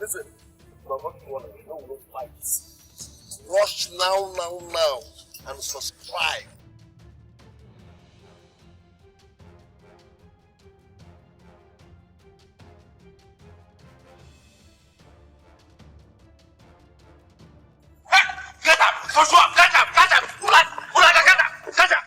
Listen, we're working on it. No will fight. Rush now, and subscribe. Get up! Joshua, catch up! Ulaga, catch up!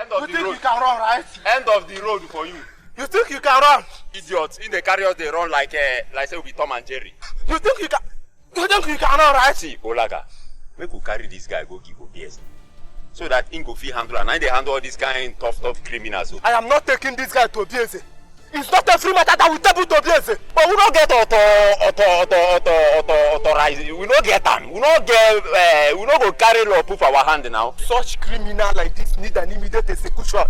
End of you the think road. you can run, right? End of the road for you. You think you can run? Idiots. In the carriers they run like say we be Tom and Jerry. You think you can run, right? See, Olaga, make we carry this guy go give OBS. So that he go fit handle and they handle all these kind tough criminals. I am not taking this guy to Obieze. It's not a free matter that we table to Obieze. But we don't get authorized. We don't get them. We don't go carry law proof our hand now. Such criminal like this need an immediate execution.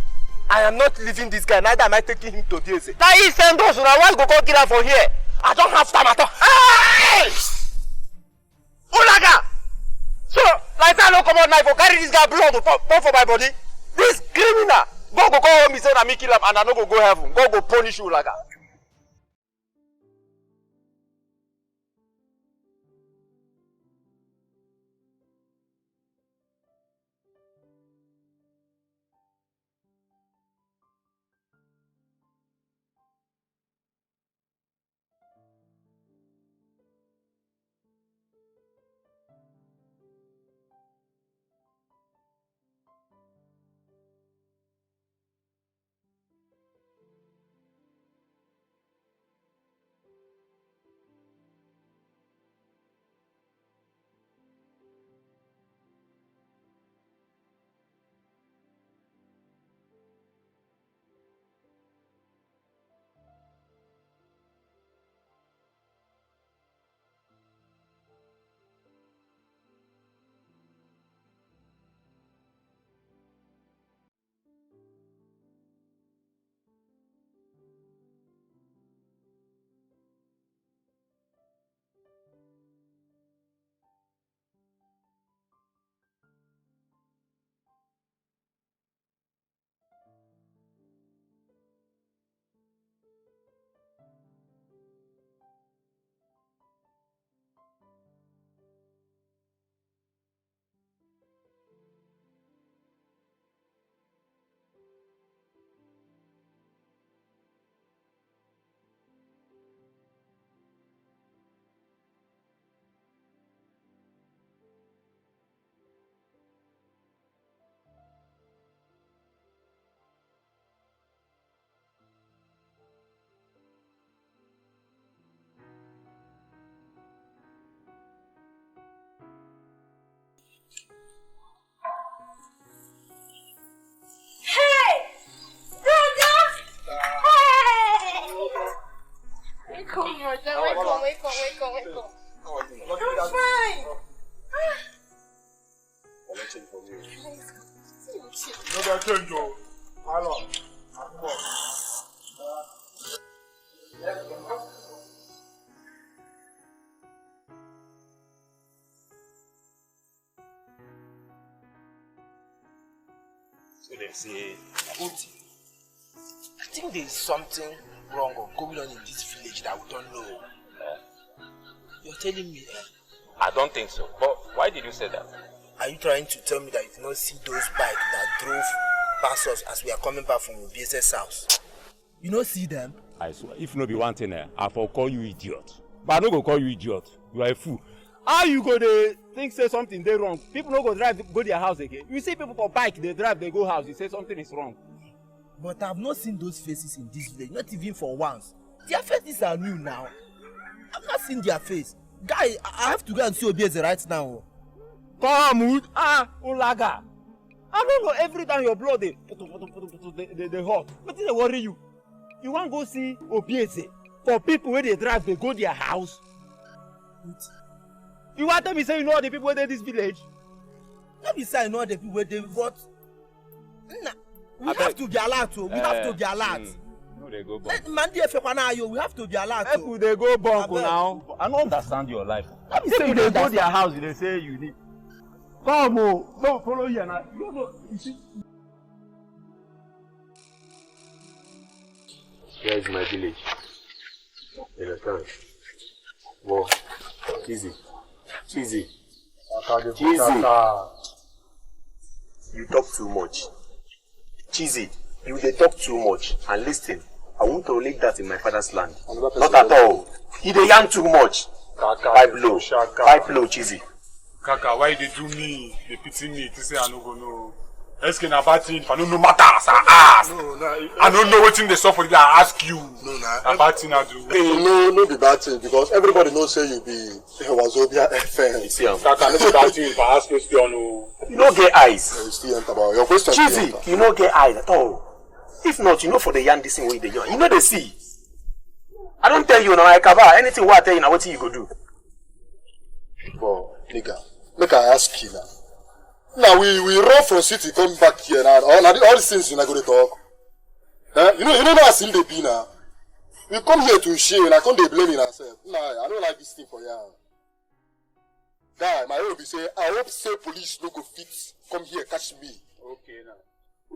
I am not leaving this guy, neither am I taking him to Obieze. Now he send us, now why go call killer for here? I don't have time at all. Hey! Olaga! So, like that no come out knife for carry this guy blood to pour for my body? This criminal! God go call me say na me kill him and I no go heaven. God go punish you, Olaga. Wake up. I'm fine. So they say, I think there is something wrong or going on in this village that we don't know. You're telling me? I don't think so. But why did you say that? Are you trying to tell me that you did not see those bikes that drove past us as we are coming back from Obieze's house? You don't see them? I swear, if no be one thing, I for call you idiot. But I no go call you idiot. You are a fool. How you go to think say something they wrong? People no go drive go their house again. You see people for bike, they drive, they go house. You say something is wrong. But I've not seen those faces in this village, not even for once. Their faces are new now. I've not seen their face. Guy, I have to go and see Obieze right now. Come, Olaga. I don't know every time your blood they hot. But they worry you. You want go see Obieze for people where they drive, they go their house. You want to me say you know the people where they this village? Let me say I know the people where they but we have to be alert. We have to be alert. No, they go bonk. We have to be alert. People they go bonk now. I don't understand your life. Let me say they go their house, they say you need. Come on, don't follow here now. You see. Here is my village. You understand? Well, cheesy. You talk too much. Cheesy, you they talk too much. And listen, I won't tolerate that in my father's land. Not at all. You dey yarn too much. Pipe low, cheesy. Kaka, why they do me? They pity me. They say I no go know. Ask na bad thing. If I don't know matters, I ask. I don't know what thing they suffer. I ask you. Na bad thing I do. No be bad thing because everybody knows say you be Wazobia FM. You see, Kaka, no be bad thing. If I ask question, no. You don't get eyes. You still enter about your question. Cheesy, you don't get eyes at all. If not, you know for the yarn this thing way they yarn. You know they see. I don't tell you now. I cover anything. What I tell you now, what you go do? Well, nigga, make I ask you now. Now we run from city, come back here now. All these things you not going to talk. You know as in the be now. We come here to share and I can't blame ourselves. Nah, I don't like this thing for you. Guy, my hope is say I hope say police no go fit come here catch me. Okay now.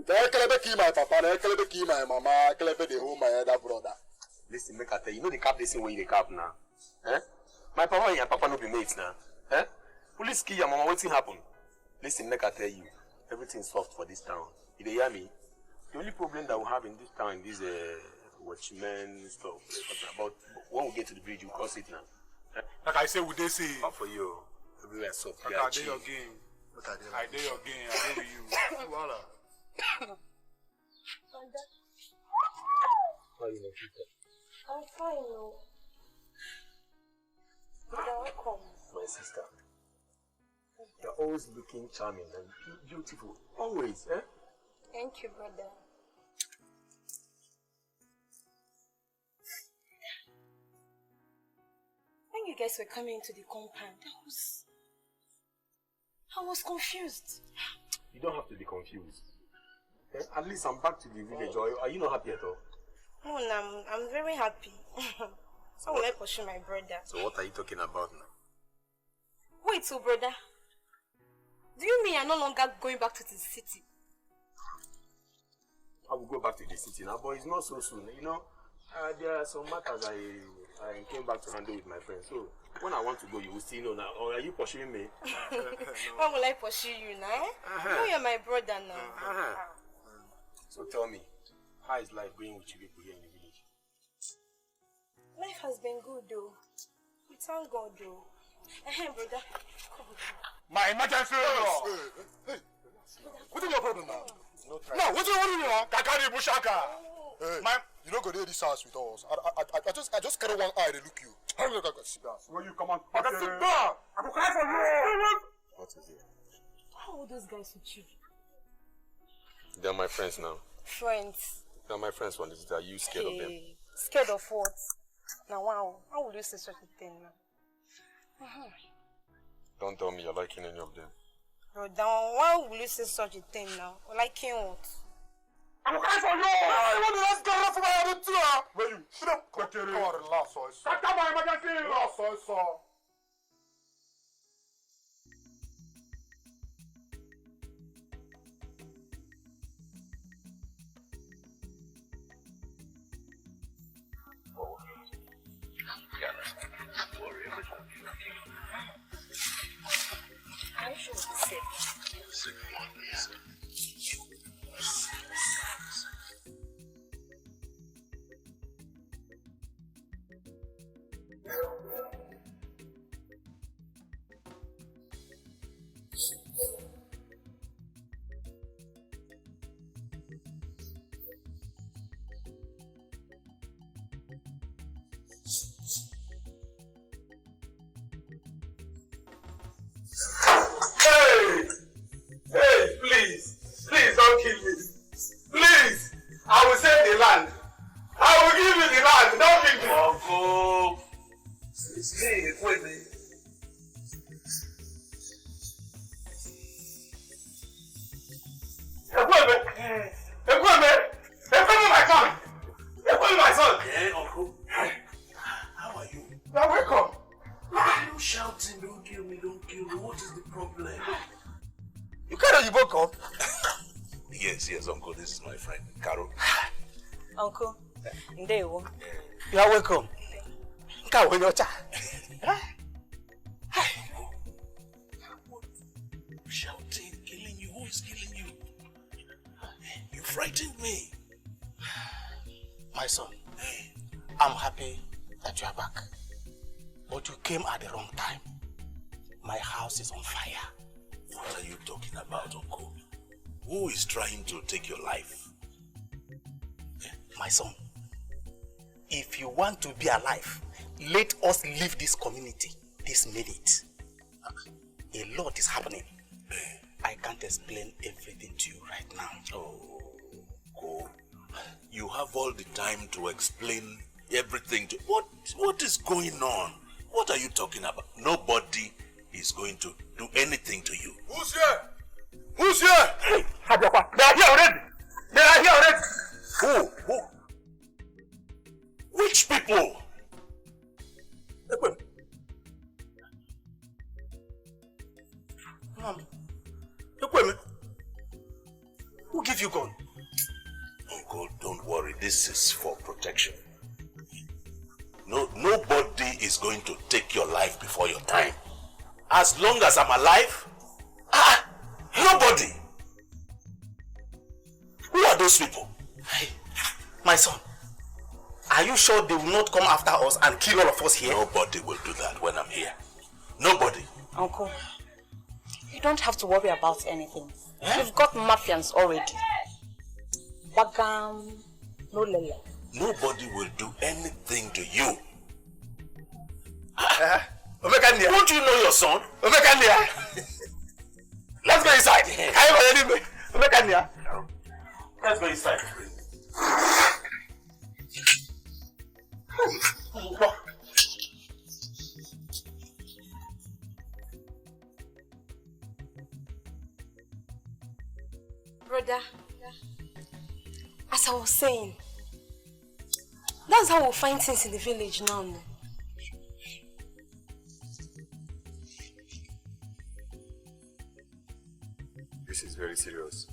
I can't kill my papa, I can't kill my mama, I can't the home my other brother. Listen, make I tell you, you know the cap this thing where you the cap now. My papa and your papa no be mates now. Police kill your mama, what's happen? Listen, make I tell you, everything's soft for this town. You hear me? The only problem that we have in this town is watchmen stuff. About when we get to the bridge, you cross it now. Like I say, would they say? Not for you. Everywhere soft. Like I did your game. I did your game. I did with you. Voila. How you know? I'm fine, no. Welcome. My sister. You're always looking charming and beautiful. Always, Thank you, brother. When you guys were coming into the compound, I was confused. You don't have to be confused. At least I'm back to the village. Or are you not happy at all? No, I'm very happy. So will I pursue my brother? So what are you talking about now? Wait, so brother, do you mean you're no longer going back to the city? I will go back to the city now, but it's not so soon. You know, there are some matters I came back to handle with my friends. So when I want to go, you will still know now. Or are you pursuing me? No. Why will I pursue you now? You know you're my brother now. So tell me, how is life going with you people here in the village? Life has been good though. We thank God though. Brother, come with me. My emergency law. Hey. What is your problem now? No try. No, what do you want to do now? Kakari Bushaka. Hey, My. you don't go near this house with us. I just carry one eye to look you. Sit down. When you come on, I can sit down. I will cry for you. What is it? How old those guys with you? They are my friends now. Friends. They are my friends from this. Are you scared of them? Scared of what? Now wow, how would you say such a thing now? Don't tell me you're liking any of them. Brother, why would you say such a thing now? Liking what? I will cry for you. What did I get off my head too? Where you? Sit up. Come on, relax, Stop my emergency law. so. I should say. Hey, please don't kill me. Please, I will save the land. I will give you the land. Don't kill me. Uncle, it's me, Igwe. Igwe, my son. Hey, Uncle. How are you? Now wake up. Why are you shouting, don't kill me, what is the problem? You carry your book up. Yes, Uncle, this is my friend, Carol. Uncle, Ndewo. You are welcome. Shouting, killing you. Who is killing you? You frightened me. My son, I'm happy that you are back. But you came at the wrong time. My house is on fire. What are you talking about, Uncle? Who is trying to take your life? My son, if you want to be alive, let us leave this community this minute. A lot is happening. I can't explain everything to you right now. Oh, go. You have all the time to explain everything to... What is going on? What are you talking about? Nobody is going to do anything to you. Who's here? Who's here? Hey, they are here already. They are here already. Who? Which people? Who give you gun? Uncle, don't worry. This is for protection. Nobody is going to take your life before your time. As long as I'm alive, nobody. Who are those people? Hey, my son, are you sure they will not come after us and kill all of us here? Nobody will do that when I'm here. Nobody. Uncle, you don't have to worry about anything. We've got mafians already. Bagam, no lele. Nobody will do anything to you. Don't you know your son? Let's go inside. Let's go inside. Brother, as I was saying, that's how we'll find things in the village now. This is very serious.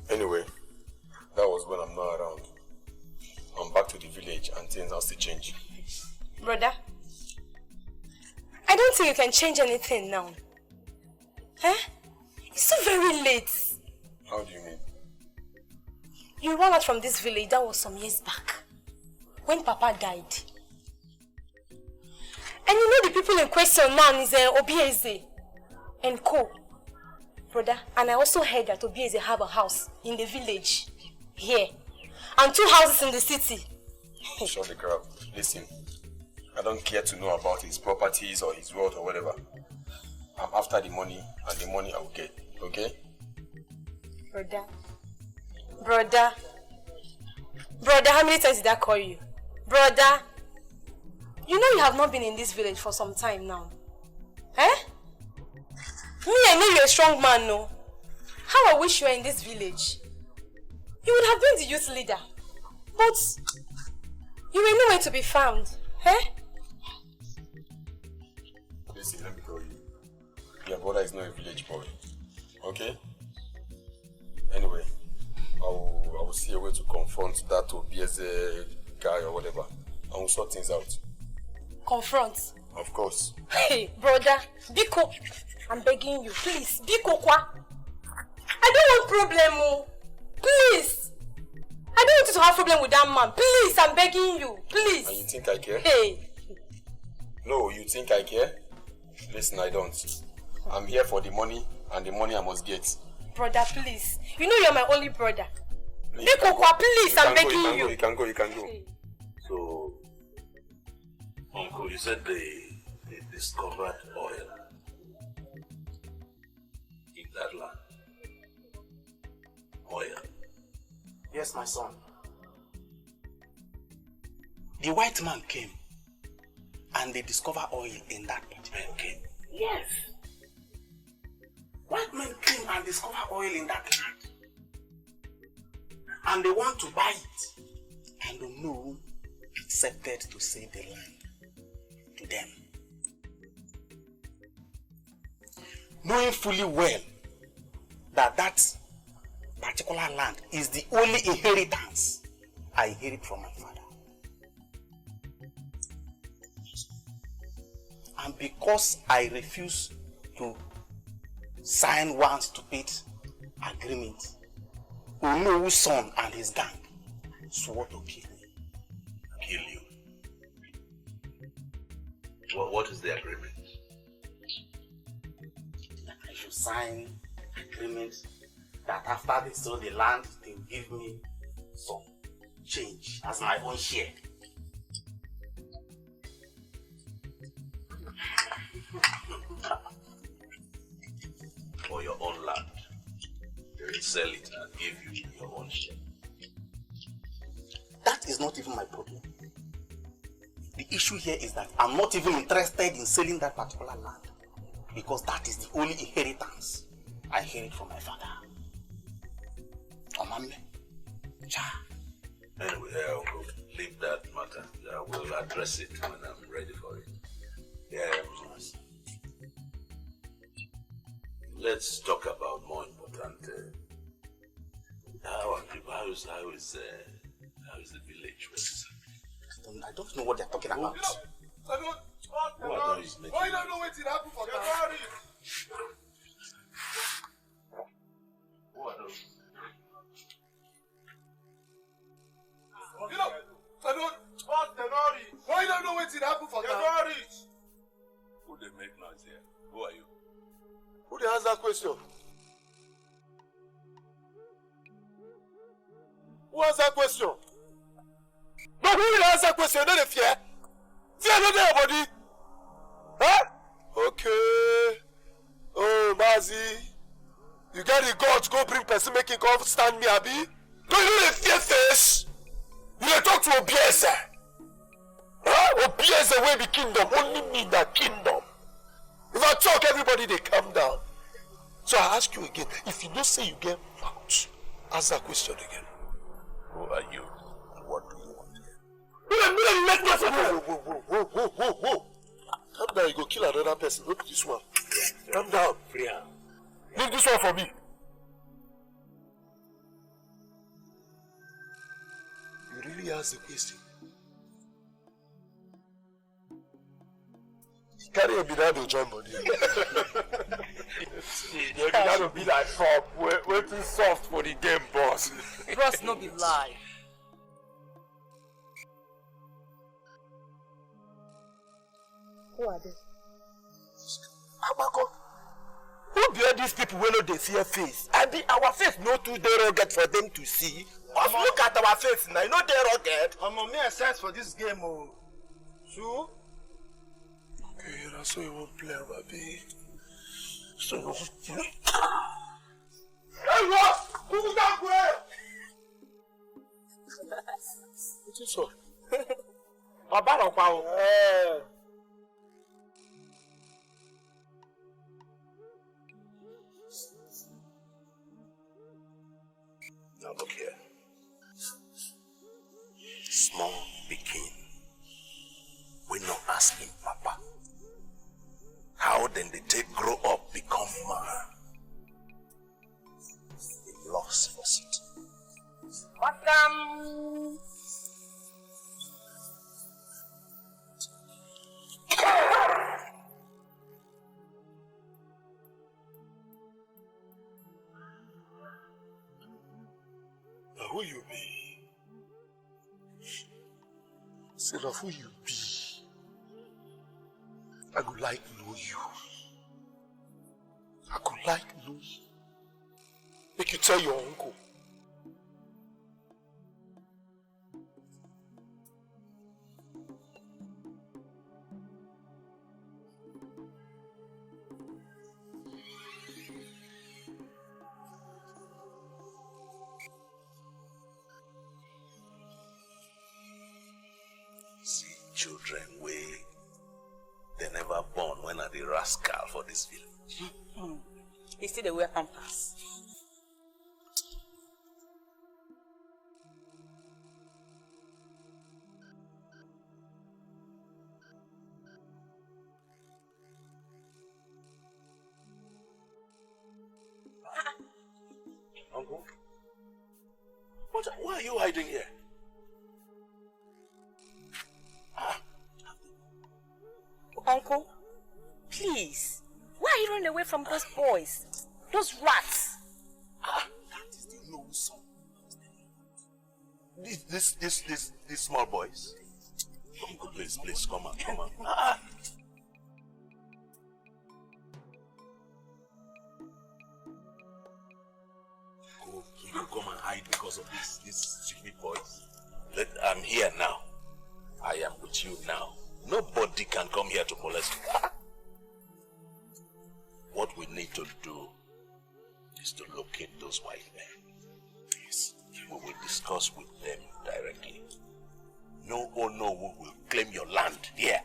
Anyway, that was when I'm not around. I'm back to the village and things have to change. Brother, I don't think you can change anything now. It's so very late. How do you mean? You ran out from this village, that was some years back, when Papa died. And you know the people in question now is Obieze and Co. Brother, and I also heard that Obieze have a house in the village, here, and 2 houses in the city. Shut the crap. Listen, I don't care to know about his properties or his wealth or whatever. I'm after the money, and the money I will get, okay? Brother, how many times did I call you? Brother, you know you have not been in this village for some time now. Me, I know you're a strong man, no? How I wish you were in this village. You would have been the youth leader. But you were nowhere to be found. Listen, let me tell you. Your brother is not a village boy. Okay? Anyway, I will see a way to confront that Obieze guy or whatever. I will sort things out. Confront? Of course. Hey, brother, Biko, I'm begging you, please, Biko kwa. I don't want problem, oh. Please. I don't want you to have problem with that man. Please, I'm begging you, please. And you think I care? Hey. No, you think I care? Listen, I don't. I'm here for the money, and the money I must get. Brother, please. You know you're my only brother. Biko kwa, please, I'm begging you. You can go. Hey. So, Uncle, you said they discovered oil in that land. Oil. Yes, my son. The white man came and they discovered oil in that pot. Men came. Yes. White men came and discovered oil in that land. And they want to buy it. And no accepted to sell the land to them. Knowing fully well that that particular particular land is the only inheritance I inherit from my father. And because I refuse to sign one stupid agreement, Onowo's son and his gang swore to kill me. Kill you? What is the agreement? I should sign agreement that after they sell the land, they will give me some change as my own share. For your own land. They will sell it and give you your own share. That is not even my problem. The issue here is that I'm not even interested in selling that particular land because that is the only inheritance I inherit from my father. Omame. Cha. Anyway, I'll leave that matter. I will address it when I'm ready for it. Let's talk about more important. How is the village? I don't know what they're talking about. Why don't know what happened for that? You know, why don't know what happened for that? Who they make noise here? Who are you? Who they ask that question? Who asked that question? But who will answer that question? Not the fear. Fear not everybody. Huh? Okay. Oh, Mazi. You got the guts go bring person make him come stand me, Abi? Don't you know the fear face? You dey talk to Obieze. Huh? Obieze wey be kingdom. Only me that kingdom. If I talk, everybody they calm down. So I ask you again, if you don't say you get mouth, ask that question again. Who are you? And what do you want? Whoa. Calm down, you go kill another person. Look at this one. Calm down. Leave this one for me. You really ask the question. Carry a binado join body. The binado be like pop. We're too soft for the game, boss. Trust no be lie. Who are they? Amako, who be all these people wey no dey fear face? I be our face no too dey rugged for them to see. Just look at our face now, you know dey rugged. Me a sense for this game, oh. True? Okay, that's so you won't play, baby. So you won't play. Hey, what? Who's that way? What is so? Now look here. Small pikin. We no ask him, Papa. How then they take grow up, become man? They lost for it. Welcome. Now who you be? Say now who you be? I would like to know you. I could like to know you. Make you tell your uncle. See children way they never born when are the rascal for this village. You see the way I can pass. Uncle, are you hiding here? Uncle, please. Why are you running away from those boys? Those rats? That is the low son. These small boys. Uncle, please, come on. You come and hide because of these stupid boys. I'm here now. I am with you now. Nobody can come here to molest you. What we need to do is to locate those white men. Yes. We will discuss with them directly. No one will claim your land here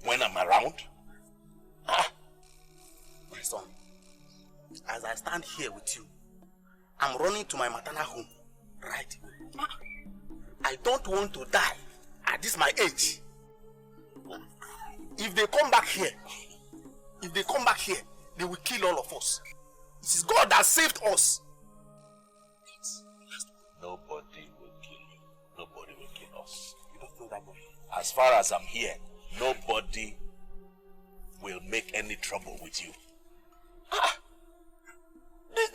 when I'm around. My son, as I stand here with you, I'm running to my maternal home right away. I don't want to die at this my age. If they come back here, they will kill all of us. It is God that saved us. Nobody will kill you. Nobody will kill us. You don't know that much. As far as I'm here, nobody will make any trouble with you.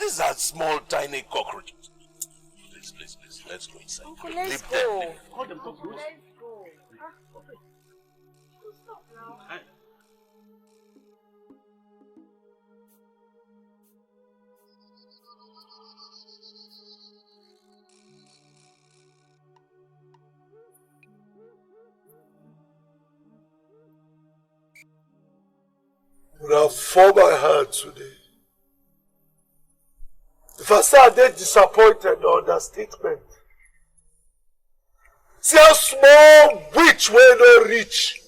These are small, tiny cockroaches. Please, let's go inside. Uncle, let's Leave go. them. Let's go. Stop now. Would have fall my heart today. If I say I dey disappointed or understatement. See how small witch wey no reach.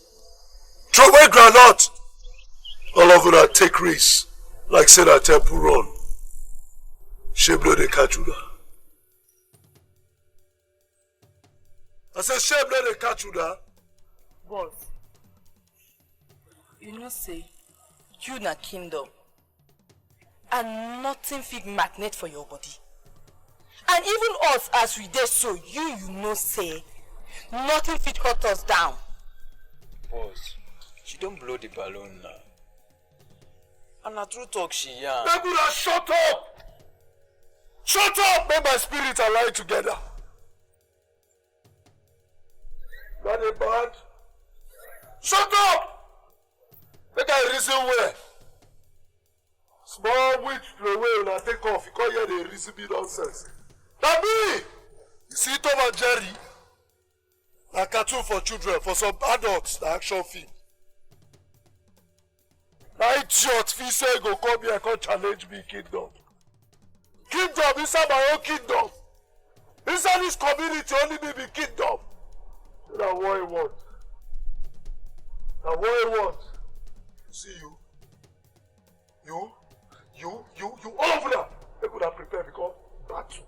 Throw away groundnut. All of una take risks like say na temple run. Shame no dey catch una. I say shame no dey catch una. Boss, you know say you na kingdom and nothing fit magnet for your body. And even us as we dey so, you know say nothing fit cut us down. Boss, she don't blow the balloon now. And na true talk she yarn. Nebula, shut up! Shut up! Make my spirit align together. That ain't bad. Shut up! Make I reason well. Small witch throw away when I take off. You can't hear the reason be nonsense. That me! You see Tom and Jerry? A cartoon for children, for some adults, the action film. That idiot feel say go come here and come challenge me kingdom. Kingdom inside my own kingdom. Inside this community only me be kingdom. That's what I want. That's what I want. You see you, all of them, they could have prepared because battle,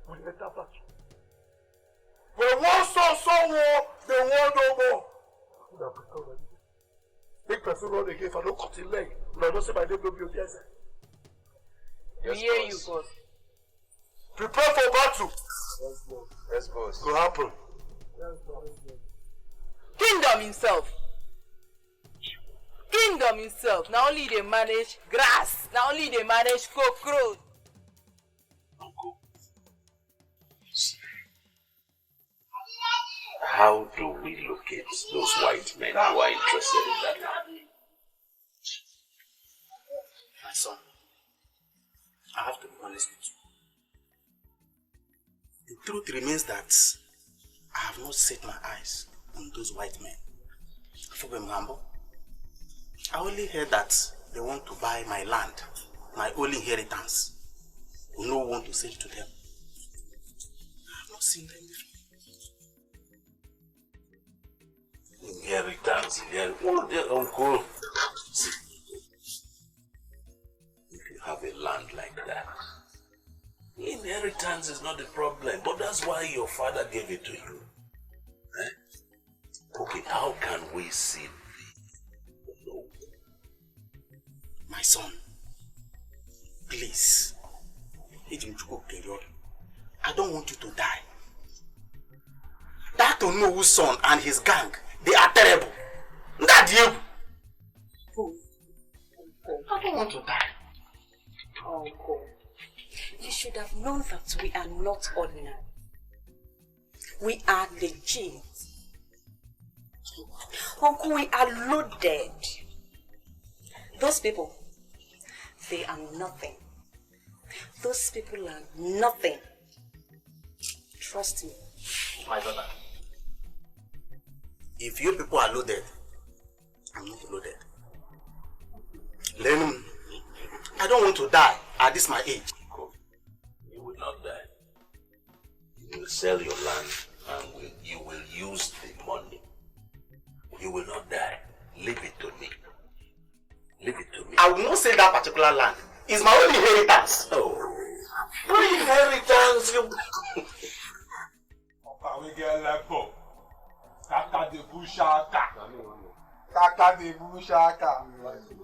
we enter battle. When one saw war, they war no more. They could have prepared already. Big person run again, if I don't cut his leg, when I don't say my name, don't be obvious. We hear you, boss. Prepare for battle. Yes, boss. Go happen. Kingdom himself. Kingdom himself. Now only they manage grass. Now only they manage cockroach. Uncle, how do we locate those white men who are interested in that land? My son, I have to be honest with you. The truth remains that I have not set my eyes on those white men. I only heard that they want to buy my land, my only inheritance. We no want to sell to them. I have not seen them before. Inheritance. Oh, uncle. See, if you have a land like that, inheritance is not the problem, but that's why your father gave it to you. Okay, how can we see the law? My son, please, I don't want you to die. to know whose son and his gang, they are terrible. That you. I don't want to die. Uncle, you should have known that we are not ordinary. We are legit. Uncle, we are loaded. Those people, they are nothing. Those people are nothing. Trust me. My daughter, if you people are loaded, I'm not loaded. Learn, I don't want to die at this my age. You will not die. You will sell your land and you will use the money. You will not die. Leave it to me. Leave it to me. I will not sell that particular land. It's my only inheritance. Oh. Inheritance, you. We get lepo. Kaka de bushaka. Kaka de bushaka.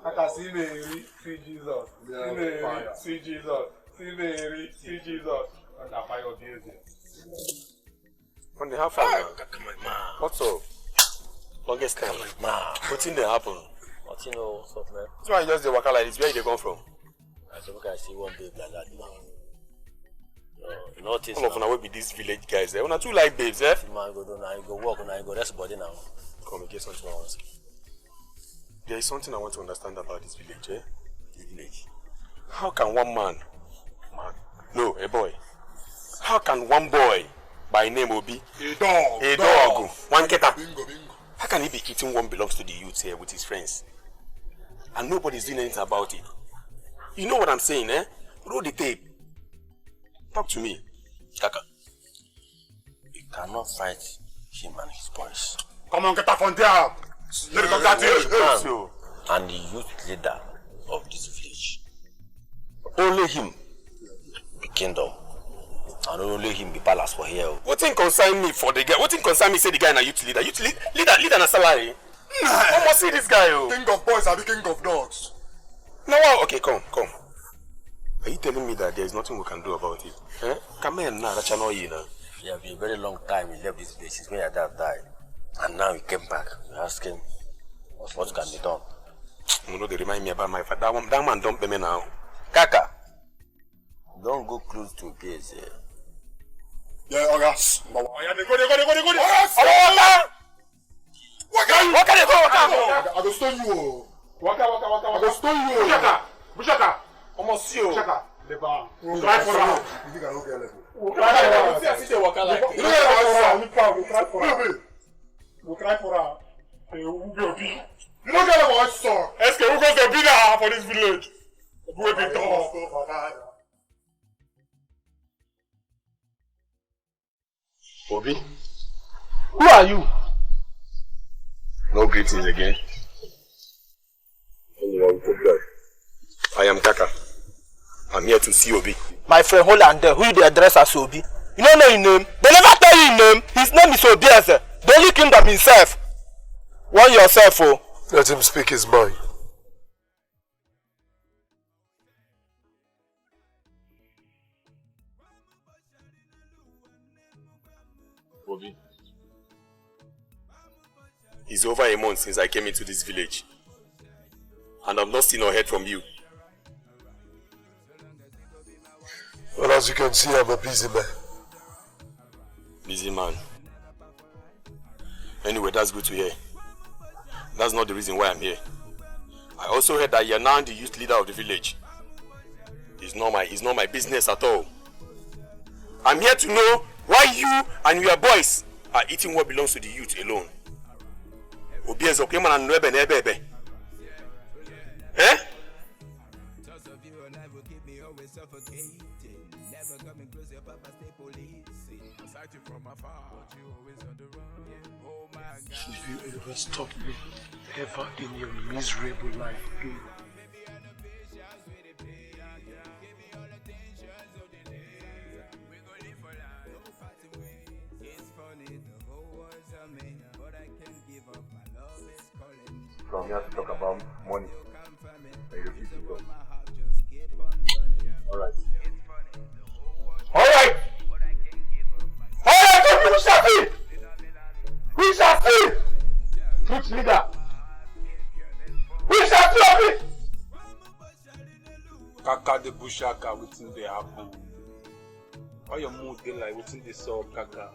Kaka see Mary, see Jesus. See Mary, see Jesus. See Mary, see Jesus. And I fire your days. When they have fun, what's up? Longest time. What's in there happen? What you know, stuff, man? That's why you just the waka like this. Where they come from? I said, okay, I see one babe like that now. You notice all of them will be these village guys. They want to like babes, eh? Man, go do now, you go walk now, you go rest body now. Come and get something I want. There is something I want to understand about this village, eh? This village. How can one man, no, a boy. How can one boy by name Obi, a dog, one keta? How can he be eating what belongs to the youth here with his friends? And nobody's doing anything about it. You know what I'm saying, eh? Roll the tape. Talk to me. Kaka. You cannot fight him and his boys. Come on, get up on there. Let me come that way. And the youth leader of this village. Only him be kingdom. And only him be palace for here. What thing concern me for the guy? What thing concern me say the guy na youth leader? Youth leader na salary. I must see this guy. Oh. King of boys are the king of dogs. No, okay, come. Are you telling me that there is nothing we can do about it? Eh? Come here now, that's not you now. It has been a very long time he left this place since when your dad died. And now he came back. We asked him what can be done. No, they remind me about my father. That man don't pay me now. Kaka, don't go close to gates here. Yeah, August. Go. I go stone you. Waka. I go stone you. Bushaka. Almost you. Bushaka. The bar. We'll try for her. You think I don't get level? We'll try for her. See, I see the waka like. We'll try for her. We'll be Obi. You don't get level, sir. Eske, who goes to be there for this village? We'll be done. Obi? Who are you? No greetings again. I am Kaka. I'm here to see Obi. My friend Hollander, who they address as Obi? You don't know his name? They never tell you his name. His name is Obi. The only kingdom himself. Warn yourself, oh. Let him speak his mind. Obi. It's over a month since I came into this village. And I've not seen or heard from you. Well, as you can see, I'm a busy man. Busy man. Anyway, that's good to hear. That's not the reason why I'm here. I also heard that you're now the youth leader of the village. It's not my business at all. I'm here to know why you and your boys are eating what belongs to the youth alone. Eh? If you ever stop me, ever in your miserable life again. From here to talk about money. I refuse to go. Alright. Alright! Alright, don't stop it! Kaka the bushaka, wetin dey happen? Why your mood dey like wetin dey sup, Kaka?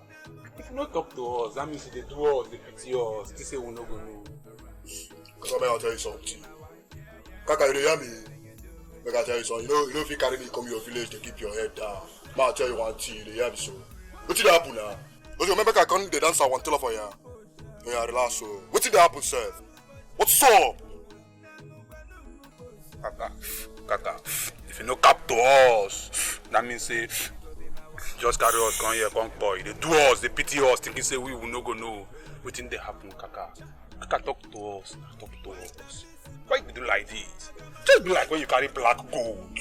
If you no talk to us, that means they do us, they pity us. They say we no go know. Come I'll tell you something. Kaka, you hear me? Make I tell you something. You know if you carry me come your village to keep your head down. Ma I tell you one thing, you hear me so. What did happen now? Because you remember I come the dancer one tell for you. Yeah, relax so. What did happen, sir? What's up? Kaka, if you no cap to us, that means say just carry us come here, come boy. They do us, they pity us, thinking say we will no go know. Wetin dey happen, Kaka? Kaka, talk to us. Why you do like this? Just be like when you carry black gold.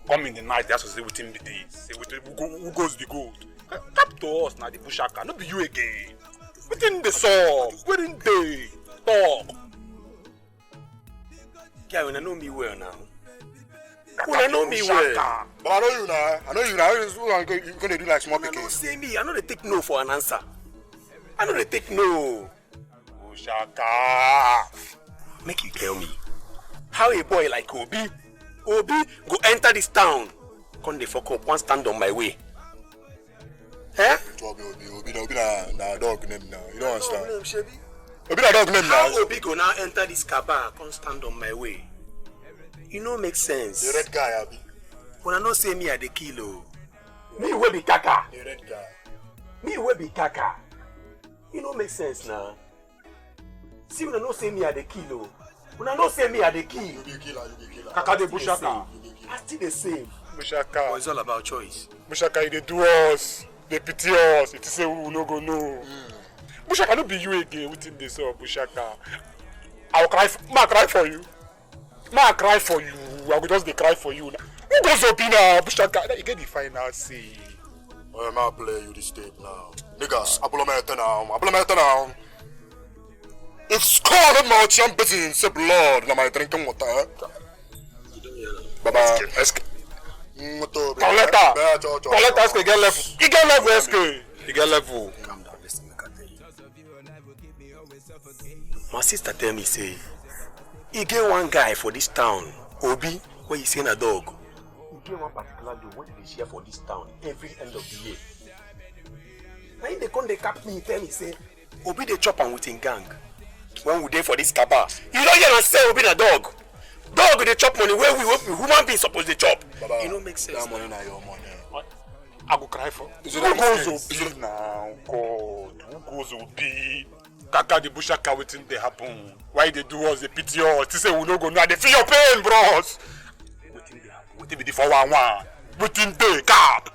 Come in the night, that's what say wetin be this. Say who goes the gold? Cap to us now, the bushaka, not be you again. Wetin dey sup? Wetin dey talk? Yeah, when I know me well now. When I know me well. But I know you now. You're going to do like small pikin. I know say me. I know they take no for an answer. I know they take no. Bushaka. Make you tell me. How a boy like Obi go enter this town. Come they fuck up one stand on my way. Eh? Obi na dog name now. You don't understand. Name, Shebi? Obi na dog name now. How Obi go now enter this cabal, come stand on my way? You know make sense. The red guy, Abi. When I know say me I the kilo. Me will be Kaka. The red guy. Me will be Kaka. You know make sense now. See when I know say me I the kilo. When I know say me I the kill. You be killer. Kaka the bushaka. I still the same. Bushaka. But it's all about choice. Bushaka, they do us. They pity us. It is say we will no go know. Bushaka, no be you again within this Bushaka. I will cry for you. I will just dey cry for you. Who goes up in Bushaka? You get the final say. I'm not playing you this tape now. Nigga, I blow my head now. It's called a mouth champion, say blood, na my drinking water. Baba, SK. Collect SK, get level. You get level, SK. You get level. Calm down, listen, make I tell you. My sister tell me, say, you get one guy for this town, Obi, where you seen a dog. You get one particular dog, what did they share for this town every end of the year? Now they come, they cap me, tell me, say, Obi, they chop on with him gang. When we dey for this cabal, you don't hear and say Obi na dog. Dog they chop money where we human beings supposed to chop. Baba, you know make sense. That money na your money. What? I go cry for. Who goes Obi now? God, who goes Obi? Kaka the bushaka wetin dey happen? Why they do us? They pity us. They say we no go know. They feel your pain, bros. Wetin dey happen? Wetin be the 411? Wetin dey cap?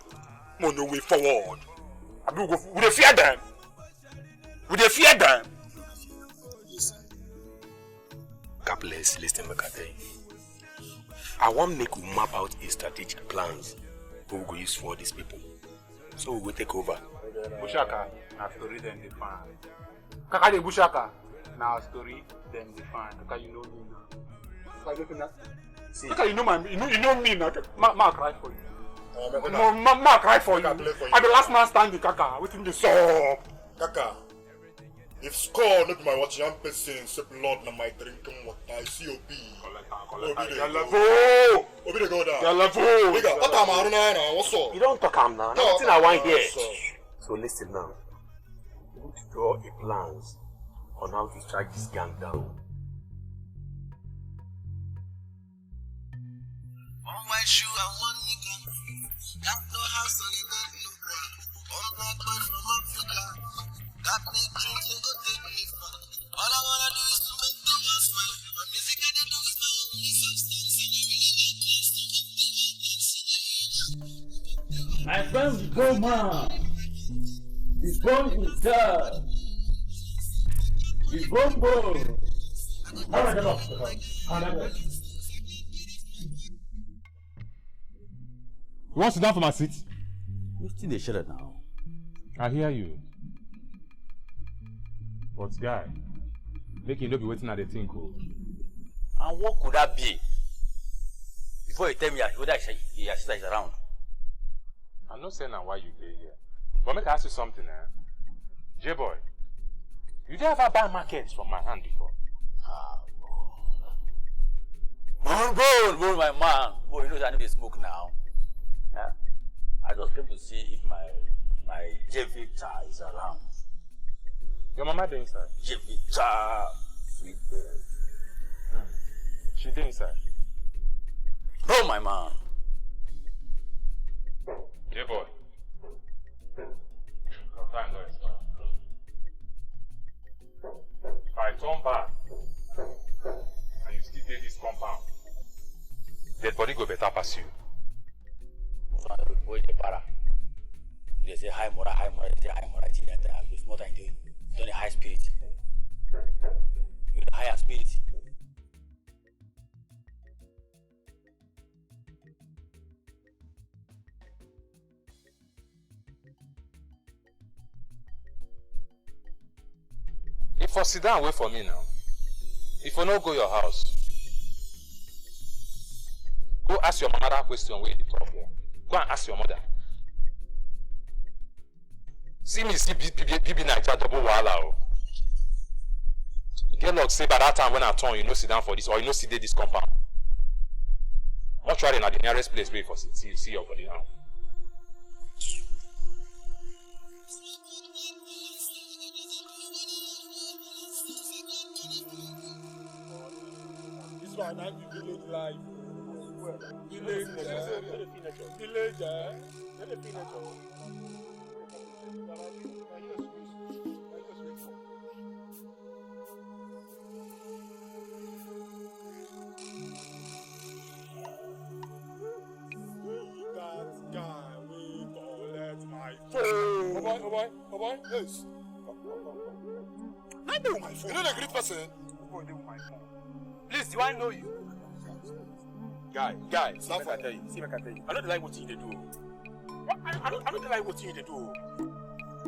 No way forward. Abi we dey fear them. We dey fear them. Capless, listen, make I tell you. I want make we map out a strategic plans we will use for these people. So we will take over. Bushaka, na story them they find. Kaka the Bushaka, na story them they find. Kaka you know me now. Kaka you know me. Kaka you know me now. Ma cry for you. Ma cry for you. I the last man standing, Kaka. Waiting the sub. Kaka. If score not my watching, I'm pissing, say blood na my drinking water. I see Obi. Obi they go down. Nigga, what am I now? What's up? You don't talk am now. Nothing I want here. So listen now. We need to draw a plans on how to strike this gang down. On white shoe and one nigga. Got no house on the bed, no ground. On black man from Africa. Got me dreams, they go take me far. All I wanna do is to make the world smile. My music I do is my only substance. And you really like My friend, the gold man. The bone is dead. The bone bone. How am I going to You want to sit down for my seat? We still dey share now. I hear you. But guy, make you no be waiting at the thing cool. And what could that be? Before you tell me whether your sister is around. I'm not saying now why you dey here. But make I ask you something, J-boy, you did ever buy markets from my hand before? Bone, my man. Boy, you know that I need to smoke now. Yeah? I just came to see if my JV child is around. Your mama there inside? JV child, sweet girl. She there inside? Oh, my man. Hey, boy. Your time no expire. If I turn back and you still dey this compound, dead body go better pass you. So boy, the para. They say high mora, they say high mora. It's more than doing a high spirit. You're the higher spirit. If you sit down, wait for me now. If you no go your house, go ask your mama that question where you talk here. Go and ask your mother. See me see BB Niger double wahala o. You get luck say by that time when I turn, you no sit down for this or you no sit there this compound. Mortuary na the nearest place where you for see your body now. I like the village life. Village, that guy will collect my phone. Oh boy, yes. I know my phone. You know the great person? Oh, they my phone. Please, do I know you? Guy, see what I tell you. I don't like what you do. I don't like what you do.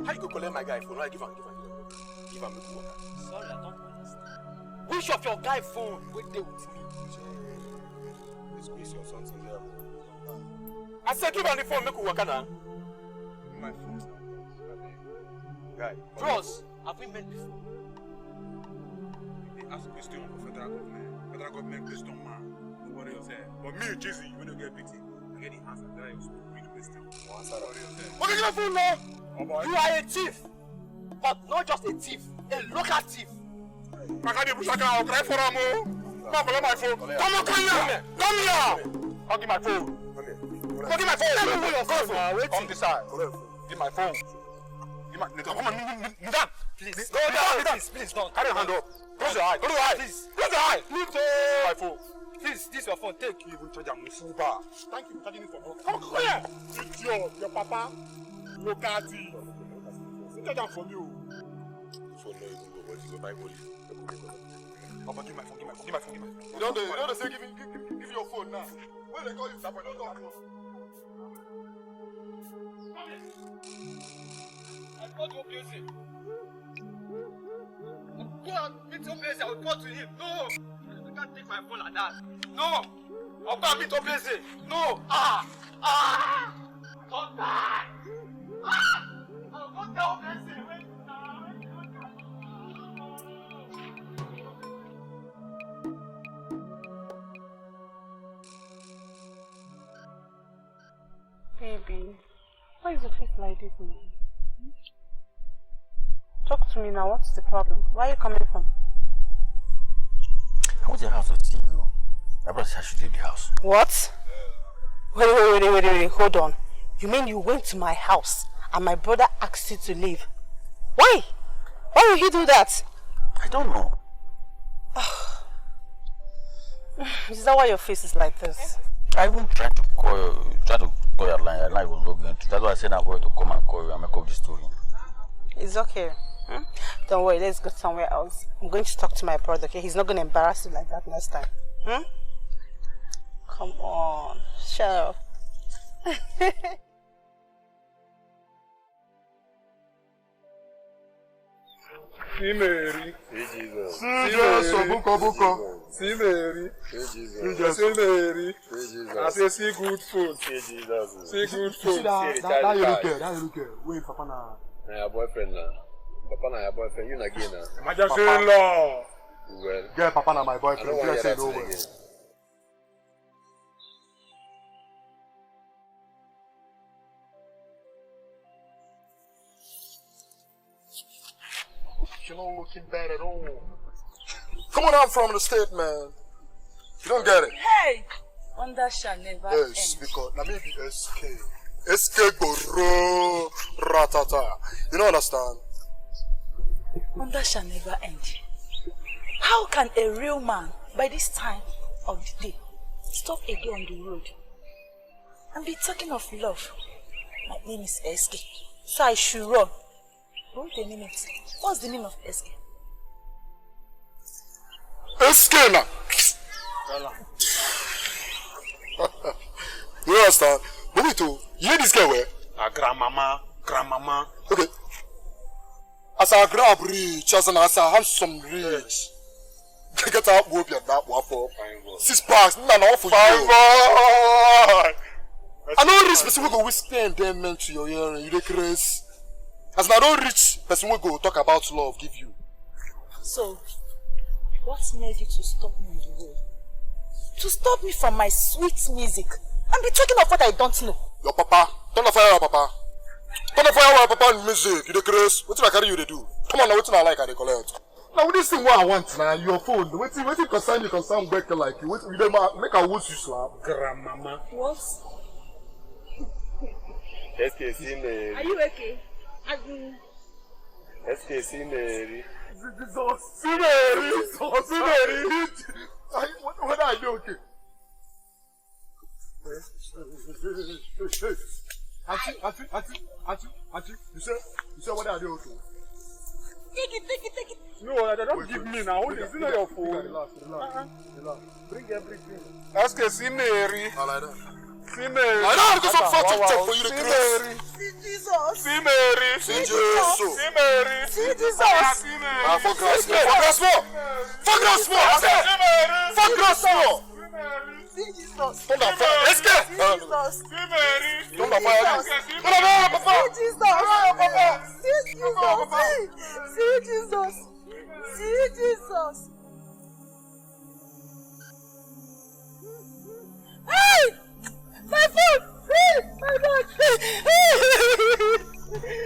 How you go collect my guy phone? I give him the water. Sorry, I don't understand. Which of your guy phone will deal with me? Squeeze your son's in there. I said give him the phone, make you work now. My phone. Guy. Bros, have we met before? They ask question of federal government. Federal government question man. Nobody else there. But me, Jay-Z, you don't get pity. I get the answer that I used to read the question. What are you going now? You are a thief. But not just a thief, a local thief. I'll cry for him. Come collect my phone. Come on, come here. Come here. I'll give my phone. Okay. Give my phone. Tell me where your phone is. Come this side. Give my phone. Give my. Come on, please. Go down. Please don't. Carry your hand up. Close your eye. Close your eye. Please. Close your eye. Leave my phone. Please, this is your phone. Take you. Thank you. Charging it for more. Come here. It's your papa. Local thief. Take them from you. Phone no even go, but you go buy money. Papa, give my phone. You know they say give your phone now. When they call you, Papa, don't talk. I got your music. Go and meet your place. I will call to him. No, you can't take my phone like that. No, I'll go and meet your place. No, don't die. I'll go tell Messi. Baby, why is your face like this now? Talk to me now, what's the problem? Where are you coming from? I went to the house to see you. My brother said I should leave the house. What? Wait, hold on. You mean you went to my house and my brother asked you to leave? Why? Why would he do that? I don't know. Is that why your face is like this? I even tried to call your line. Your line was not going to. That's why I said I'm going to come and call you and make up the story. It's okay. Don't worry, let's go somewhere else. I'm going to talk to my brother, okay? He's not going to embarrass you like that next time. Come on, shut up. See Mary. See Jesus. See Buko. See Mary. See Jesus. See Mary. See Jesus. I say see good food. See Jesus. See good food. See that you look here. That you look here. Wait, Papa na. Na your boyfriend na. Papa na your boyfriend. You na gay na. My just in law. Well. Girl, Papa na my boyfriend. You say no way. You're not looking bad at all. Come on, I'm from the state, man. You don't get it. Hey! Wonder shall never end. Speak up. Now maybe SK. SK Goro Ratata. You don't understand? Wonder shall never end. How can a real man, by this time of the day, stop a girl on the road and be talking of love? My name is SK, so I should run. Wait a minute. What's the meaning of SK? SK now. You understand? But wait, you hear this guy where? Grandmama. Okay. As I grab rich, as I handsome rich. Get out, whoop your that wapo. 6 packs, none off for you. I know rich person will go whisper and then meant to your hearing. You the craze. As I don't rich person will go talk about love, give you. So, what made you to stop me on the road? To stop me from my sweet music and be talking of what I don't know? Your papa. Turn the fire, papa. Turn the fire, papa, in music. You the craze. What did I carry you to do? Come on, now, what I like, I collect. Now, this thing what I want now, your phone. What you concern, you concern better like you. What you make a wood you slap. Grandmama. What? SKC Mary. Are you okay? SKC Mary. Mary. What are you okay? Auntie, you say what are you okay? Take it. No, don't give me now. It's not your phone. Relax. Bring everything. SKC Mary. I like that. See Mary. I know because I'm fat to for you to Mary. See Jesus. See Mary. See Jesus. See Mary. See Jesus. See Mary. For grass more. See Jesus. Don't that fire. Let's go. Jesus. See Mary. Don't that fire. See Jesus. See Jesus. Hey! My phone! My bag!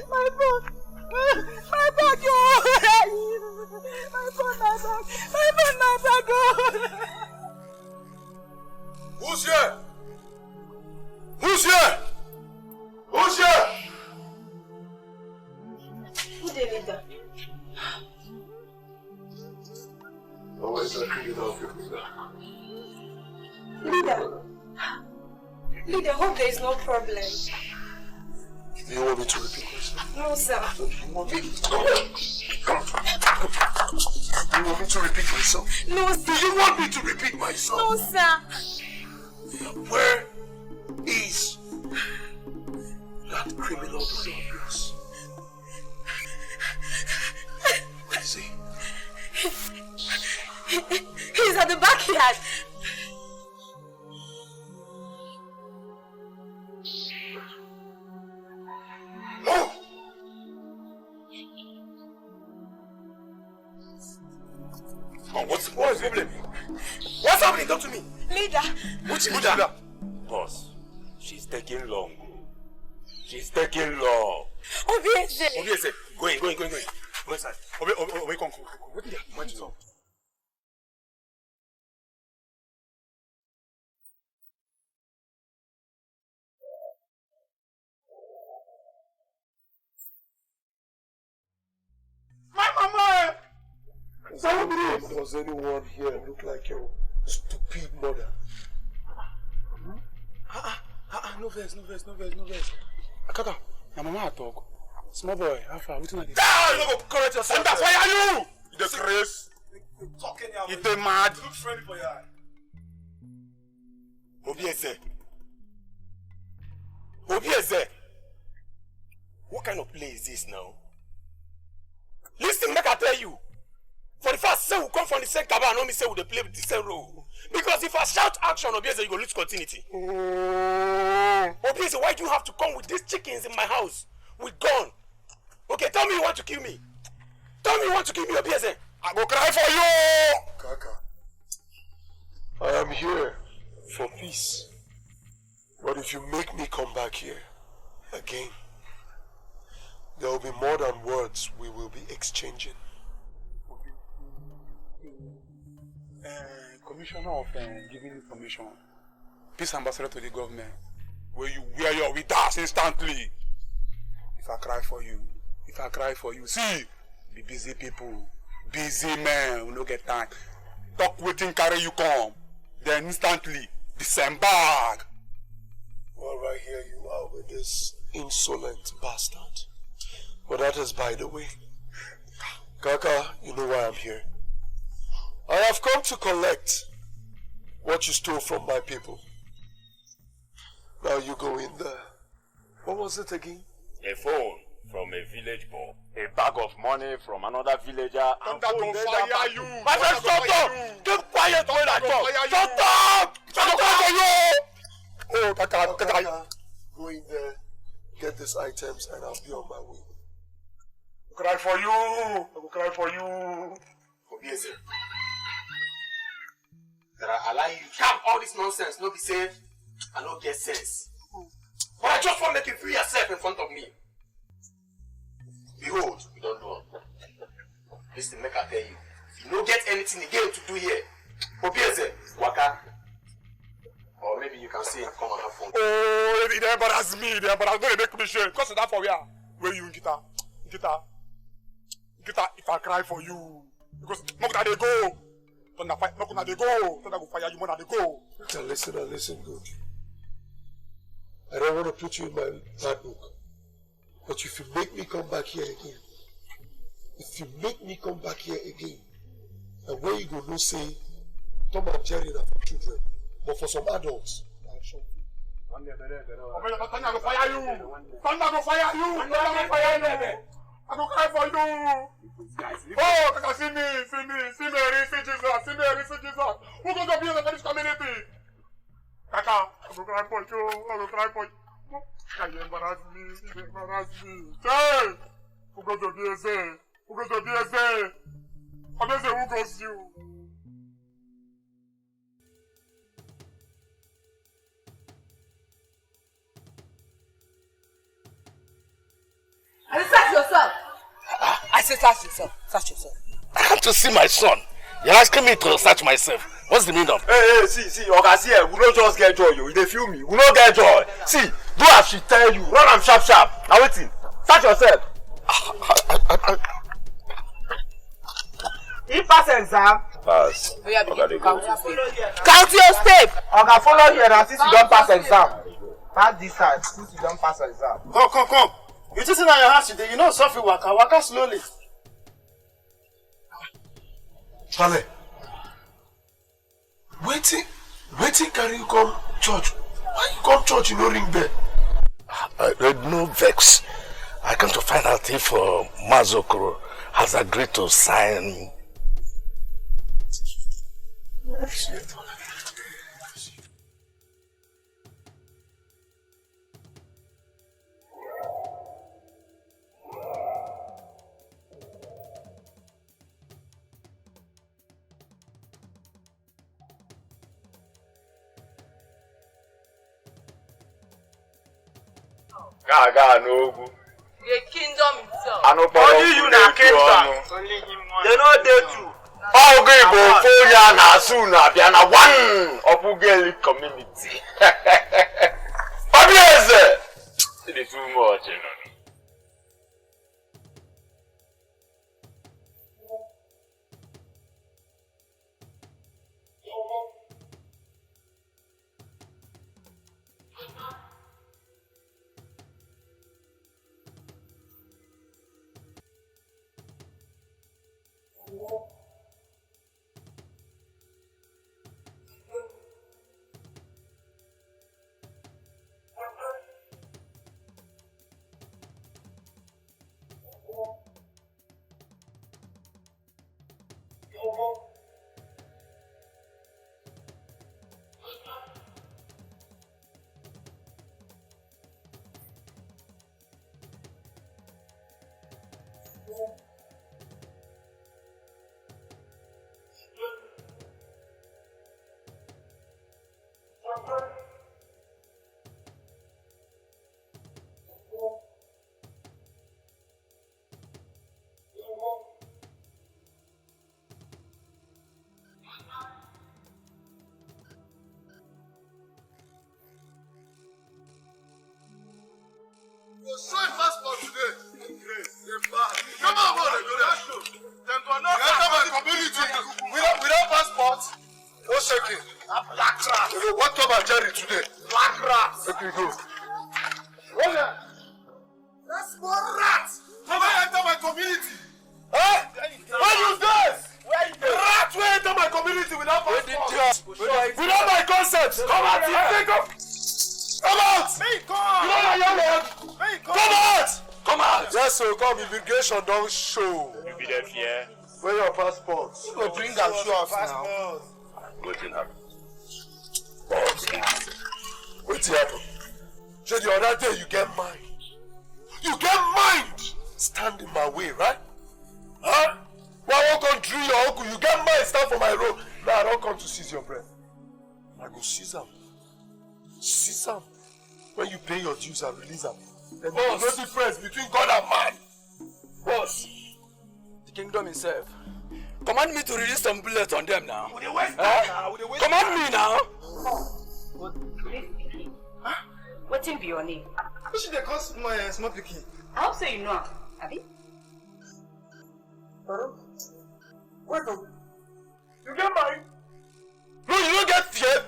My phone! My bag! My bag! Who's here? Who did that? Always I figured out your Leader, I hope there is no problem. Do you want me to repeat myself? No, sir. You want me to repeat myself? No, sir. Do you want me to repeat myself? No, sir. Where is that criminal of yours? Where is he? He's at the backyard. What's the problem? What's happening? Talk to me. Leader. Which leader? Boss, she's taking long. She's taking long. Obiese, go in. Go inside. Obi, come. What did you want to know? My mama! Does anyone here look like your stupid mother? No verse. Akaka, my mama talk. Small boy, how far? What are you? Ah, you go correct yourself. And that's why are you? The grace. Talking here. You dey mad? Look friendly for your eye. Obiese. What kind of play is this now? Listen, make I tell you. For the first say we come from the same cabal, and only say we play the same role. Because if I shout action, Obiese, you go lose continuity. Obiese, why do you have to come with these chickens in my house with gun? Okay, tell me you want to kill me. Obiese. I go cry for you. Kaka, I am here for peace. But if you make me come back here again, there will be more than words we will be exchanging. Commissioner of Giving Information, Peace Ambassador to the government, where you wear your with us instantly. If I cry for you, see, be busy people, busy men, we no get time. Talk waiting, carry you come, then instantly, disembark. Well, right here you are with this insolent bastard. But that is by the way. Kaka, you know why I'm here. I have come to collect what you stole from my people. Now you go in there. What was it again? A phone from a village boy. A bag of money from another villager. I'm going to fire you! My friend, shut up! Keep quiet when I talk! Shut up! Shut up for you! Oh, Kaka, go in there, get these items, and I'll be on my way. I will cry for you! I will cry for you! Yes, sir. That I allow you to have all this nonsense, no be say I don't get sense. But I just want to make you feel yourself in front of me. Behold, you don't do it. Listen, make I tell you. If you don't get anything again to do here, Obieze, Waka. Or maybe you can say come and have fun. Oh, they embarrass me. They make me shame. Because that's for where you Gita. If I cry for you. Because not that they go. Not that they go. Not that go fire you, more than they go. Now listen good. I don't want to put you in my bad book. But if you make me come back here again, and where you go no say, Tom and Jerry are for children, but for some adults, I'll show you. Thunder go fire you! Thunder go fire you! I go cry for you! Oh, Kaka, see me, see Jesus. Who goes to be in this community? Kaka, I go cry for you. You embarrass me. Hey! Who goes to BSA? Obese, who goes you? Search yourself. I said search yourself. I have to see my son. You're asking me to search myself. What's the meaning of? Hey, see, Oga, see, we don't just get joy, you. They feel me. We don't get joy. See, do as she tell you. Run am sharp. Now waiting. Search yourself. He pass exam. Pass. Count your step. Oga, follow here now since you don't pass exam. Pass this side since you don't pass exam. Come. You sitting on your house today, you know Sophie waka slowly. Chale, waiting carry you come church. Why you come church you no ring bell? No vex. I come to find out if Mazokoro has agreed to sign. Gaga no go. The kingdom itself. Only you na kingdom. Only him one. They know they too. All go for ya na soon na bia na one Opugeli community. Obvious. It is too much, you know. We'll show him passport today. Come on, go there. You enter my community without passport. No shaking. Black rat. What Tom and Jerry today? Black rat. Let me go. That's more rats. Come on, enter my community. Huh? What is this? Rat will enter my community without passport. Without my consent. Come out here. Come out. You know my young man. Come out. Come out. Yes, so come. Immigration don't show. You be there, yeah. Where your passport? You go bring that to us now. Waiting happen. Wait happen. So the other day you get mind. You get mind. Stand in my way, right? Huh? Why I won't come drill your uncle? You get mind. Stand for my road. Now I don't come to seize your breath. I go seize him. Seize him. When you pay your dues and release them. Then there's no difference between God and man. Boss, the kingdom itself. Command me to release some bullets on them now. Command me now. What's in your name? Who should they call my small picking? I'll say you know, Abby. Wait, you get mine? No, you don't get fear.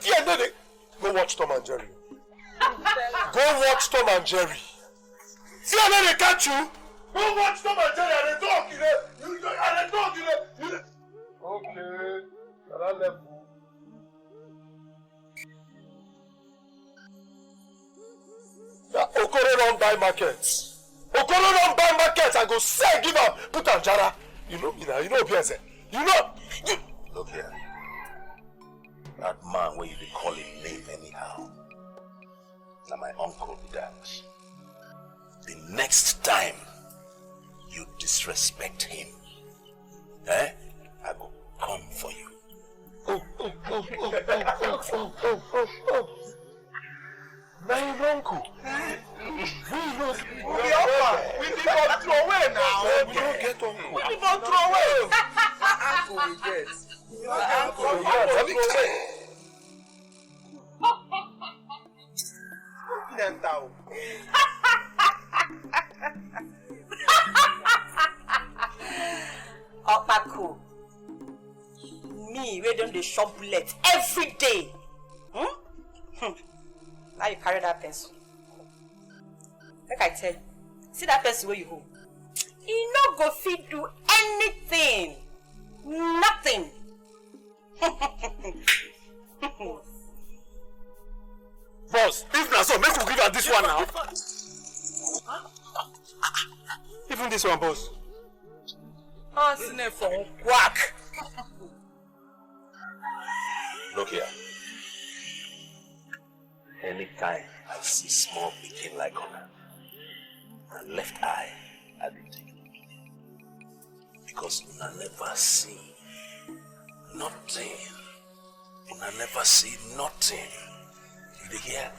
Go watch Tom and Jerry. Go watch Tom and Jerry. See how they catch you? Go watch Tom and Jerry and they talk, you know. Okay, at that level. Okoro don't buy markets. Okoro don't buy markets and go sell, give up, put on Jara. You know, Biase. You know. Look here. That man where you be calling name anyhow. Now my uncle be that. The next time you disrespect him, I go come for you. My uncle. We don't throw away now. We don't get uncle. We don't throw away. Uncle we get. Uncle we get. Opako. Me, we don't dey shop bullets every day. Now you carry that pencil. Like I tell you, see that pencil where you hold. You no go fit do anything. Nothing. Boss, if na so, make we give her this one now. Even this one, boss. For quack. Look here. Anytime I see small picking like Ona, my left eye, I will take it. Because Una never see nothing. Una never see nothing. You dey hear?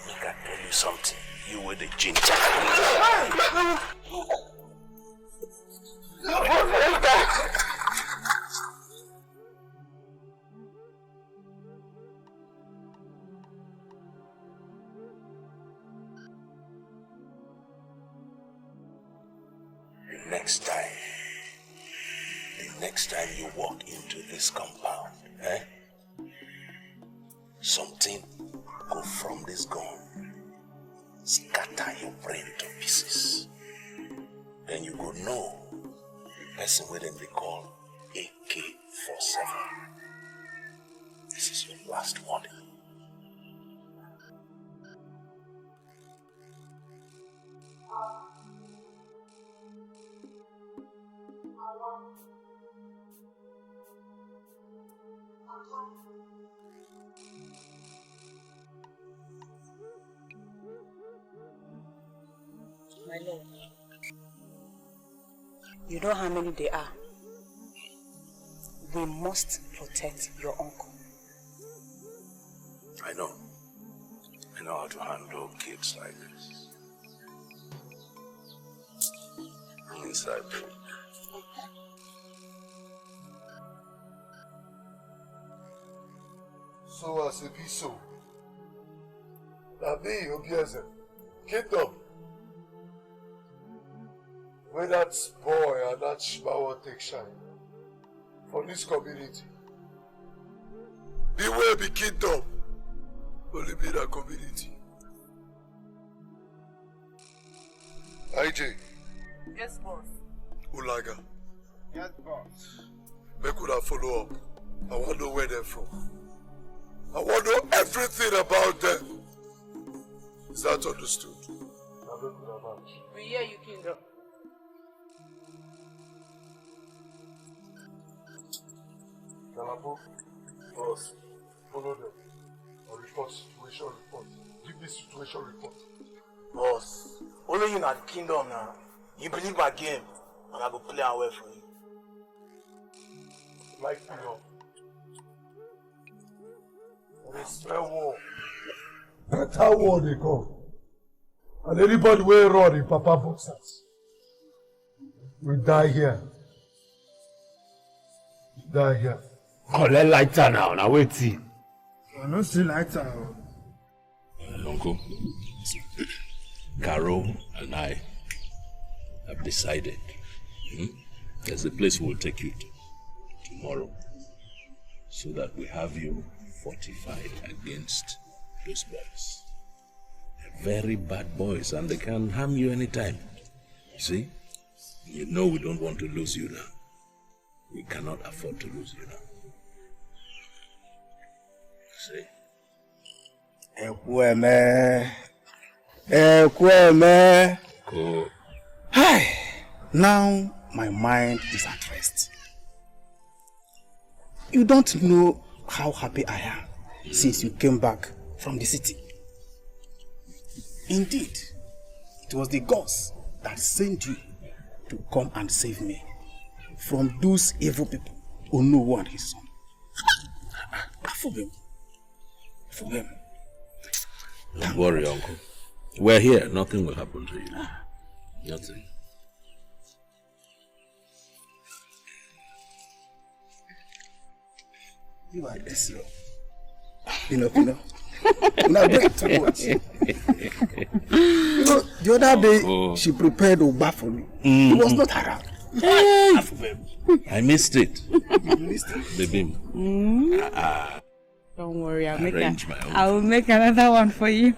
Make I tell you something. You with the ginger. The next time you walk into this compound, something go from this gun, scatter your brain to pieces. Then you go know the person where them they call AK-47. This is your last warning. My lord, you know how many they are. We must protect your uncle. I know. I know how to handle kids like this. Inside. So as it be so. Now me, Obieze, kingdom, where that boy and that Shibawa take shine for this community. Beware the kingdom, only be that community. IJ. Yes, boss. Ulaga. Yes, boss. Make una follow up. I want to know where they're from. I want to know everything about them. Is that understood? We hear you, kingdom. Kalabo, boss, follow them. Or report, situation report. Give me situation report. Boss, only you na the kingdom now. You believe my game, and I go play away for you. Like you know. There is fair war. That's how war they come. And anybody will run in Papa boxers. We die here. Die here. Collect lighter now wait see. I don't see lighter. Uncle, Carol and I have decided there's a place we'll take you to tomorrow so that we have you fortified against those boys. They're very bad boys and they can harm you anytime. You see? You know we don't want to lose you now. We cannot afford to lose you now. See? Cool. Hi. Now my mind is at rest. You don't know how happy I am since you came back from the city. Indeed, it was the gods that sent you to come and save me from those evil people, Odonwodo and his son. Aforevo. Don't worry, Uncle. We're here. Nothing will happen to you. Nothing. You are this low. Pino. Now break too much. The other day she prepared Oba for me. He was not around. I missed it. You missed it? Baby. Don't worry, I will make another one for you.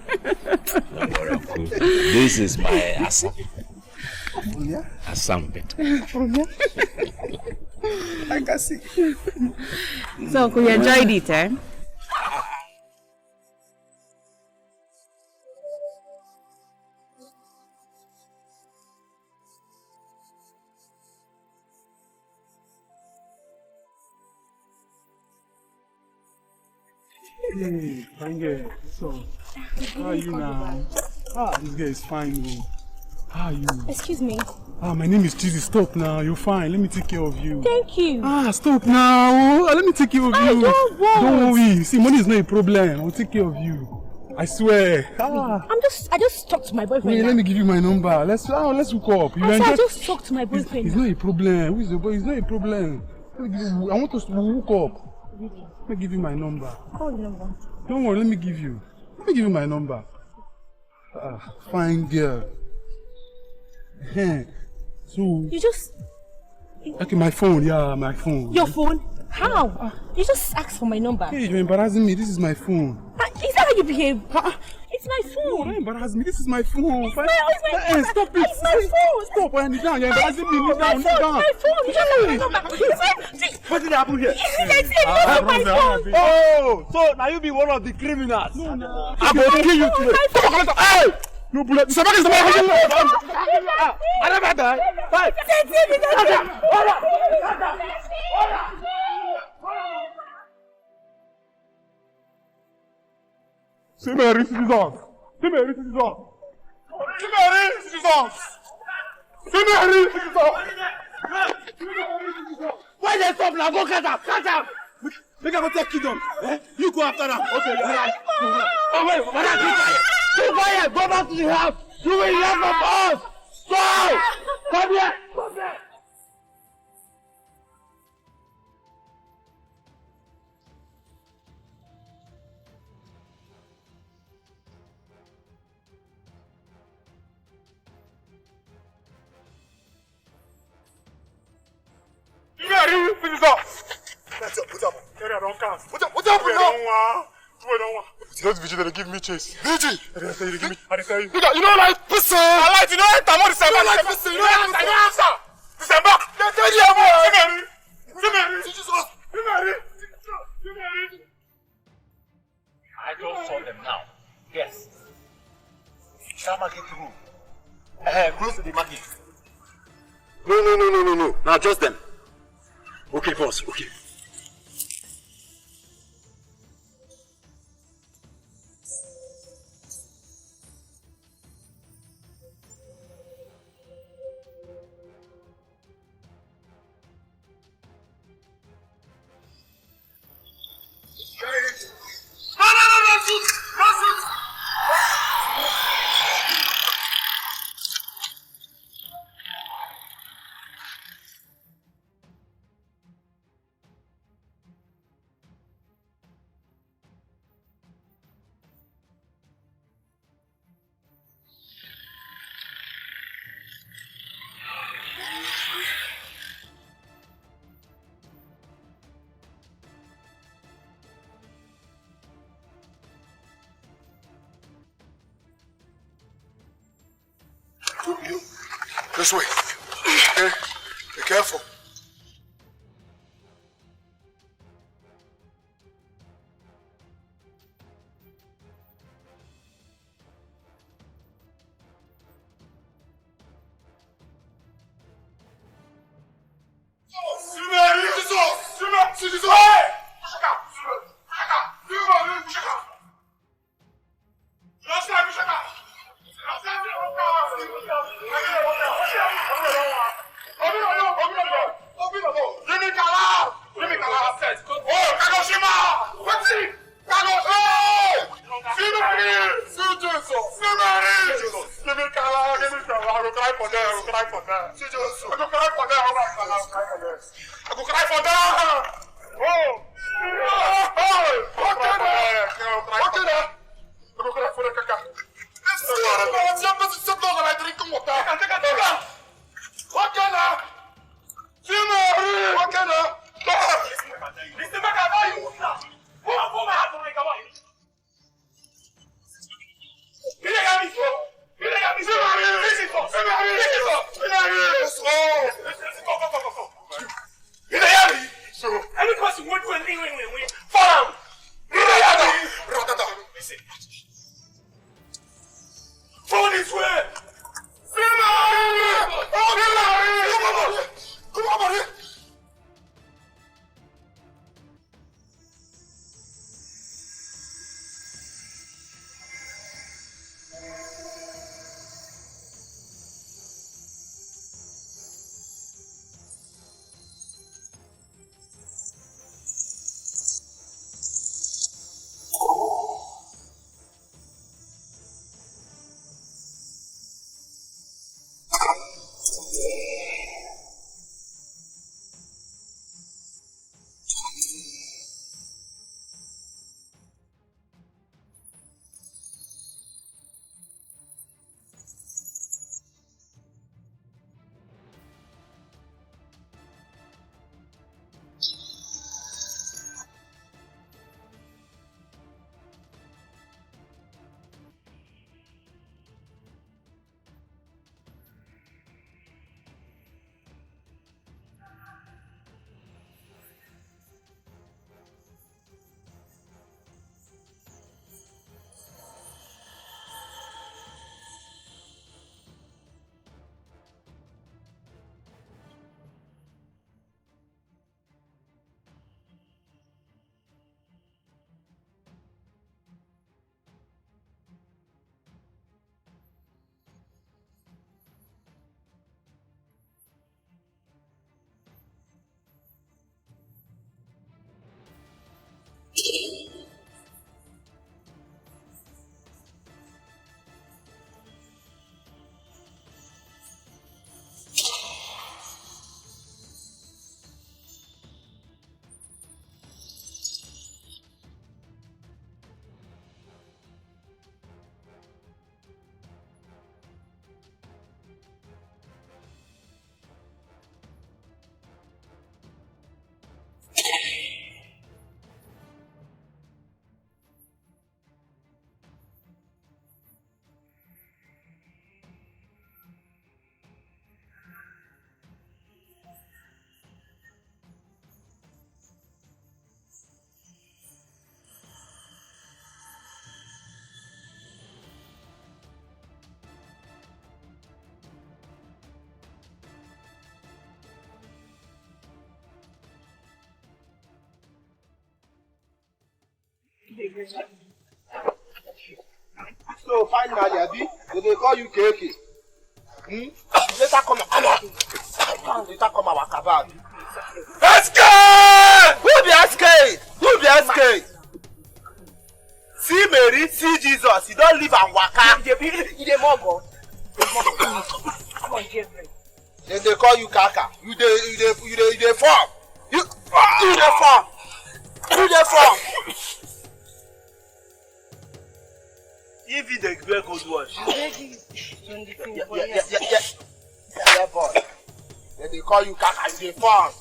Don't worry, Uncle. This is my Assam. Yeah? Assam bit. I can see. So, Uncle, you enjoyed it, eh? Hey, fine girl. So, how are you now? This girl is fine. Bro. How are you? Excuse me. My name is Cheesy. Stop now. You're fine. Let me take care of you. Thank you. Stop now. Let me take care of you. I don't want. Don't worry. See, money is not a problem. I'll take care of you. I swear. I just talked to my boyfriend. Wait, let me give you my number. Let's hook up. I just talked to my boyfriend. It's not a problem. Who is the boy? It's not a problem. I want us to hook up. Let me give you my number. Call the number. Don't worry, let me give you my number. Fine girl. So you just... Okay, my phone, my phone. Your phone? How? You just asked for my number. Hey, you're embarrassing me. This is my phone. Is that how you behave? It's my phone. No, don't embarrass me. This is my phone. It's my phone. Stop it. It's my phone. Stop. You're embarrassing me. Kneel down. My phone. You just have my number. What did happen here? My phone. Oh, so now you be one of the criminals. No. I'm going to kill you today. Hey! No bullet. Somebody is the man. I never die. Bye. C'est mes résistances. Why they stop now? Go catch up. Make I go take kingdom. You go after them. Okay. Oh wait, keep quiet. Go back to the house. You will hear from us. Go. Come here. Finish up. Put up. Area don't count. Put up now. Those vigilant give me chase. Vigil! I tell you. You know like pussy! I like you know I'm on December. You know like pussy. You know like answer. December. Tell you I just saw them now. Yes. That market room. Close to the market. No. Now just them. Okay, boss. Okay. This way. Okay? Be careful. So finally, Abi, they call you KK. Later come our cabal. SK! Who be SK? Who be SK? See Mary, see Jesus. He don't live and waka. He dey mogo. Come on, Jeffrey. Then they call you Kaka. You dey form. You dey form. You dey form. If you dey wear good wash. Yeah, boy. Then they call you Kaka. You dey form.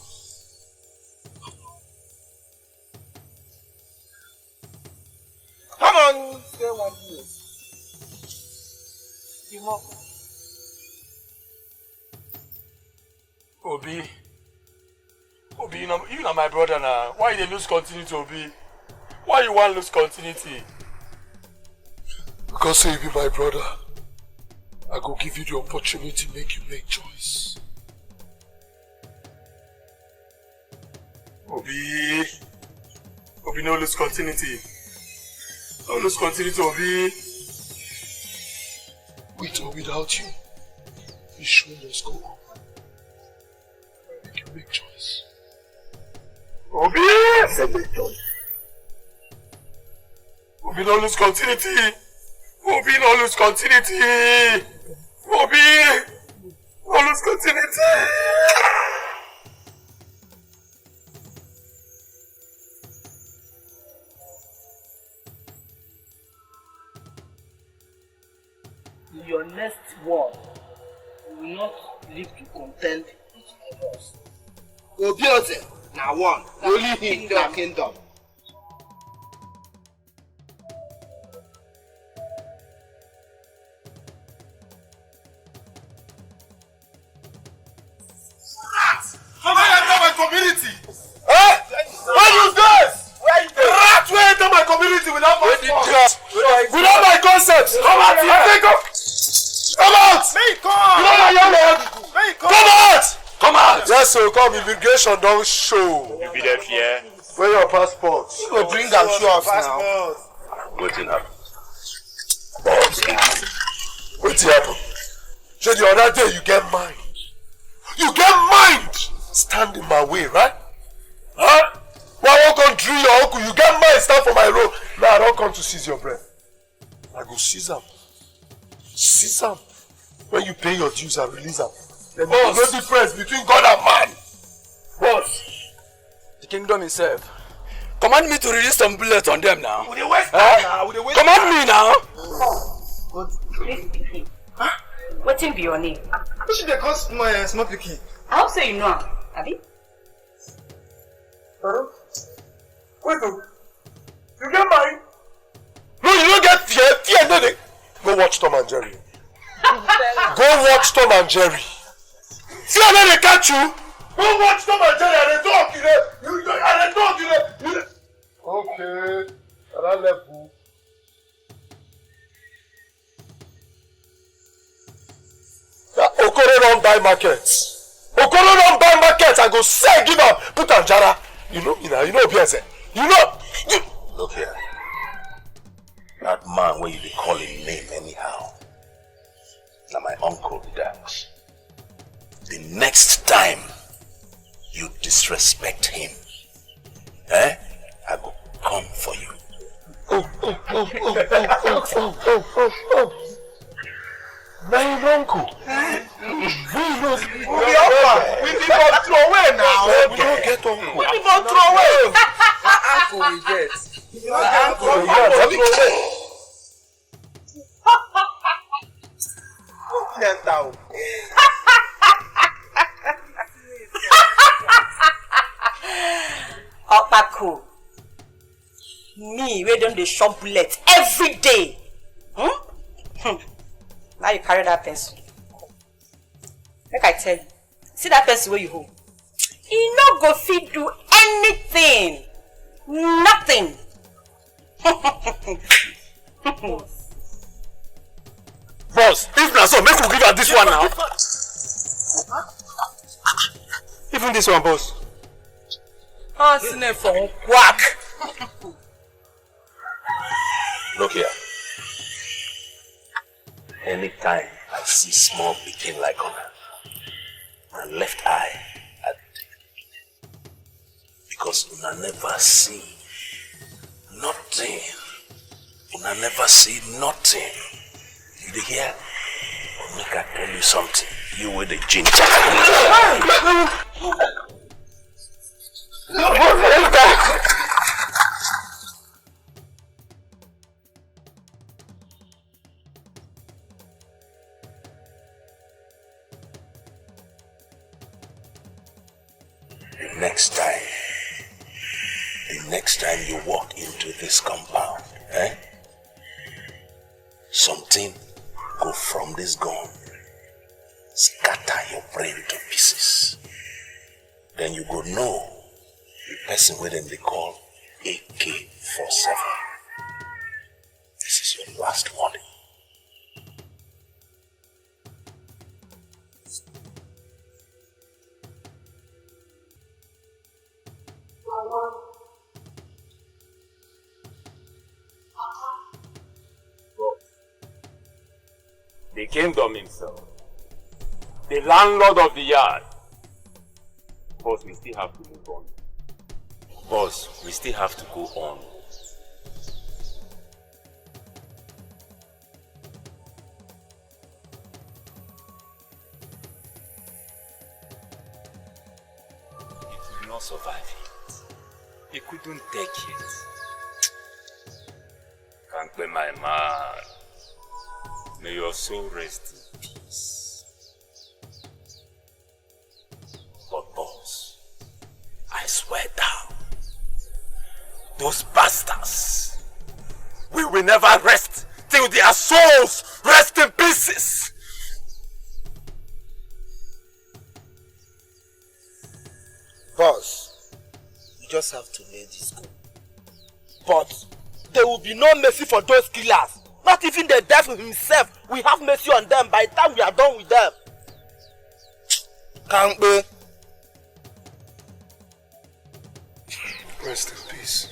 Come on, say one minute. Obi, you know my brother now. Why you lose continuity, Obi? Why you want lose continuity? Because say you be my brother, I go give you the opportunity to make you make choice. Obi, no lose continuity. No lose continuity, Obi. With or without you, this show must go on. Make you make choice. Obi! Say make choice. Obi, no lose continuity. Obi, no lose continuity. Obi, no lose continuity. Your next word will not live to content each of us. Obiose, now one, only him na kingdom. How do I enter my community? Huh? What is this? Rat will enter my community without my without my consent. Come out here. Come out! You know my young man? Come out! Come out! Yes, so come immigration don't show. You be there, fear. Where your passport? You go bring am show us now. Waiting up. What's happen? So the other day you get mind. You get mind! Stand in my way, right? Huh? Why won't come drill your uncle? You get mind, stand for my road. Now I don't come to seize your breath. I go seize them. Seize them. When you pay your dues and release them. There's no difference between God and man. Boss, the kingdom itself. Command me to release some bullets on them now. Would they waste time now? Would they waste Command me now. Wetin be your name? Who should they call my small pikin? How say you know am, Abi? Wait, you get mine? No, you don't get fear. Fear, no, they. Go watch Tom and Jerry. Go watch Tom and Jerry. See how they catch you? Go watch Tom and Jerry and they talk, you know. And they talk, you know. Okay. And I left you. Okoro don't buy markets. Okoro don't buy markets and go sell, give up, put on Jara. You know, Biase. You know. Look here. That man where you be calling name anyhow. Now my uncle Dax. The next time you disrespect him, I will come for you. My uncle. We people throw away now. We don't get uncle. We people throw away. Uncle we get. Uncle we get. Opako. Me, we don dey shop bullet every day. Now you carry that pencil. Make I tell you. See that pencil where you hold. E no go fit do anything. Nothing. Boss, if na so, make we give her this one now. Even this one, boss. Oh, snap for quack. Look here. Anytime I see small pikin like Ona, my left eye, I because Una never see nothing. Una never see nothing. You dey hear? But make I tell you something. You with the ginger. The next time you walk into this compound, something go from this gun, scatter your brain to pieces. Then you go know the person where them they call AK-47. This is your last warning. The kingdom himself, the landlord of the yard. Boss, we still have to move on. Boss, we still have to go on. He could not survive it. He couldn't take it. Can't play my man. May your soul rest in peace. But boss, I swear down, those bastards, we will never rest till their souls rest in pieces. Boss, you just have to let this go. But there will be no mercy for those killers. Not even the devil himself. We have mercy on them by the time we are done with them. Can't be. Rest in peace.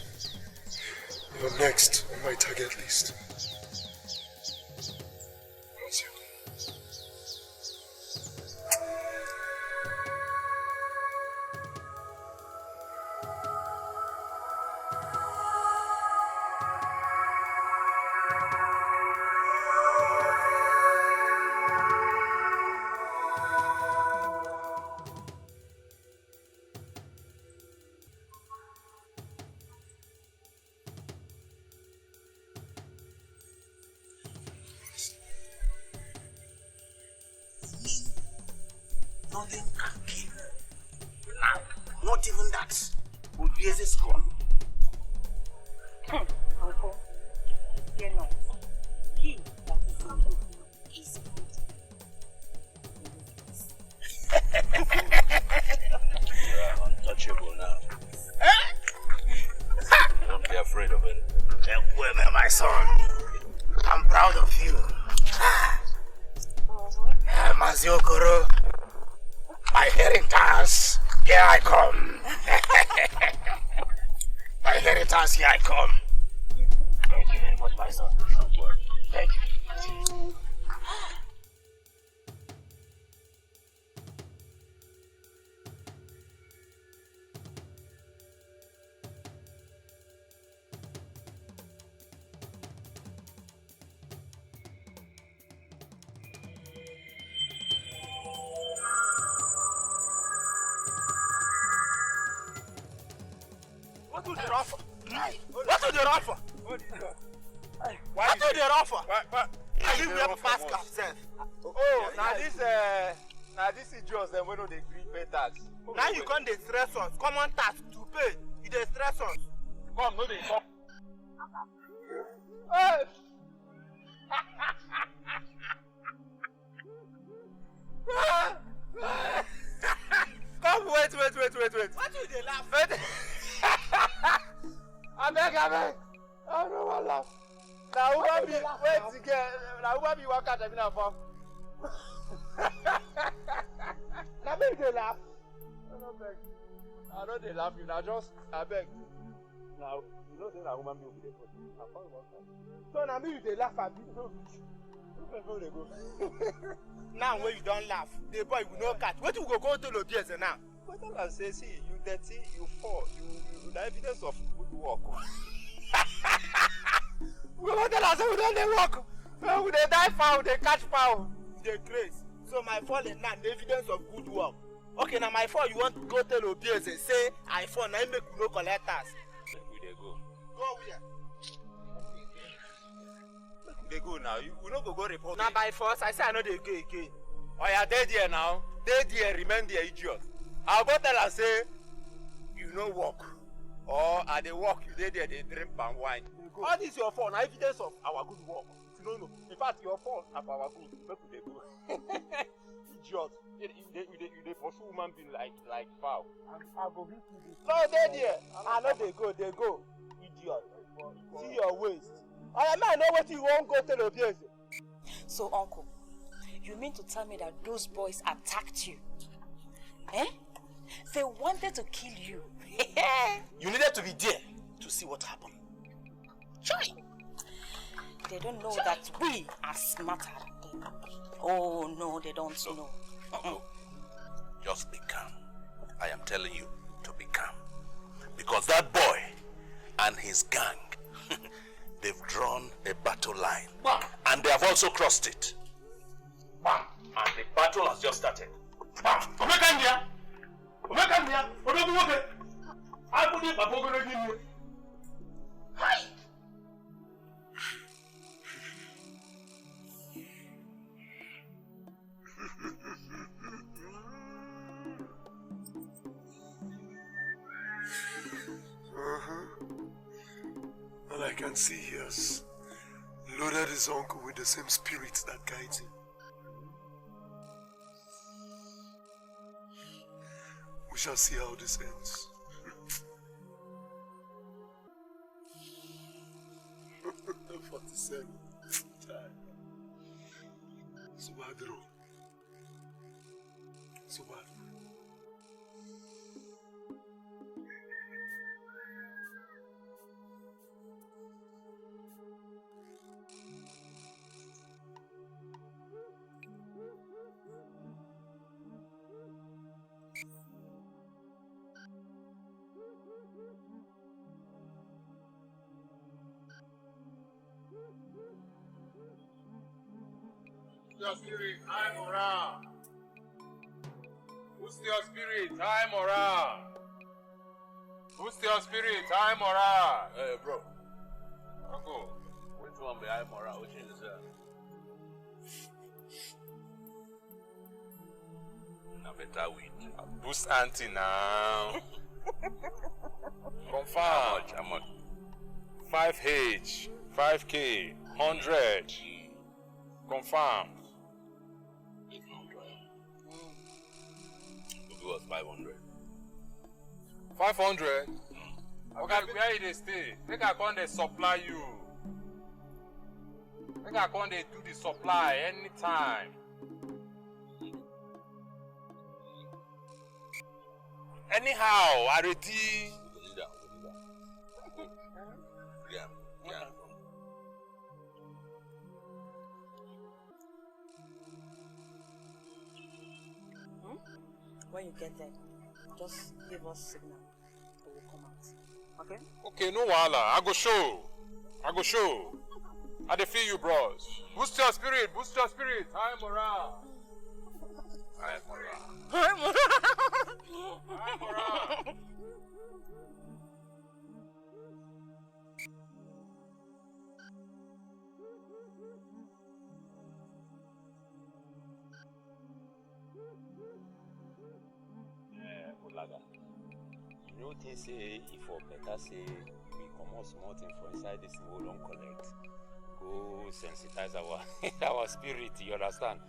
You're next on my target list. Nothing can kill now. Not even that would be as a scorn. Uncle, fear not. He that is in you is good. You are untouchable now. Don't be afraid of anything. Igwe, my son. I'm proud of you. Maziokoro. My inheritance, here I come. My inheritance, here I come. Thank you very much, my son. Thank you. What do they offer? What do they offer? What do they offer? I give me a Pascal self. Oh, now this is just them when they green pay tax. Now you come the stress us. Common tax to pay. You the stress us. Come, no they come. Hey! Come, wait. What do they laugh? I beg. I don't want to laugh. Now, who be wait again? Now, who be work at the farm? Now, make they laugh. I don't beg. I know they laugh you. Now, just I beg. Now, you know that woman will be there. So now me, they laugh at me. Where they go? Now when you don't laugh, the boy will not catch. What you go to the BS now? But tell us, say, see, you dirty, you fall, you the evidence of good work. We want to tell us we don't work. We they die foul, they catch foul, they grace. So my fall is not the evidence of good work. Okay, now my fall, you want to go tell OBS and say I fall, now you make no collect us. We they go. Go where? They go now. You will not go report. Now by force, I say I know they go again. Oh yeah, they there now. They there remain there, idiot. I'll go tell her say you no work. Or at the work you they there they drink palm wine. All this your fault, now evidence of our good work. You don't know. In fact, your fault of our good. Make they go. Idiot. They pursue woman being like foul. I go hit you. No, they there. I know they go. Idiot. See your waist. I know what you won't go tell OBS. So, uncle, you mean to tell me that those boys attacked you? Eh? They wanted to kill you. You needed to be there to see what happened. Try. They don't know that we are smarter than them. Oh, no, they don't know. Just be calm. I am telling you to be calm. Because that boy and his gang, they've drawn a battle line. And they have also crossed it. And the battle has just started. All I can see here is loaded his uncle with the same spirit that guides him. We shall see how this ends. 47. Subadro. Your spirit, high morale. Boost your spirit, high morale. Boost your spirit, high morale. Hey, bro. Uncle. Which one be high morale? Which is that? Now better weed. Boost auntie now. Confirm. How much? 5H, 5K, 100. Confirm. It was 500. 500? Okay, where they stay? Make I come they supply you. Make I come they do the supply anytime. Anyhow, I ready. Yeah. When you get there, just give us signal. We will come out. Okay? Okay, no wahala. I go show. I dey feel you, bros. Boost your spirit. High morale. High morale. High morale. You know, they say if or better say we come out small thing for inside this we don't collect. Go sensitize our spirit, you understand?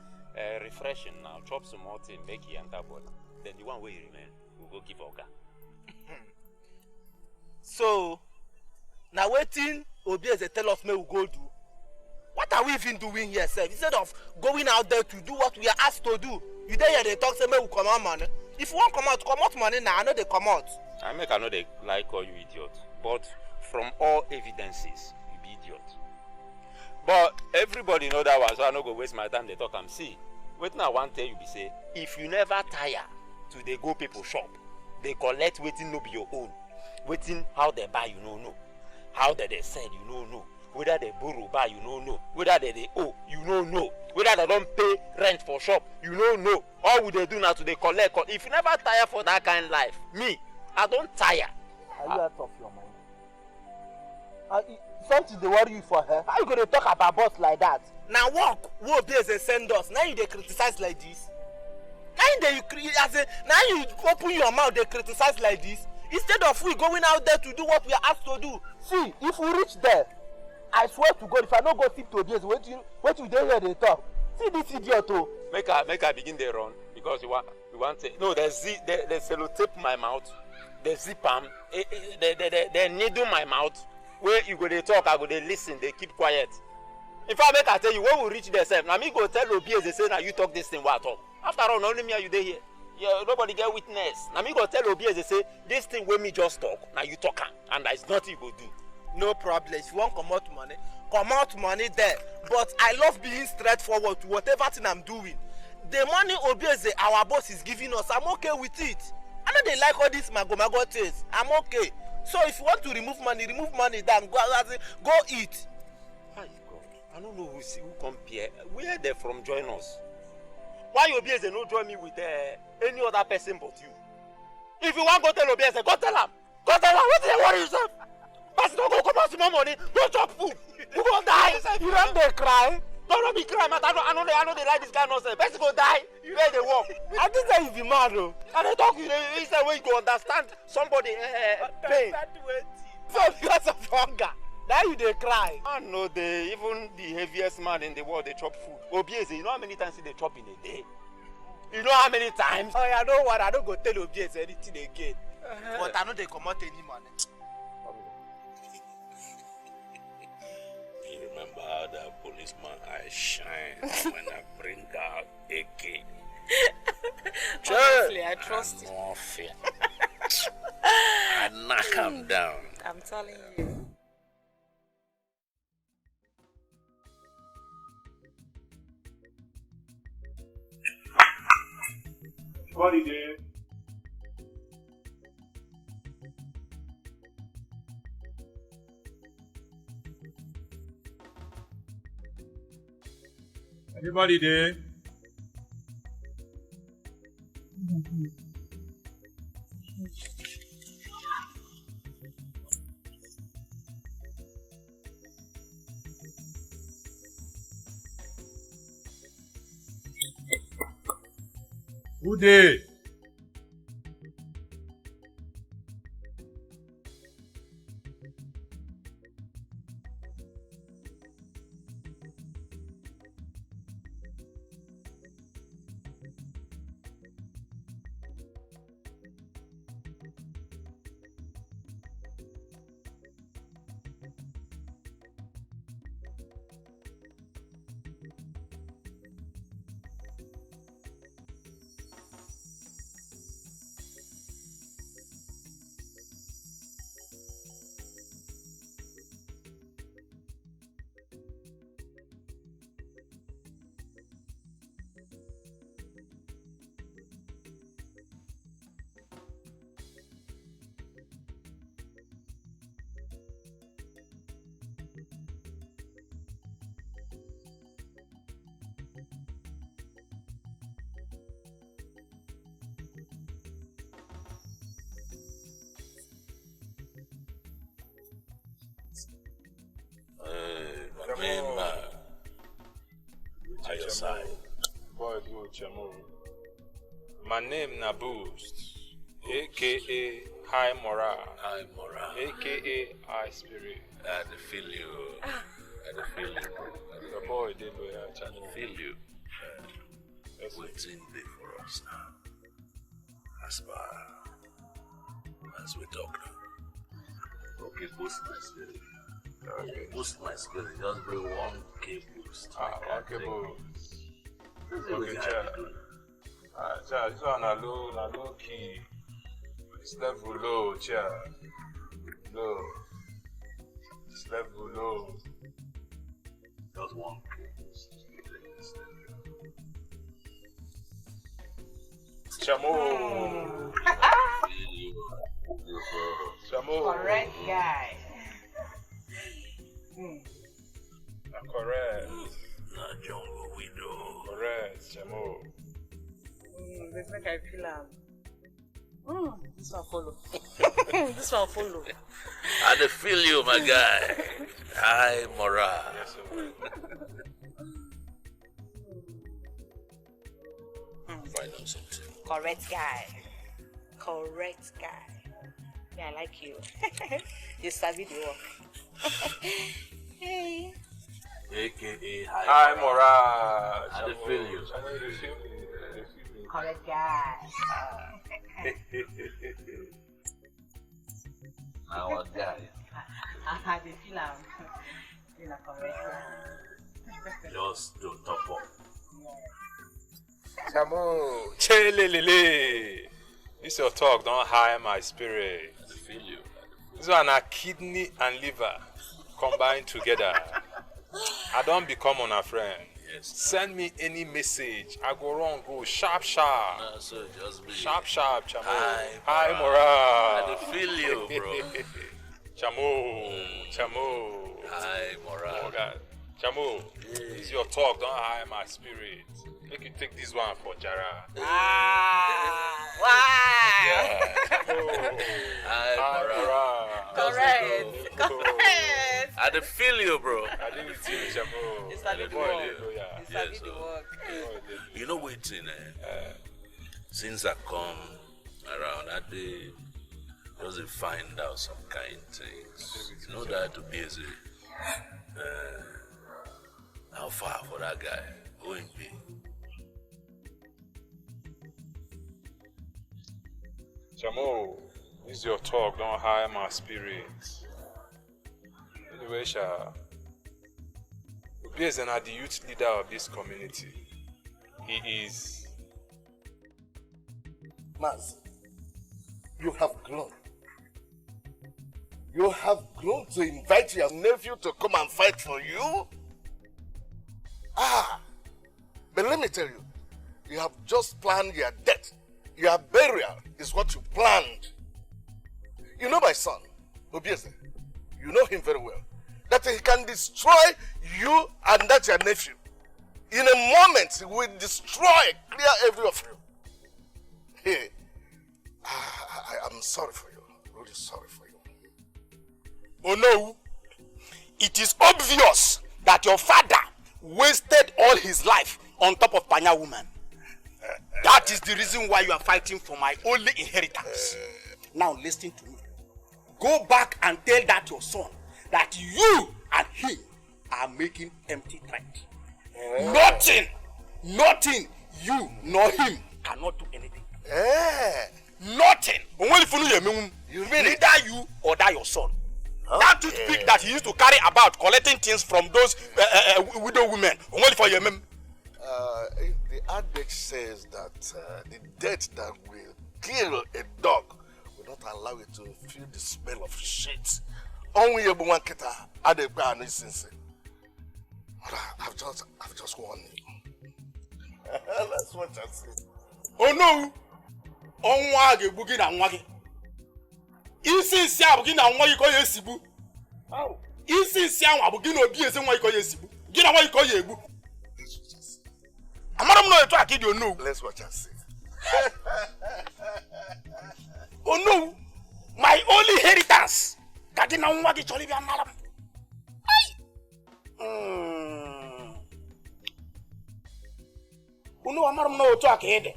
Refreshing now, chop some more thing, make it enter body. Then the one way you remain, we'll go give Oga. So, now waiting, OBS tell us me we go do. What are we even doing here, sir? Instead of going out there to do what we are asked to do, you there they talk say me we come out money. If you want come out money now, I know they come out. I make I know they like call you idiot. But from all evidences, you be idiot. But everybody know that one, so I no go waste my time. They talk and see. Waiting I want tell you be say, if you never tire to they go people shop, they collect waiting no be your own. Waiting how they buy you no know. How they sell you no know. Whether they borrow buy you no know. Whether they owe you no know. Whether they don't pay rent for shop you no know. All would they do now to they collect. If you never tire for that kind of life, me, I don't tire. Are you out of your mind? Something they worry you for her. How you gonna talk about boss like that? Now work, who be as a send us. Now you they criticize like this. Now you open your mouth, they criticize like this. Instead of we going out there to do what we are asked to do. See, if we reach there, I swear to God, if I don't go sleep to this, wait till they hear they talk. See this idiot too. Make I begin the run because you want to. No, they sellotape my mouth. They zip them. They needle my mouth. Where you go they talk, I go they listen. They keep quiet. In fact, make I tell you, when we reach there, now me go tell Obi as they say, now you talk this thing, what talk. After all, only me and you there here. Yeah, nobody get witness. Now me go tell Obi as they say, this thing when me just talk, now you talk and there is nothing you go do. No problem. If you want come out money there. But I love being straightforward to whatever thing I'm doing. The money Obi as our boss is giving us, I'm okay with it. I know they like all this mago things. I'm okay. So if you want to remove money then go eat. My God, I don't know who come here. Where they from join us? Why Obi as they no join me with any other person but you? If you want to go tell Obi as go tell him. Go tell him. What do you worry yourself? But don't go come out some money. Go chop food. You go die. You don't they cry. Don't be crying, man. I know they like this guy nonsense. Best go die. You let they walk. I think that you be mad though. And they talk you is the way you go understand somebody pain. So because of hunger. Now you they cry. I know even the heaviest man in the world they chop food. Obieze, you know how many times they chop in a day? You know how many times? Oh yeah, I know what I don't go tell Obieze anything again. But I know they come out any money. You remember how that policeman eye shine when I bring out AK? Honestly, I trust you. More fear. I knock him down. I'm telling you. Everybody there. Everybody there. Who did? My name na Boost, aka High Moral, aka High Spirit. I feel you. I feel you. The boy did loyal. I feel you. What's in there for us now? As we talk now. Okay, boost my spirit. Okay. Boost my spirit. Just bring 1K boost. 1K boost. Okay, child. Child, this one na low key. Slept below, chair. Low. Slept below. Just one. Chamo. Chamo. Correct guy. Correct. Nah, jungle widow. Correct, Chamo. Let's make I feel this one follow. This one follow. I dey feel you, my guy. Hi, Mora. Yes, sir. Find out something. Correct guy. Correct guy. Yeah, I like you. You sabi the work. Hey. AKA Hi, Mora. I dey feel you. Correct guy. Our guy. I dey feel am. You are correct guy. Just to top up. Chamo. Chelelele. This your talk, don't hire my spirit. I feel you. This one are kidney and liver combined together. I don't become on a friend. Yes. Send me any message. I go wrong, go sharp, sharp. Nah, so just be. Sharp, sharp, Chamo. Hi, Mora. I dey feel you, bro. Chamo. Chamo. Hi, Mora. Oh, God. Chamo, it's your talk, don't hire my spirit. Make you take this one for Jara. Wow. Yeah. Hi, Mora. Correct. Correct. I dey feel you, bro. I did with you, Chamo. You sabi the work. You sabi the work. You know waiting, since I come around, I did just find out some kind things. You know that to be easy. How far for that guy going be? Chamo, it's your talk, don't hire my spirit. Anyway, Obi is the youth leader of this community. He is. Maz, you have grown. You have grown to invite your nephew to come and fight for you? But let me tell you, you have just planned your death. Your burial is what you planned. You know my son, Obieze. You know him very well. That he can destroy you and that your nephew. In a moment, he will destroy, clear every of you. Hey, I'm sorry for you. Really sorry for you. Oh no, it is obvious that your father wasted all his life on top of Panya woman. That is the reason why you are fighting for my only inheritance. Now listen to me. Go back and tell that your son that you and him are making empty threat. Nothing you nor him cannot do anything. Nothing. You mean neither you or that your son. That toothpick that he used to carry about collecting things from those widow women. Only for your mem. The adage says that the death that will kill a dog will not allow it to feel the smell of shit. Only a woman can add a ban since. I've just warned you. That's what I said. Oh no! Onwage bugi na nwage. Isi abugi na nwa yiko yesibu. Isi anwa abugi na obi ese nwa yiko yesibu. Gi na nwa yiko yebu. Amara m no eto akidi onu. Let's watch and see. Oh no! My only inheritance. Kadi na nwa gi choli bi anara m. Unu amara m no eto akidi.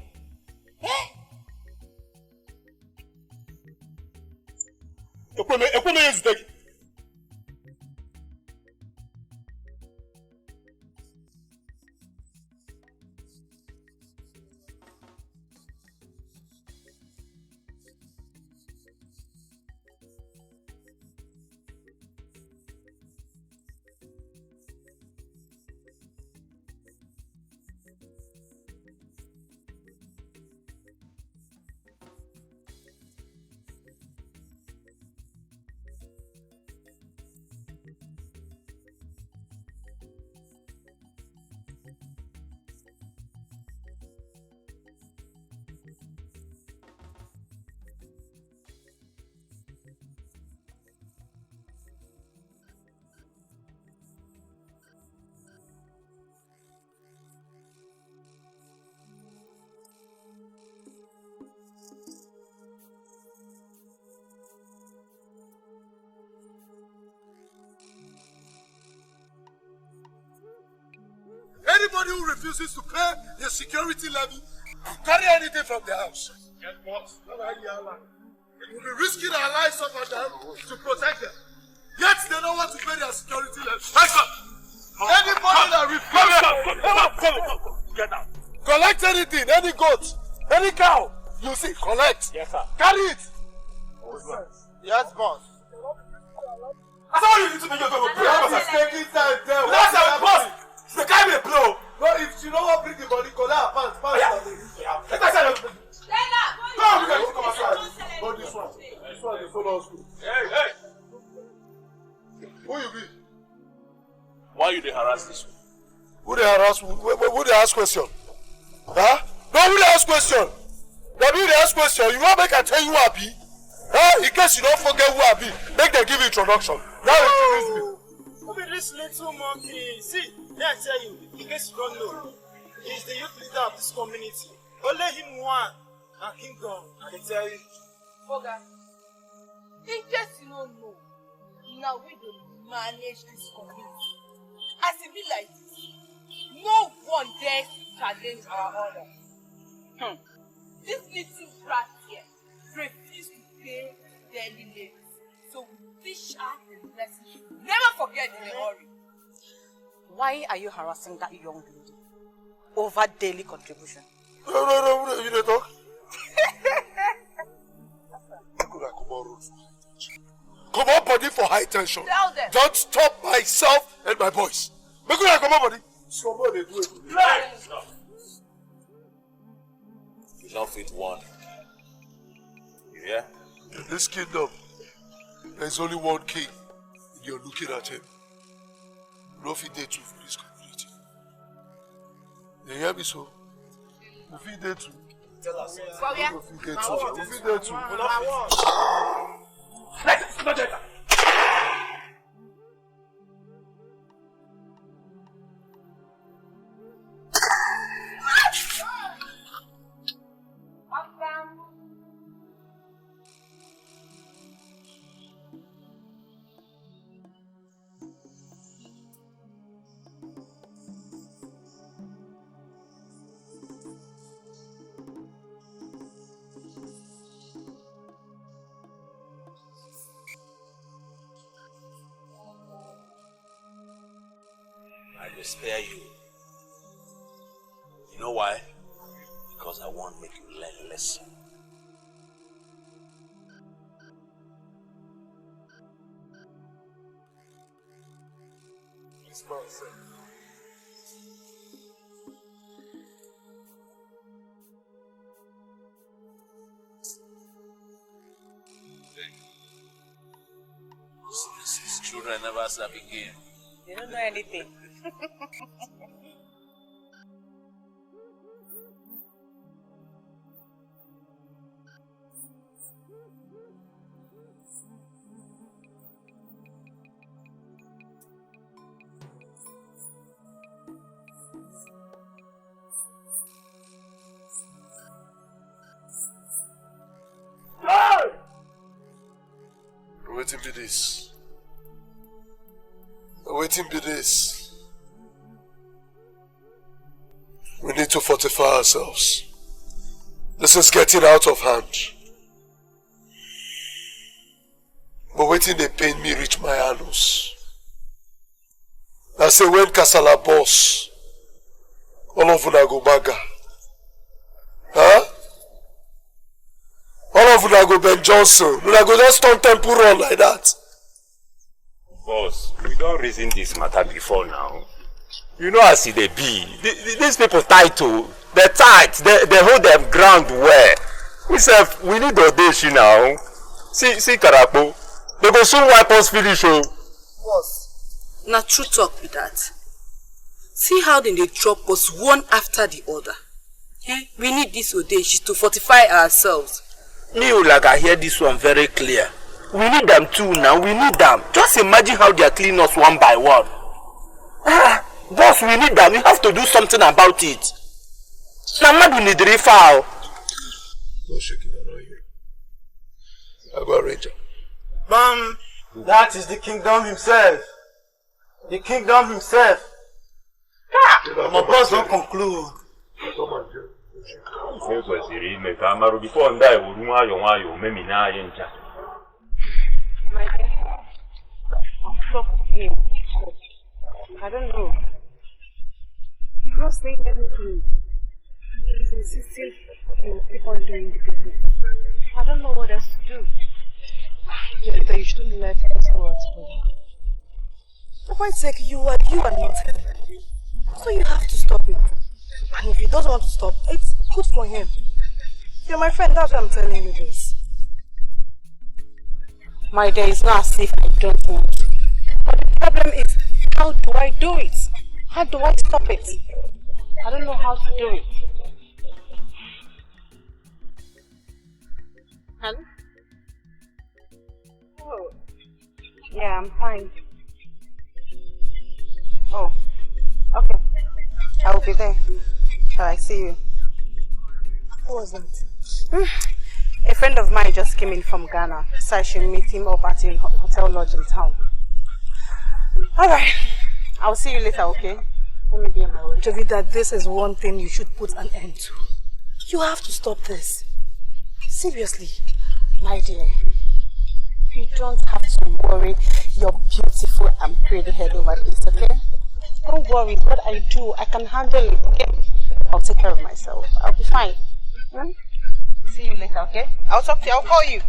Ekweme ezute gị. Anybody who refuses to pay the security levy, carry anything from the house. Yes, boss. We'll be risking our lives up and down to protect them. Yet they don't want to pay their security levy. Anybody that refuses... Come. Get out. Collect anything, any goat, any cow. You see, collect. Yes, sir. Carry it. Yes, boss. I saw you need to make your dog taking time there. That's our boss. The guy will blow. No, if you don't want to bring the body, call out pants. Let us say come, you come outside. Go this one. This one is follow us. Hey. Who you be? Why you dey harass this one? Who they harass? Who they ask question? Huh? No, who they ask question? That be they ask question. You want make I tell you who I be? Huh? In case you don't forget who I be, make them give you introduction. Now introduce me. Who be this little monkey? See, let I tell you, in case you don't know, he's the youth leader of this community. Only him one, and kingdom, I tell you. Oga, in case you don't know, now we dey manage this community. As it be like this, no one dares challenge our order. This little brat here refused to pay daily levies, so we fish out the blessing. Never forget in a hurry. Why are you harassing that young lady over daily contribution? No, you don't talk. Come on, body for high tension. Tell them. Don't stop myself and my boys. Make sure I come on, body. Somebody do it. Enough with one. You hear? In this kingdom, there's only one king. You're looking at him. No feed day two for this community. You hear me so? We feed day two. Tell us. We feed day two. We feed day two. I will spare you. You know why? Because I want to make you learn a lesson. This man said. These children never stop again. They don't know anything. Waiting be this. Waiting be this. We need to fortify ourselves. This is getting out of hand. But waiting they pain me reach my anus. I say when Kasala boss, all of una go baga. Huh? All of una go Ben Johnson. Una go just turn temple run like that. Boss, we don't reason this matter before now. You know as they be. These people tight to. They're tight. They hold them ground well. We need audacious now. See Karapo. They go soon wipe us finish. Boss, na true talk with that. See how they drop us one after the other. We need this audacious to fortify ourselves. Me Ulaga hear this one very clear. We need them too now, we need them. Just imagine how they are cleaning us one by one. Boss, we need them, we have to do something about it. Now, we need the refile. No shaking around here. I go arrange it. That is the kingdom himself. The kingdom himself. My boss don't conclude. Before and die, will maybe now I My dear, I'll talk to him. I don't know. He's not saying anything. He's insisting he will keep on doing the business. I don't know what else to do. Jolita, you shouldn't let us go out together. For Christ's sake, you are not him. So you have to stop it. And if he doesn't want to stop, it's good for him. You're my friend, that's why I'm telling you this. My dear, it's not as if I don't want to. But the problem is, how do I do it? How do I stop it? I don't know how to do it. Hello? Oh. Yeah, I'm fine. Oh, okay. I will be there. Shall I see you? Who was that? A friend of mine just came in from Ghana, so I should meet him up at a hotel lodge in town. Alright, I'll see you later, okay? Let me be on my way. Jovita, this is one thing you should put an end to. You have to stop this. Seriously. My dear, you don't have to worry your beautiful and pretty head over this, okay? Don't worry, what I do, I can handle it, okay? I'll take care of myself. I'll be fine. See you later, okay? I'll talk to you, I'll call you.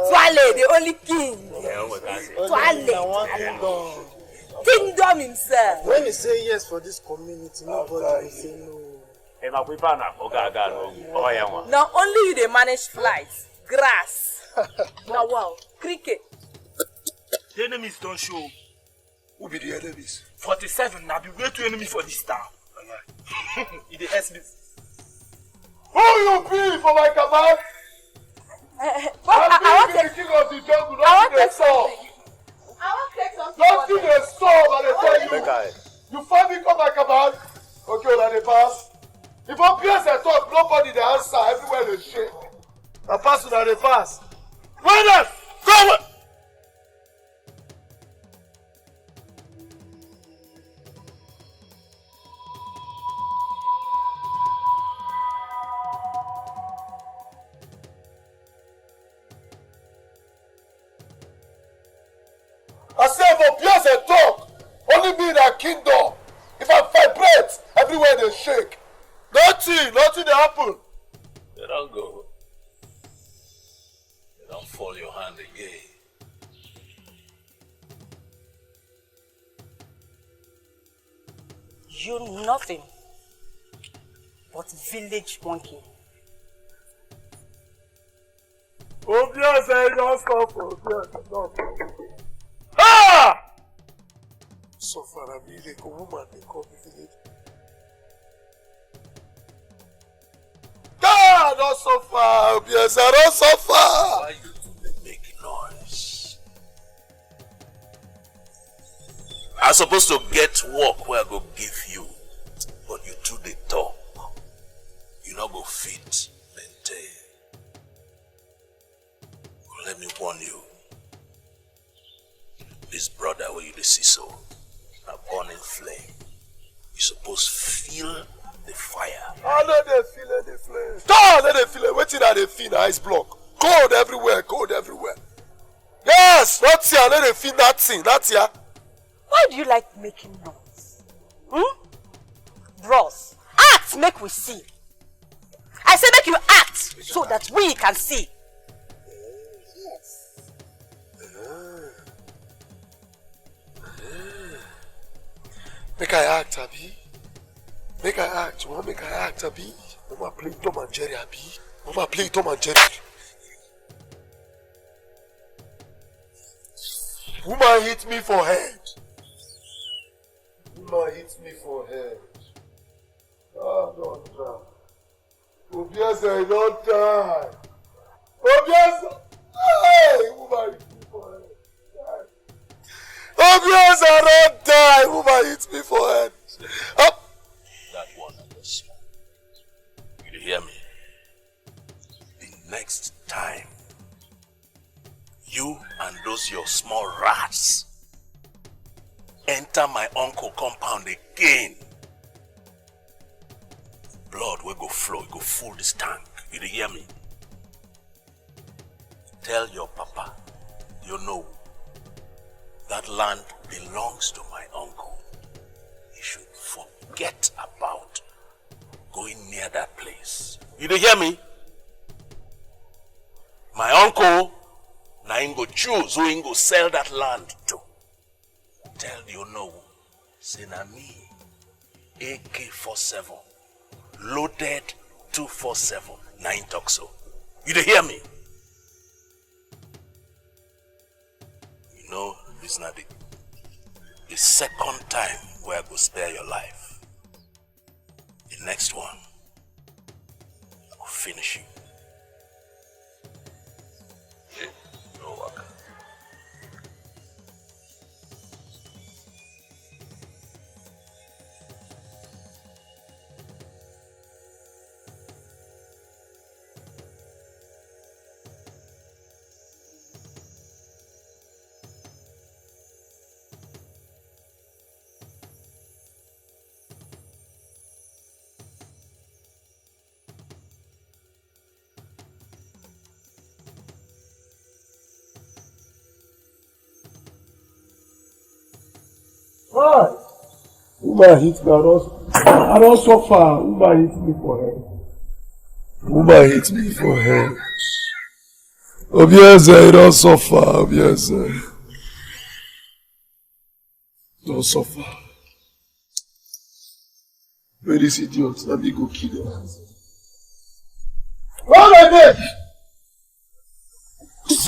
Twale, the only king. Twale. Kingdom himself. When you say yes for this community, nobody will say no. Now only you they manage flies, grass. Now wow, cricket. The enemies don't show. Who be the enemies? 47 now be way too enemy for this town. It is SB. Who you be for my cabal? I want the king of the jungle, not the sword. Don't see the sword, but they tell you. You find me come my cabal? Okay, well, they pass. If I pierce a talk, nobody they answer, everywhere they shake. I pass without they pass. Wait up! Go! I say if I pierce a talk, only me in a kingdom. If I vibrate, everywhere they shake. Nothing they happen. They don't go. They don't fall your hand again. You nothing but village monkey. Obvious, don't stop. Ah! So far, I'm really a woman, they call me village. God, don't suffer, obvious, don't suffer. Why you do they make noise? I'm supposed to get work where I go give you, but you two they talk. You not go fit, maintain. Let me warn you. This brother where you see so, a burning flame. You supposed feel the fire. I know they feel the flame. God, let them feel it. Waiting at the feel ice block. Cold everywhere, cold everywhere. Yeah, Yes, not here. Let them feel that thing. Not here. Why do you like making noise? Bros, act, make we see. I say make you act so that we can see. Yes. Make I act, Abi. Make I act. You want make I act, Abi? Mama play Tom and Jerry, Abi. Mama play Tom and Jerry. Woman hit me for head. Woman hit me for head. Ah, don't die. Obiasa, don't die. Obiasa! Hey, woman hit me for head. Obiasa, don't die. Woman hit me for head. Up. That one was small. You hear me? The next time, you and those your small rats enter my uncle compound again, blood will go flow, go full this tank. You hear me? Tell your papa, you know, that land belongs to my uncle. He should forget about going near that place. You hear me? My uncle, now he go choose who he go sell that land to. Tell you know, say na me, AK-47, loaded 247, 9 talk so. You hear me? You know, this is not the second time where I go spare your life. The next one, I will finish you. Yeah, you're welcome. Why? Woman hit me, I don't suffer. Woman hit me for head. Woman hit me for head. Obiasa, you don't suffer, Obiasa. Don't suffer. Where this idiot, let me go kill him. What are they?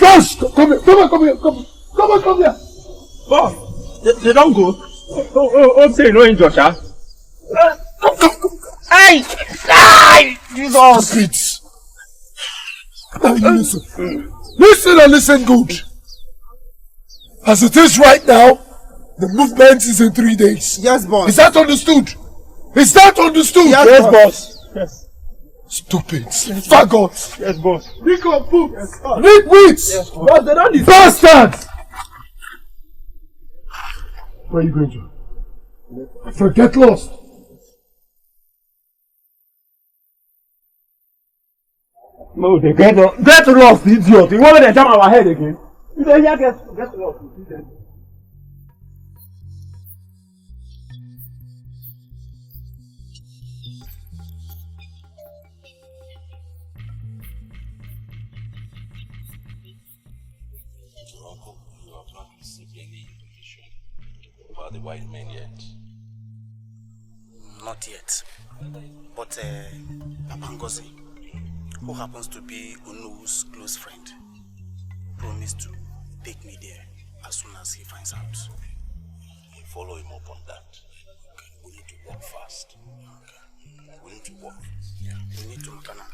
Gosh, come here. Boss, they don't go. Say no injure, sha. Come. Ay! Jesus! Now you listen. Listen and listen good. As it is right now, the movement is in 3 days. Yes, boss. Is that understood? Is that understood? Yes, boss. Yes. Stupid. Yes, faggots. Yes, boss. Nick up, poop. Yes, Nick wits. Yes, boss. They don't bastards! Where are you going to? Forget lost. No, they get lost, idiot. You want to jam our head again? You don't hear get lost. Uncle, you have not received any information about the white men yet. Not yet. But Papa Ngozi, who happens to be Unu's close friend, promised to take me there as soon as he finds out. You follow him up on that. Okay. We need to work fast. Okay. We need to work. Yeah. We need to Makana.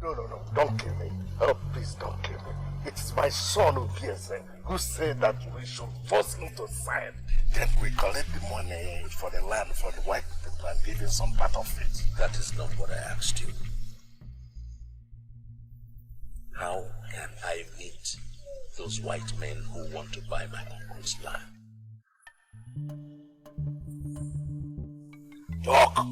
No, don't kill me. Oh, please don't kill me. It's my son Obiasa who said that we should force him to sign. Then we collect the money for the land for the white people and give him some part of it. That is not what I asked you. How can I meet those white men who want to buy my uncle's land? Talk!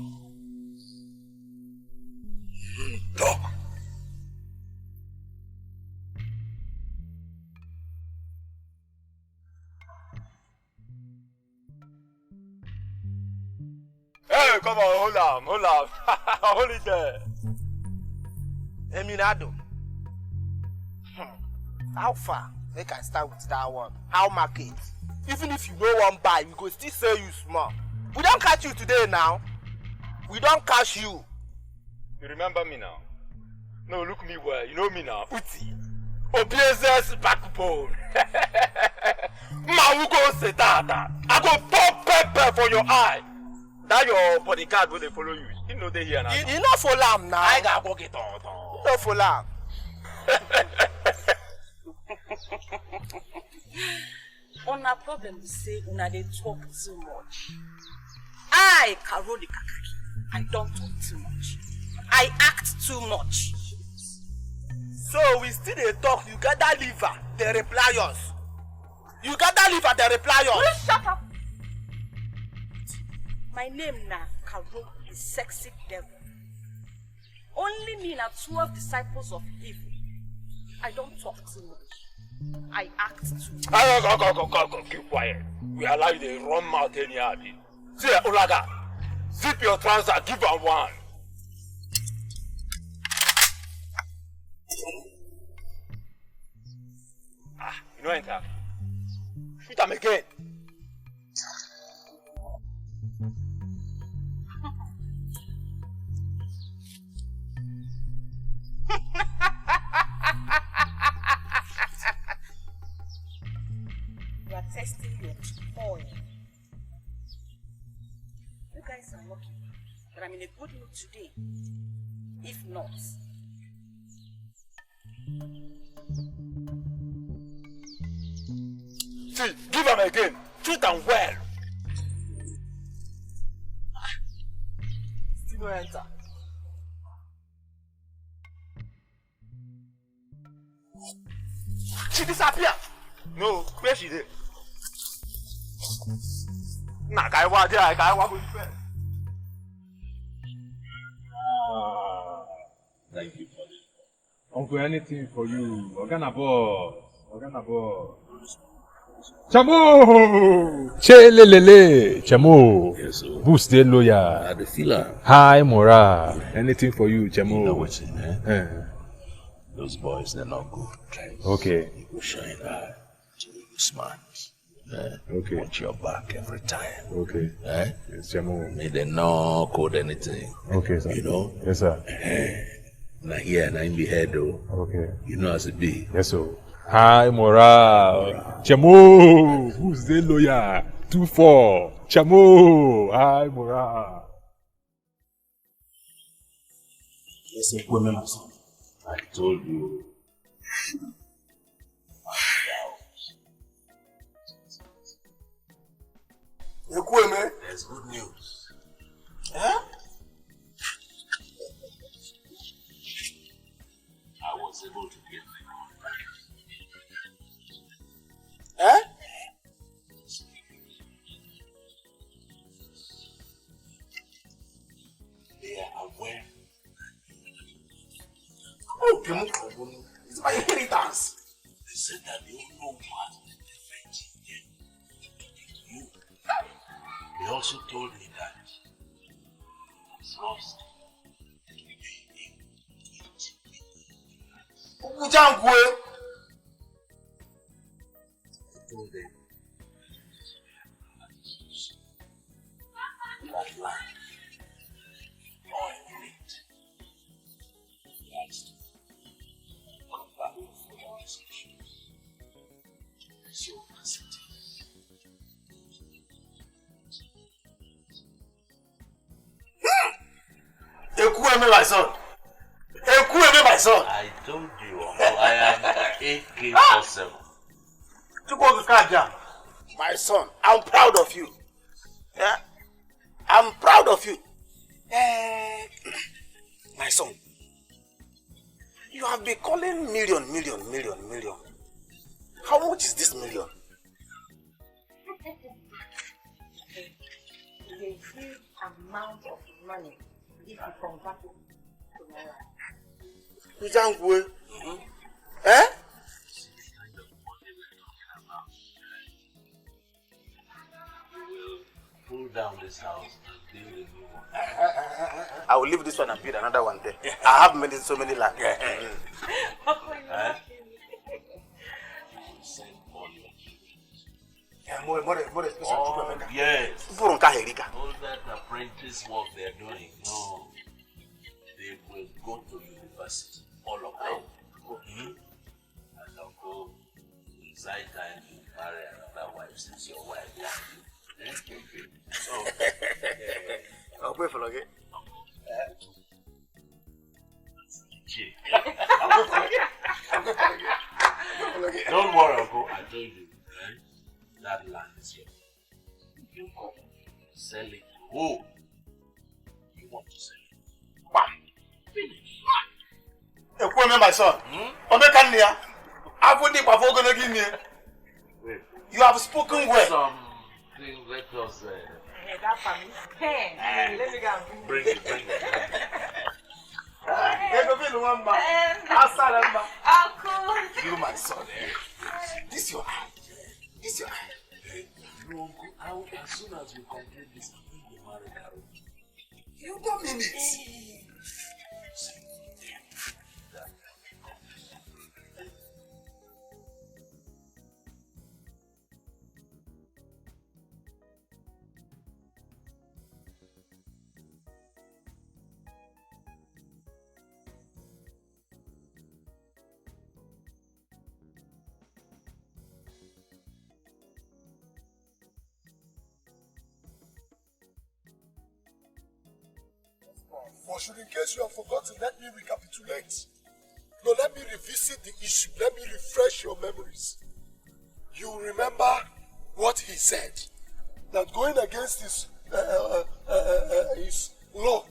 come on, hold on. Hold it there. Eminado. How far? Make I start with that one. How market? Even if you no one buy, we go still sell you small. We don't catch you today now. We don't catch you. You remember me now? No, look me well. You know me now. Uti. Obiezes backbone. Mawugo setata. I go pop pepper for your eye. That your bodyguard will they follow you. You know they here now. You not follow him now. I got walk it on. You not follow him. On our problem, we say una they talk too much. I, Karo the Kakaki, I don't talk too much. I act too much. So we still they talk. You gather liver, they reply us. You gather liver, they reply us. Please shut up. My name now, Karo, the sexy devil. Only me and 12 disciples of evil. I don't talk too much. I act too much. Go, keep quiet. We allow you to run mouth anyhow. See, Olaga, zip your trouser, give her one. You know enter. Shoot him again. You are testing your toy. You guys are lucky that I'm in a good mood today. If not, see, give him again. Shoot him well. Still no enter. She disappear. No, where she there? Nah, guy, what there? Guy, what will you say? Thank you for this. Uncle, anything for you. Organa boss. Chamo! Chelelele! Chamo! Yes, sir. Boost the lawyer. The filler. High morale. Anything for you, Chamo. You know what's in there? Those boys, they're not good. Right? Okay. You go shine eye. You smart. Okay. Watch your back every time. Okay. Yes, Chamo. May they not code anything. Okay, sir. You know? Yes, sir. Now here, now in the head, though. Okay. You know as it be. Yes, sir. High morale. Chamo! Who's the lawyer? 2-4. Chamo! High morale. Yes, sir. Women or something. I told you. There's good news. Huh? I was able to get the contract. Eh? They are aware. Oh, it's my inheritance. They said that they don't know what the French did to you. They also told me that lost. Ujangwe. I told them that life, oil in it, that's come back for your discussions. So as it is. Ekueme, my son. Ekueme, my son. I told you, I am AK-47. My son, I'm proud of you. Yeah? I'm proud of you. My son, you have been calling million. How much is this million? it's a huge amount of money if you convert it to naira. Ujangwe. Eh? Pull down this house and build a new one. I will leave this one and build another one there. I have so many land. Send money. Oh, yes. All that apprentice work they're doing, no. They will go to university, all of them. And they'll go inside time to marry another wife since your wife died. So, I'll pray for it. Don't worry, Uncle. I told you, right? That land is yours. You come, sell it. Oh, you want to sell it? Bam! Finish. Hey, my son. You have spoken well. Something, let us that family. Hey, let me go. bring it. You, my son. This your eye. No, Uncle, as soon as we complete this, we will marry Carol. You don't mean it. For should in case you have forgotten, let me recapitulate. No, let me revisit the issue. Let me refresh your memories. You remember what he said. That going against his law,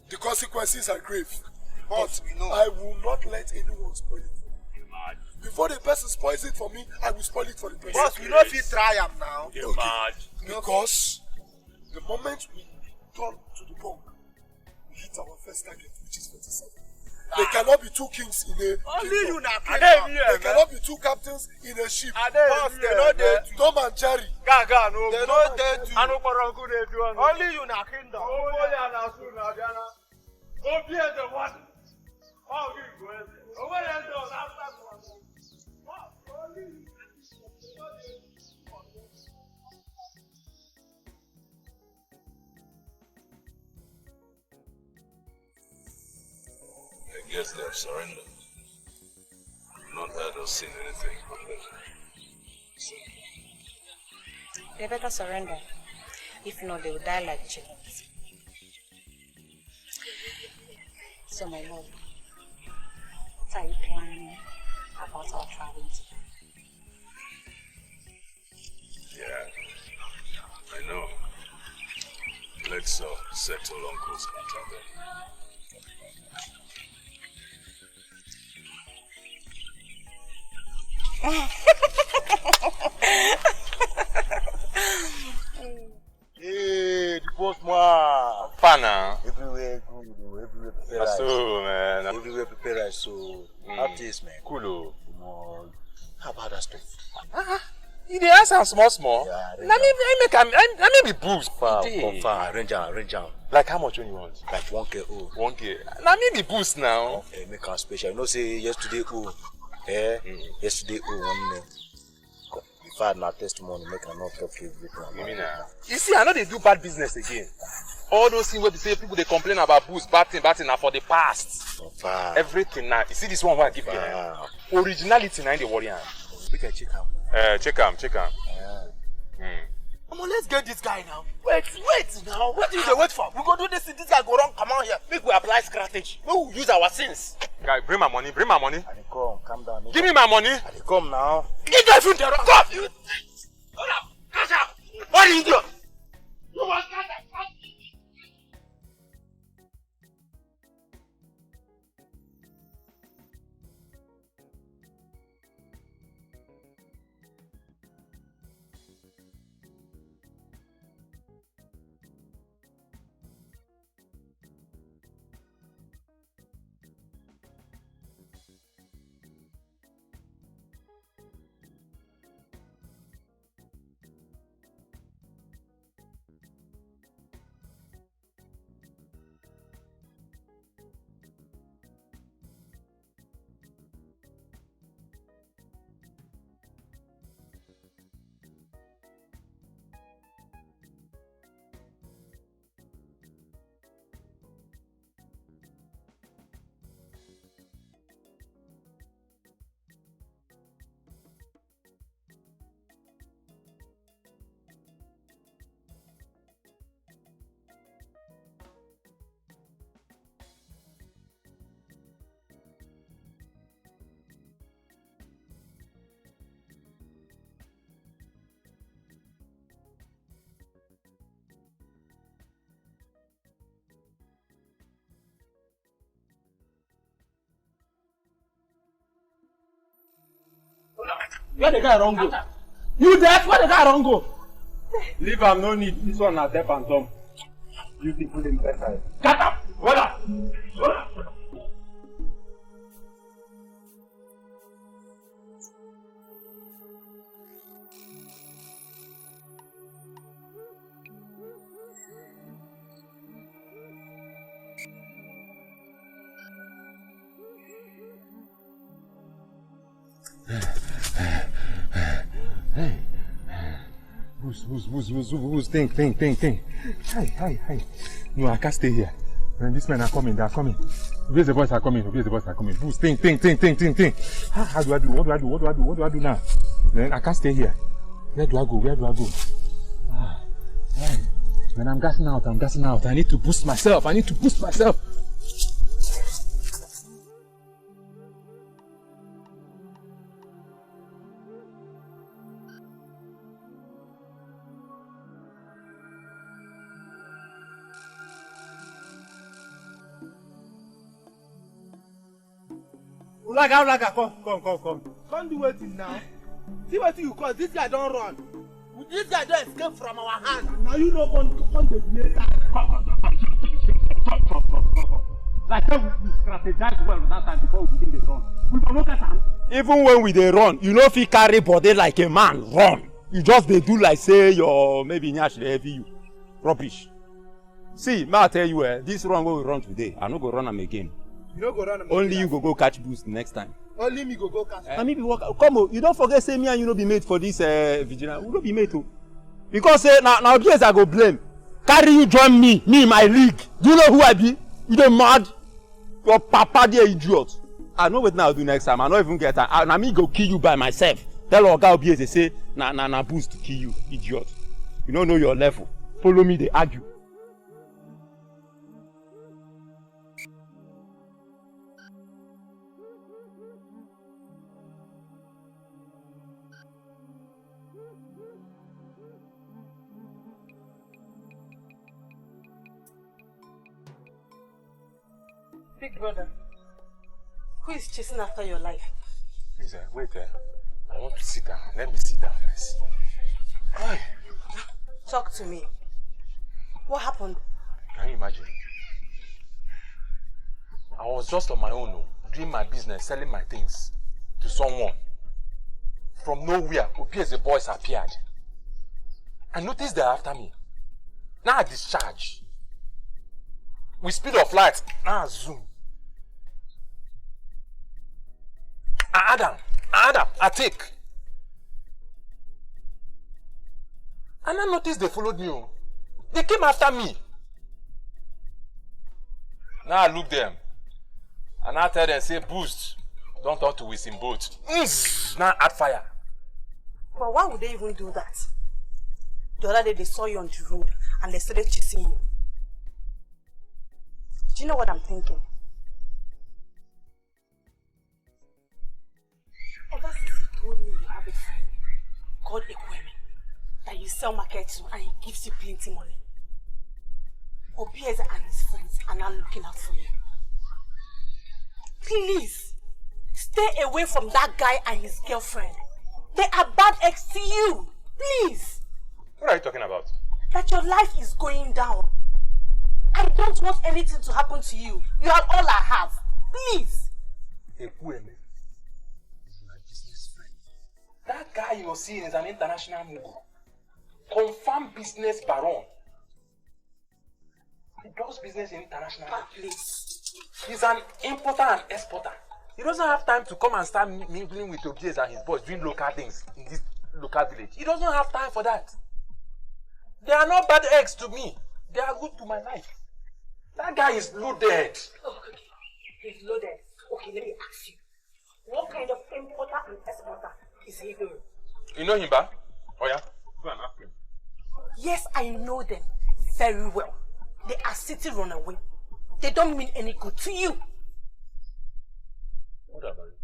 the consequences are grave. But I will not let anyone spoil it for me. Before the person spoils it for me, I will spoil it for the person. Boss, we know if you try him now. Okay. Because the moment we turn to the bunk, we hit our first target, which is 47. There cannot be two kings in a Only you now. There cannot be two captains in a ship. Boss, they know they Tom and Jerry. Gaga, no. They know they do. Only you now kingdom. I guess they have surrendered. Not heard or seen anything from them. They better surrender. If not, they will die like chickens. So, my lord, what are you planning about our traveling today? Yeah, I know. Let's settle Uncle's contract then. Hey, the postman. Pana. Everywhere good, everywhere prepare That's rice. so, man. Everywhere prepare rice, so how this, man? Cool. How about that stuff? You dey ask am small. Yeah, Na me be boost. Confirm, arrange am. Like how much when you want? Like 1K. 1K. Na me be boost now. Okay, make am special. You know, say yesterday, yesterday, one name. If I had my testimony, make am not talk everything. You mean You see, I know they do bad business again. All those things where they say people they complain about boost, bad thing now for the past. Everything now. You see this one where I give you. Originality now in the warrior. We can check am. Check am. Come on, let's get this guy now. Wait now. What do you wait for? We go do this guy go wrong. Come on here. Make we apply strategy. We will use our sins. Guy, bring my money. I dey come, calm down. Give me my money. I dey come now. Get guy from there. Come. You. Hold up. Catch up. What are you doing? You must catch up. Where the guy wrong go? You deaf? Where the guy wrong go? Leave him, no need. This one is deaf and dumb. You people in better. Cut up! Hold up! Hold up! Hey. Who's think. Hi. No, I can't stay here. Man, these men are coming, Obey the boys are coming. Who's think. How do I do? What do I do now? Man, I can't stay here. Where do I go? Man, I'm gassing out. I need to boost myself. Ulaga, come. Can't do it now. See what you call this guy don't run. This guy don't escape from our hand. Now you know on the later. Like how we strategize well that time before we did the run. We don't look at him. Even when we dey run, you know if you carry body like a man, run. You just dey do like say your maybe nyash dey heavy you. Rubbish. See, may I tell you, this run wey we run today, I no go run am again. You no go run am again. Only you go catch boost next time. Only me go catch. I mean, come on, you don't forget say me and you no be made for this vigilance. We no be made to. Because now days I go blame. Carry you join me, my league. Do you know who I be? You dey mad? Your papa dey idiot. I know what now do next time. I no even get time. Na me go kill you by myself. Tell Oga Obieze say na boost to kill you, idiot. You don't know your level. Follow me, they argue. Big brother, who is chasing after your life? Please, wait. I want to sit down. Let me sit down first. Hi. Talk to me. What happened? Can you imagine? I was just on my own, doing my business, selling my things to someone. From nowhere, Obieze's boys appeared. I noticed they're after me. Now I discharge. With speed of light, now I zoom. Adam, I take. And I noticed they followed me. They came after me. Now I look them. And I tell them, say, boost. Don't talk to Wisin boat. Now add fire. But why would they even do that? The other day they saw you on the road and they started chasing you. Do you know what I'm thinking? Ever since you told me you have a friend called Igwe that you sell market to and he gives you plenty money, Obieze and his friends are now looking out for you. Please, stay away from that guy and his girlfriend. They are bad eggs to you. Please. What are you talking about? That your life is going down. I don't want anything to happen to you. You are all I have. Please. Igwe is my business friend. That guy you're seeing is an international mogul. Confirmed business baron. He does business in international. Please. He's an importer and exporter. He doesn't have time to come and start mingling with Obieze and his boys doing local things in this local village. He doesn't have time for that. They are not bad eggs to me. They are good to my life. That guy is loaded. Oh, okay. He's loaded. Okay, let me ask you. What kind of importer and exporter is he doing? You know him, ba? Oh yeah? Go and ask him. Yes, I know them very well. They are city runaway. They don't mean any good to you. What about you?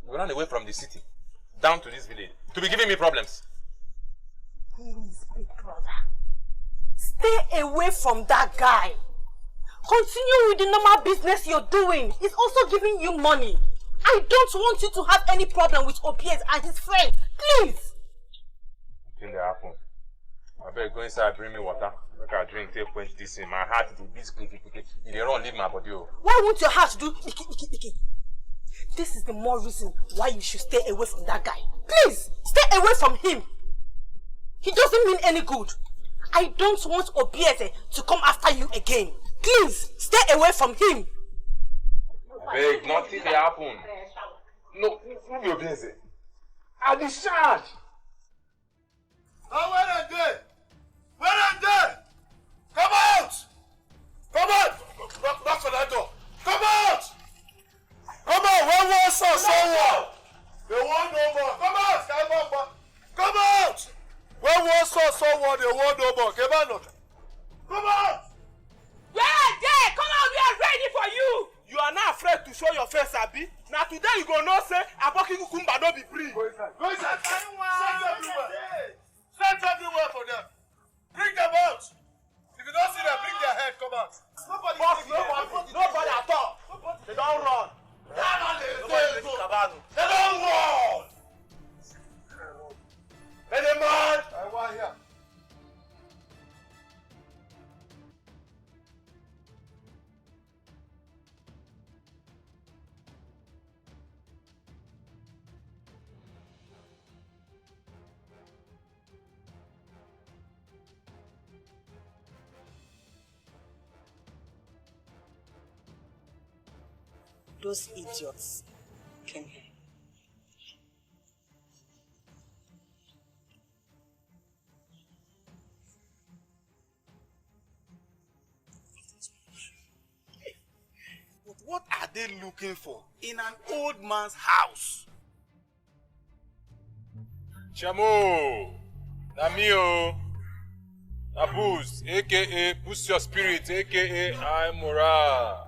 You ran away from the city, down to this village, to be giving me problems. Please, big brother. Stay away from that guy. Continue with the normal business you're doing. He's also giving you money. I don't want you to have any problem with Obiez and his friends. Please. Nothing will happen. I better go inside, bring me water. Make I drink, take quench this in my heart. It will beat quick. It dey run leave my body. Why won't your heart do? This is the more reason why you should stay away from that guy. Please, stay away from him. He doesn't mean any good. I don't want Obieze to come after you again. Please, stay away from him. Beg, nothing will happen. No, who be Obieze? I discharge. Now where are they? Where are they? Come out! Come out! Knock for that door. Come out! Come on, where was someone? They want no more. Come out! Come out! Where was someone? They want no more. Come on! Come out! Where are they? Come out, we are ready for you! You are not afraid to show your face, Abi? Now today you go know say Aboki Kukumba don't be free. Go inside. Go inside. Search everywhere. Search everywhere for them. Bring them out. If you don't see them, bring their head. Come out. Nobody at all. They don't run. They don't run. Any man? I want here. Those idiots came here. But what are they looking for in an old man's house? Chamo, Namio, Abuz, aka Boost Your Spirit, aka I'm Mora.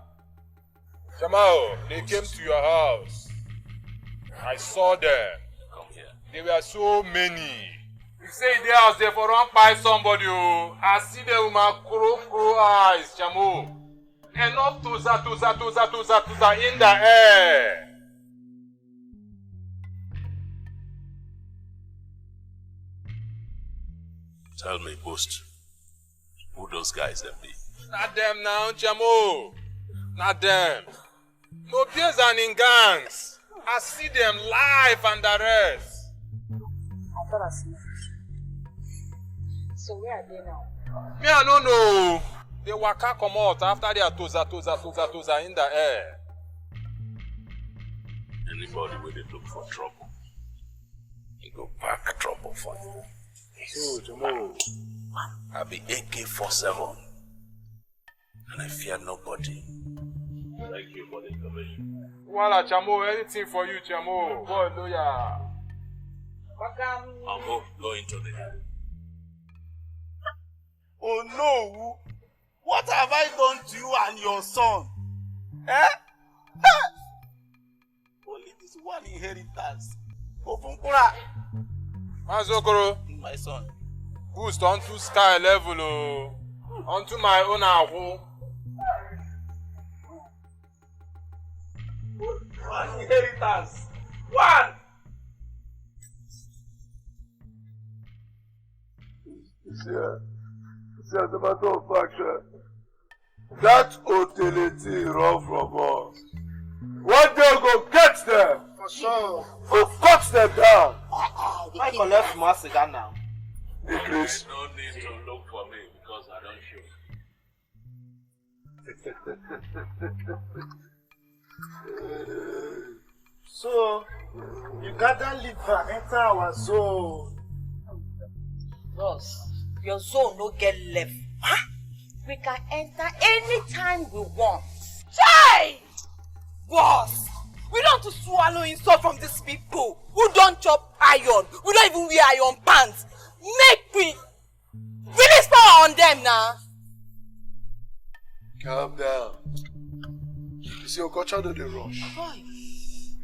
Jamal, they came to your house. I saw them. Come here. They were so many. You say in their house, they for run by somebody. I see them with my crow eyes, Jamal. Enough tuza in the air. Tell me, Boost, who those guys them be? Not them now, Jamal. Not them. No beers and in gangs. I see them live and the rest. I thought I smelled. So where are they now? Me, I don't know. They waka come out after they are toza in the air. Anybody where they look for trouble, you go pack trouble for you. So, Jamal, I be AK-47 and I fear nobody. Thank you for the information. Voila, Chamo, anything for you, Chamo. Boy, lawyer. I'll go into the air. Oh no! What have I done to you and your son? Eh? Only this one inheritance. Ofunkura. Mazokoro. My son. Boost onto sky level, onto my own ahu. One inheritance. One. See, as a matter of fact, that utility run from us. One day we'll go get them. For sure. We'll cut them down. I collect more cigar now. English. No need to look for me because I don't show. So, you gather liver enter our zone. Boss, your zone no get left. Huh? We can enter anytime we want. Chai! Boss, we don't want to swallow insult from these people who don't chop iron. We don't even wear iron pants. Make me release power on them now. Calm down. You see, Okocha do the rush.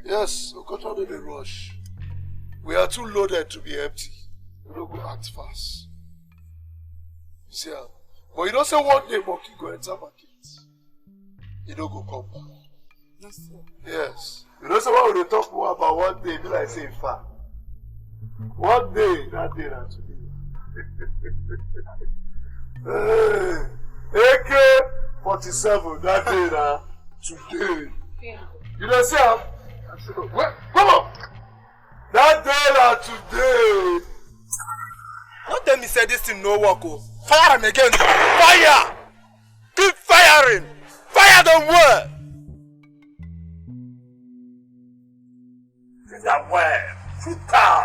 Yes, Okocha do the rush. We are too loaded to be empty. We don't go act fast. You see, but you don't say one day monkey go enter market. You don't go come back. Yes. You know someone will talk more about one day, be like say far. One day, that day not today. AK-47, that day now today. You know see how? Come on! That day now today. Don't tell me say this thing no work, oh. Fire him again. Fire! Keep firing! Fire them well! That way. Sit down.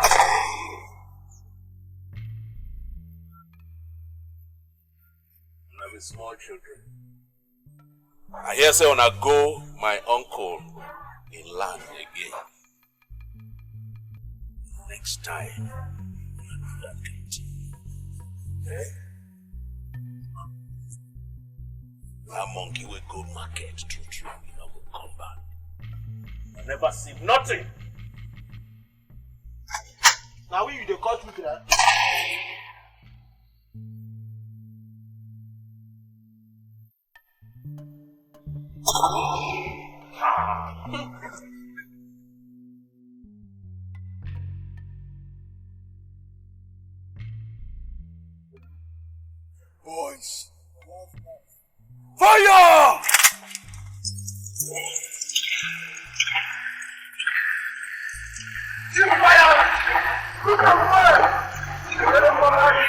I'm small children. I hear say when I go, my uncle in land again. Next time, I do that thing. Eh? That monkey will go market true, you know, will come back. I never see nothing. Now we the cut with that. Boys. Fire! Keep fire! Look at fire! Get him alive!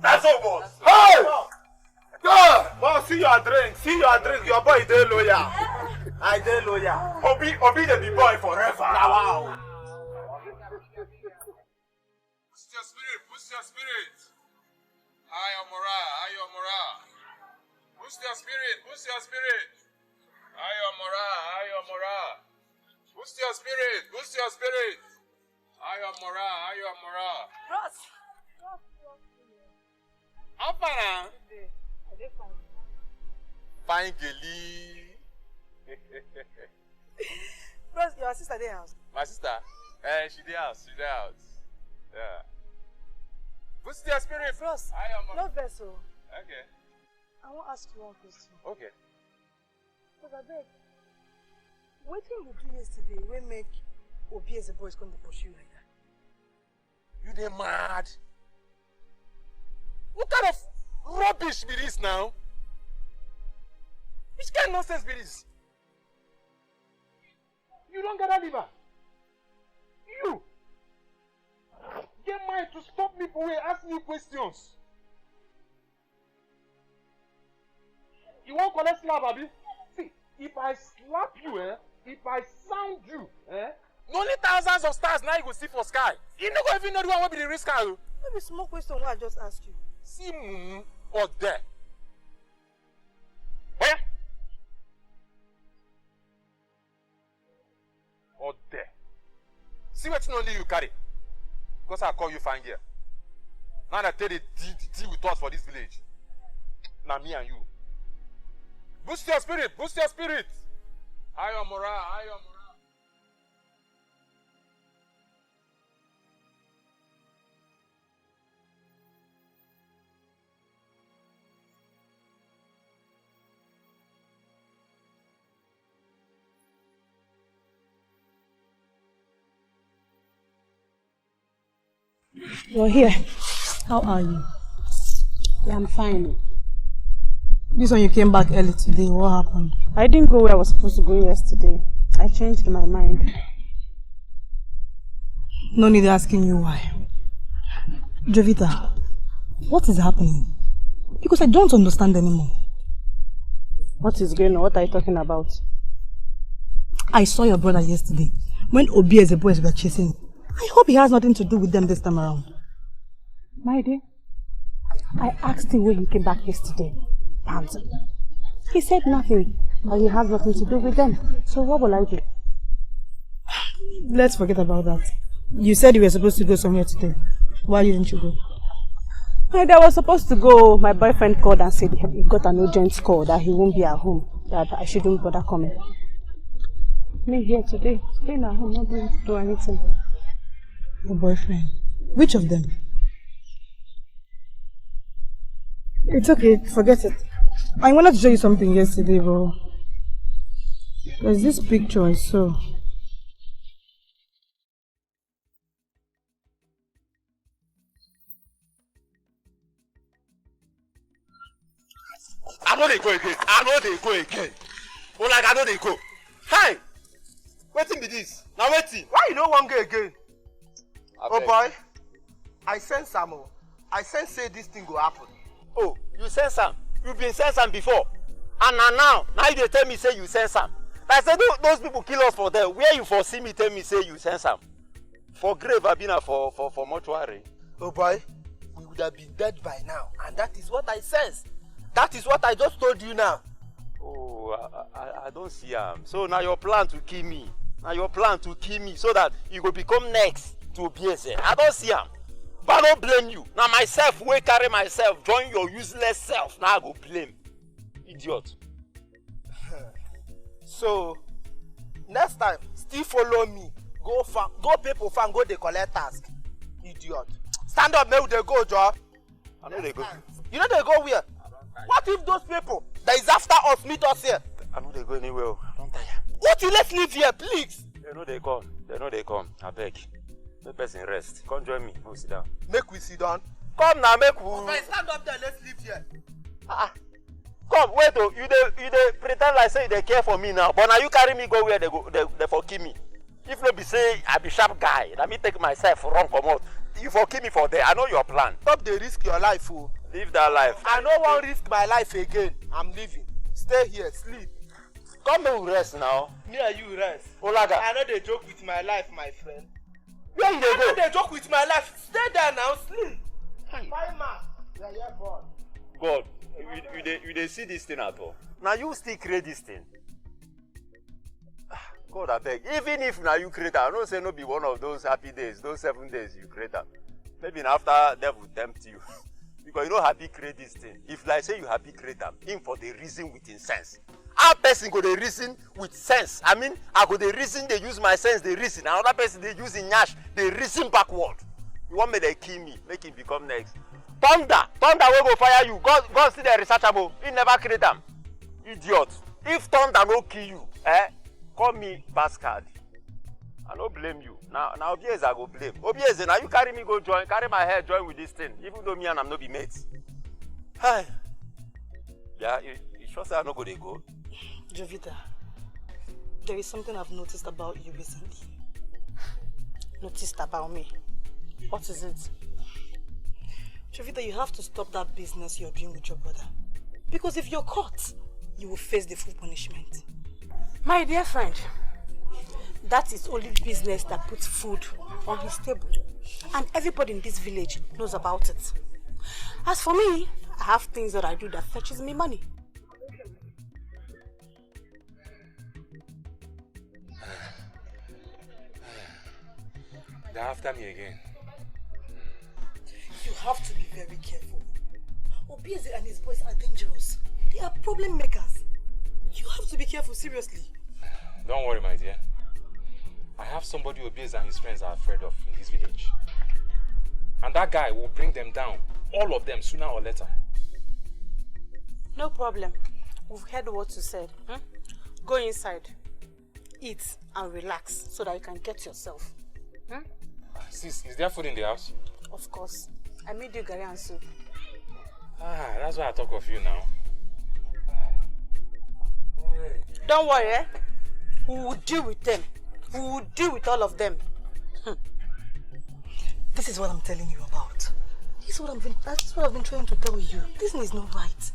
That's all, boss. Hey! God! Boss, see your drink. Your boy is loyal. I dey loyal. Obi the big boy forever. Wow. Boost your spirit. Boost your spirit. Higher morale. Higher morale. Boost your spirit. Boost your spirit. Higher morale. Higher morale. Boost your spirit. Boost your spirit. Higher morale. Higher morale. Ross. How far now? Fine girlie. Ross, your sister dey house. My sister? She dey house. Yeah. Boost your spirit. Ross, no vessel. Okay. I wan ask you one question. Okay. But I beg, wetin you do yesterday wey make Obi as a boys come to pursue you like that? You dey mad? What kind of rubbish be this now? Which kind of nonsense be this? You don't gather liver. You get mind to stop me for asking you questions. You won't collect slap, Abi? See, if I slap you, if I sound you, only thousands of stars now you go see for sky. You no go even know the one will be the risk. Maybe small question what I just asked you. See or there. Where? Or there. See what only you carry. Because I call you fine girl. Now that tell the deal with us for this village. Now me and you. Boost your spirit. Boost your spirit. Higher morale. Higher morale. You're here. How are you? Yeah, I'm fine. This one you came back early today. What happened? I didn't go where I was supposed to go yesterday. I changed my mind. No need asking you why. Jovita, what is happening? Because I don't understand anymore. What is going on? What are you talking about? I saw your brother yesterday when Obi as the boys were chasing him. I hope he has nothing to do with them this time around. My dear, I asked him when he came back yesterday. Panting. He said nothing. But he has nothing to do with them. So what will I do? Let's forget about that. You said you were supposed to go somewhere today. Why didn't you go? I was supposed to go. My boyfriend called and said he got an urgent call that he won't be at home. That I shouldn't bother coming. Me here today. Staying at home, not going to do anything. Your boyfriend? Which of them? It's okay. Forget it. I wanted to show you something yesterday, bro. There's this picture I saw. I know they go again. I know they go again. But like I know they go. Hi! Waiting be this. Now waiting. Why you no one go again? Oh boy. I sense some. I sense say this thing go happen. Oh, you sense some? You've been sense some before. And now you dey tell me say you sense some. I said those people kill us for them. Where you foresee me tell me say you sense some? For grave I've been for mortuary. Oh boy, we would have been dead by now. And that is what I sense. That is what I just told you now. Oh, I don't see him. So now your plan to kill me. Now your plan to kill me so that you go become next to Obieze. I don't see him. But I don't blame you. Now myself, will carry myself, join your useless self. Now I go blame. Idiot. So, next time, still follow me. Go people farm, go they collect task. Idiot. Stand up, make they go, Joe. I know they go. You know they go where? What if those people that is after us meet us here? I know they go anywhere. I don't tire. What you let's leave here, please? They know they come. They know they come. I beg. Let person rest. Come join me. Go sit down. Make we sit down. Come now, make we. Okay, stand up there. Let's leave here. Come, wait oh, you dey pretend like say they care for me now, but now you carry me go where they for kill me. If no be say I be sharp guy, let me take myself run come out. You for kill me for there. I know your plan. Stop the risk your life, oh. Live that life. I no want risk my life again. I'm leaving. Stay here, sleep. Come and rest now. Me and you rest. Olaga. I know they joke with my life, my friend. Where you dey go? I know they joke with my life. Stay there now, sleep. Bye, ma. You are here, boy. God, you dey see this thing at all? Now you still create this thing. God, I beg. Even if now you create, I don't say no be one of those happy days, those 7 days you create. Maybe after devil tempt you. Because you know happy create this thing. If like say you happy create them, him for the reason with sense. Our person go the reason with sense. I mean, I go the reason they use my sense, they reason. Another person they use in Nash, they reason backward. You want me they kill me, make him become next. Thunder will go fire you. God see the researchable. He never create them. Idiot. If thunder no kill you, call me bastard. I don't blame you. Now Obieze I go blame. Obieze, now you carry me go join, carry my head join with this thing. Even though me and I'm not be mates. Hi. Yeah, you sure say I no go they go? Jovita, there is something I've noticed about you recently. Noticed about me. What is it? Jovita, you have to stop that business you're doing with your brother. Because if you're caught, you will face the full punishment. My dear friend, that is only business that puts food on his table. And everybody in this village knows about it. As for me, I have things that I do that fetches me money. They're after me again. You have to be very careful. Obieze and his boys are dangerous. They are problem makers. You have to be careful, seriously. Don't worry, my dear. I have somebody Obieze and his friends are afraid of in this village. And that guy will bring them down. All of them, sooner or later. No problem. We've heard what you said. Go inside. Eat and relax so that you can get yourself. Sis, is there food in the house? Of course. I made you gari and soup. That's why I talk of you now. Don't worry, We will deal with them. We will deal with all of them. This is what I'm telling you about. That's what I've been trying to tell you. This thing is not right.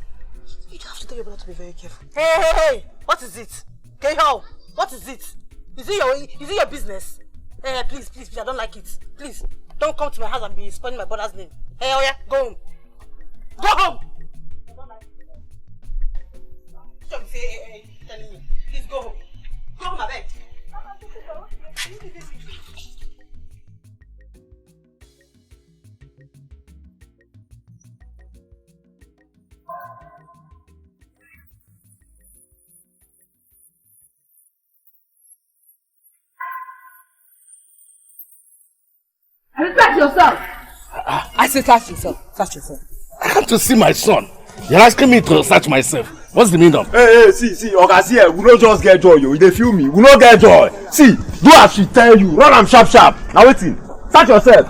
You have to tell your brother to be very careful. Hey! What is it? K-How, what is it? Is it your business? Please, I don't like it. Please, don't come to my house and be spoiling my brother's name. Hey, oh yeah, go home. Go home! Telling me. Please go home. Go home, I beg. Touch yourself! I say touch yourself. Touch yourself. I come to see my son. You're asking me to search myself. What's the meaning of? Hey, see, Oga, see, we don't just get joy, yo. They feel me. We don't get joy. See, do as she tell you. Run am sharp. Now waiting. Search yourself.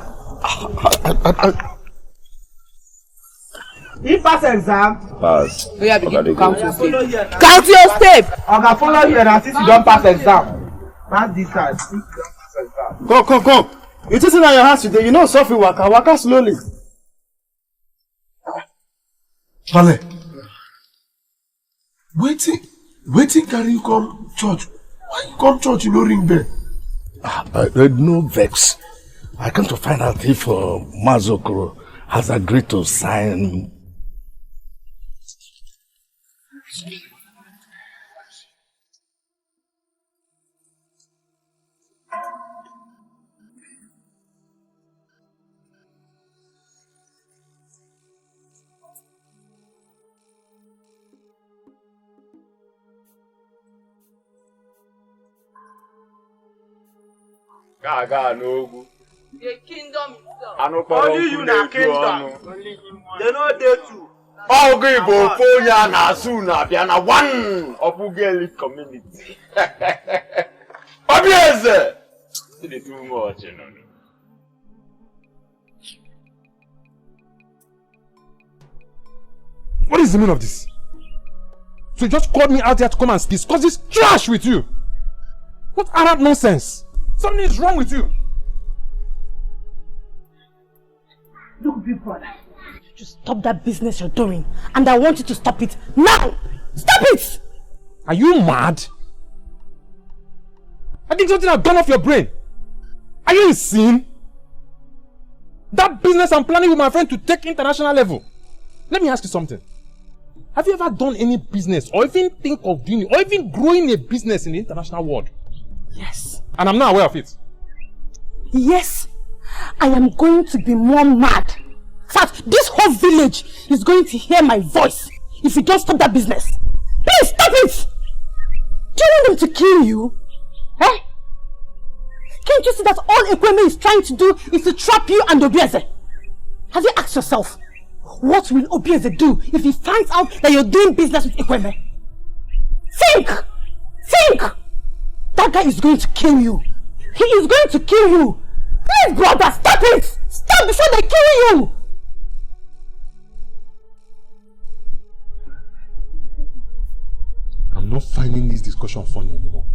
If pass exam. Pass. We have to count your step. Count your step. Oga, follow you and since you don't pass exam. Pass this time. Come. You just in your house today. You know Sophie waka slowly. Vale. Waiting carry you come church. Why you come church you no ring bell? No vex. I come to find out if Mazokoro has agreed to sign. Gaga no. The kingdom itself. Only you na kingdom. They know they too. All good go Konya na Suna Biana one of Ugeli community. Obvious. It's too much, you know. What is the meaning of this? So you just called me out here to come and discuss this trash with you? What Arab nonsense? Something is wrong with you. Look, big brother. Just stop that business you're doing. And I want you to stop it now! Stop it! Are you mad? I think something has gone off your brain. Are you insane? That business I'm planning with my friend to take international level. Let me ask you something. Have you ever done any business or even think of doing it or even growing a business in the international world? Yes. And I'm not aware of it. Yes. I am going to be more mad. In fact, this whole village is going to hear my voice if you don't stop that business. Please stop it! Do you want them to kill you? Eh? Can't you see that all Igwe is trying to do is to trap you and Obieze? Have you asked yourself, what will Obieze do if he finds out that you're doing business with Igwe? Think! That guy is going to kill you. He is going to kill you. Please, brother, stop it! Stop before they kill you! I'm not finding this discussion funny anymore.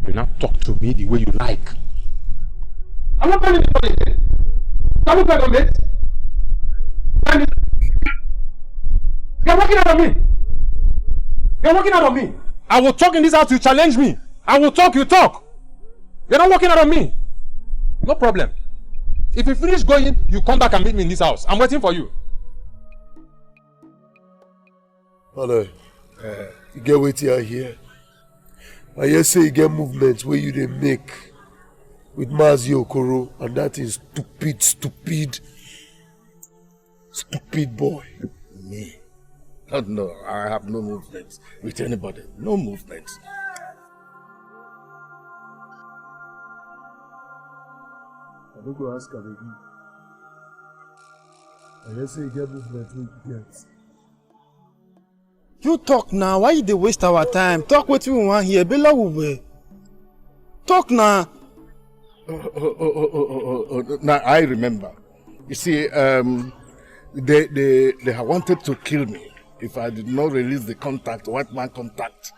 You now talk to me the way you like. I'm not finding it funny again. Can you on it? You're working out on me. I will talk in this house, you challenge me. I will talk, you talk. You're not working out on me. No problem. If you finish going, you come back and meet me in this house. I'm waiting for you. Hello. You get waiting here. I hear say you get movements where you they make with Mazi Okoro, and that is stupid boy. Me? No, I have no movements with anybody. No movements. I don't go ask her again. I hear say you get movement with get. You talk now. Why you waste our time? Talk what you want here. Bella will talk now. Now I remember. You see, they have wanted to kill me if I did not release the contact, white man contact.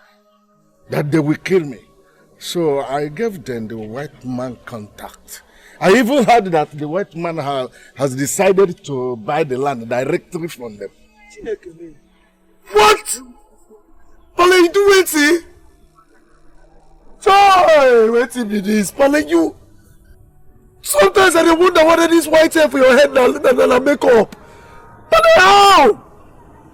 That they will kill me. So I gave them the white man contact. I even heard that the white man has decided to buy the land directly from them. What? Pale, you do waiting? Joy, waiting be this. Pale, you. Sometimes I wonder whether this white hair for your head now than make up. But how?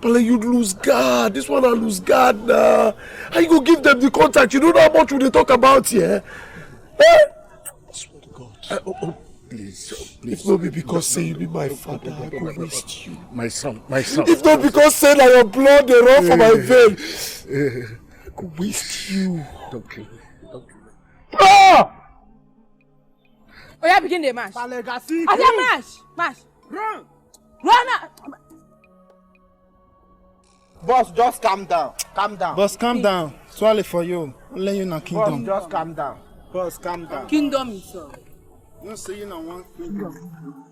But you'd lose guard. This one I lose guard now. How you go give them the contact? You don't know how much they talk about here. Eh? I swear to God. Please. If not be because say you be my father, I go waste you. My son. If not because say that your blood they run for my vein, I go waste you. Don't kill me. Ah! Oh yeah, begin the match. Legacy. I say match. Run. Run. Boss, just calm down. Calm down. Boss, calm down. Swallow for you. Only you na kingdom. Boss, just calm down. Boss, calm down. Kingdom is all. No say you na one kingdom.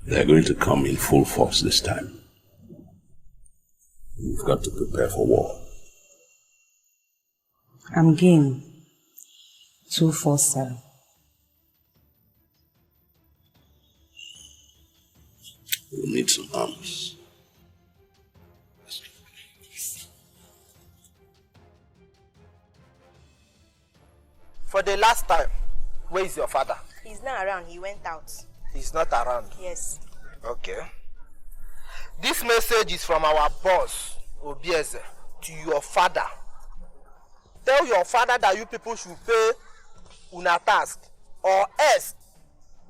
They're going to come in full force this time. We've got to prepare for war. I'm game. 247. We'll need some arms. For the last time, where is your father? He's not around. He went out. He's not around. Yes. Okay. This message is from our boss, Obieze, to your father. Tell your father that you people should pay una task, or else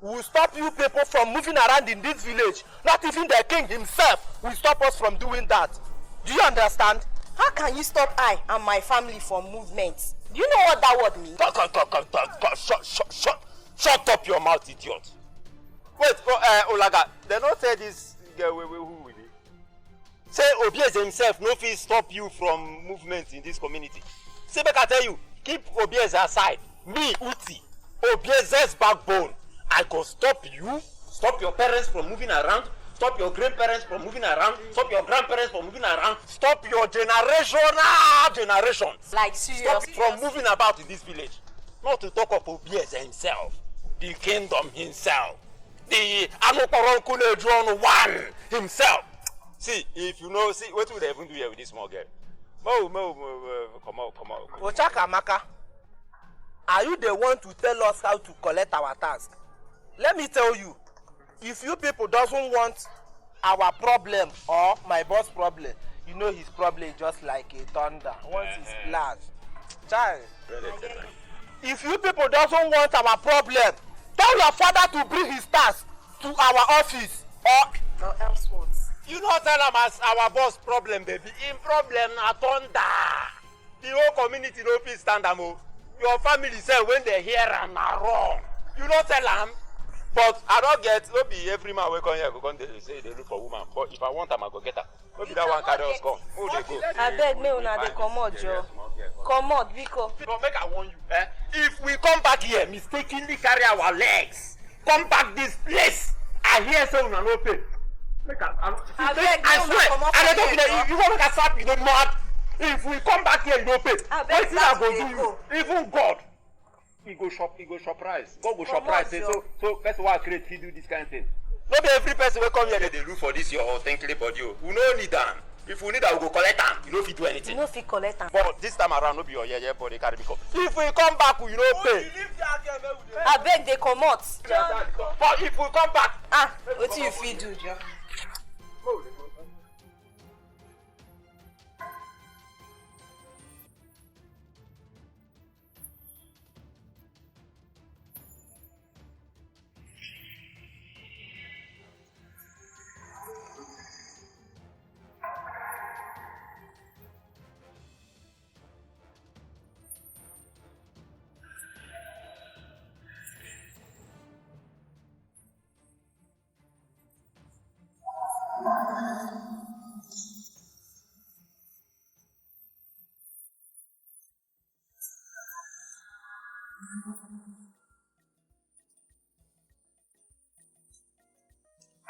we'll stop you people from moving around in this village. Not even the king himself will stop us from doing that. Do you understand? How can you stop I and my family from movement? Do you know what that word means? Shut up your mouth, idiot. Wait, Olaga, they don't say this girl who will be. Say Obieze himself no fit stop you from movement in this community. See, make I tell you, keep Obieze aside. Me, Uti, Obieze's backbone. I can stop you, stop your parents from moving around, stop your grandparents from moving around, stop your grandparents from moving around, stop your generations. Like serious? Stop from moving about in this village. Not to talk of Obieze himself, the kingdom himself. The Anukoron John one himself. See, if you know, see, what would they even do here with this small girl? Come out. Ochaka Maka, are you the one to tell us how to collect our task? Let me tell you, if you people doesn't want our problem or my boss problem, you know his problem is just like a thunder. Once it's large. Child. If you people doesn't want our problem, tell your father to bring his task to our office or else what? You not tell him as our boss problem, baby. In problem na thunder. The whole community no fit stand am o. Your family say when they hear am na wrong. You not tell am. But I don't get, no be every man wey come here go come dey say they look for woman. But if I want am, I go get her. No be that one carry us come. Who dey go? Abeg make una dey comot Joe. Comot biko. But make I warn you, if we come back here mistakenly carry our legs, come back this place, I hear say una no pay. Make I swear, I don't know you want to slap you no mad. If we come back here you no pay. Wetin I go do you? Even God. He go shop price. God go shop price. So person why create fit do this kind of thing. No be every person wey come here dey look for this your authentically body o. We no need am. If we need am, we go collect am. You no fit do anything. You no fit collect am. But this time around, no be your yeye body carry me come. If we come back, we no pay. Abeg dey comot. But if we come back, wetin you fit do, Joe?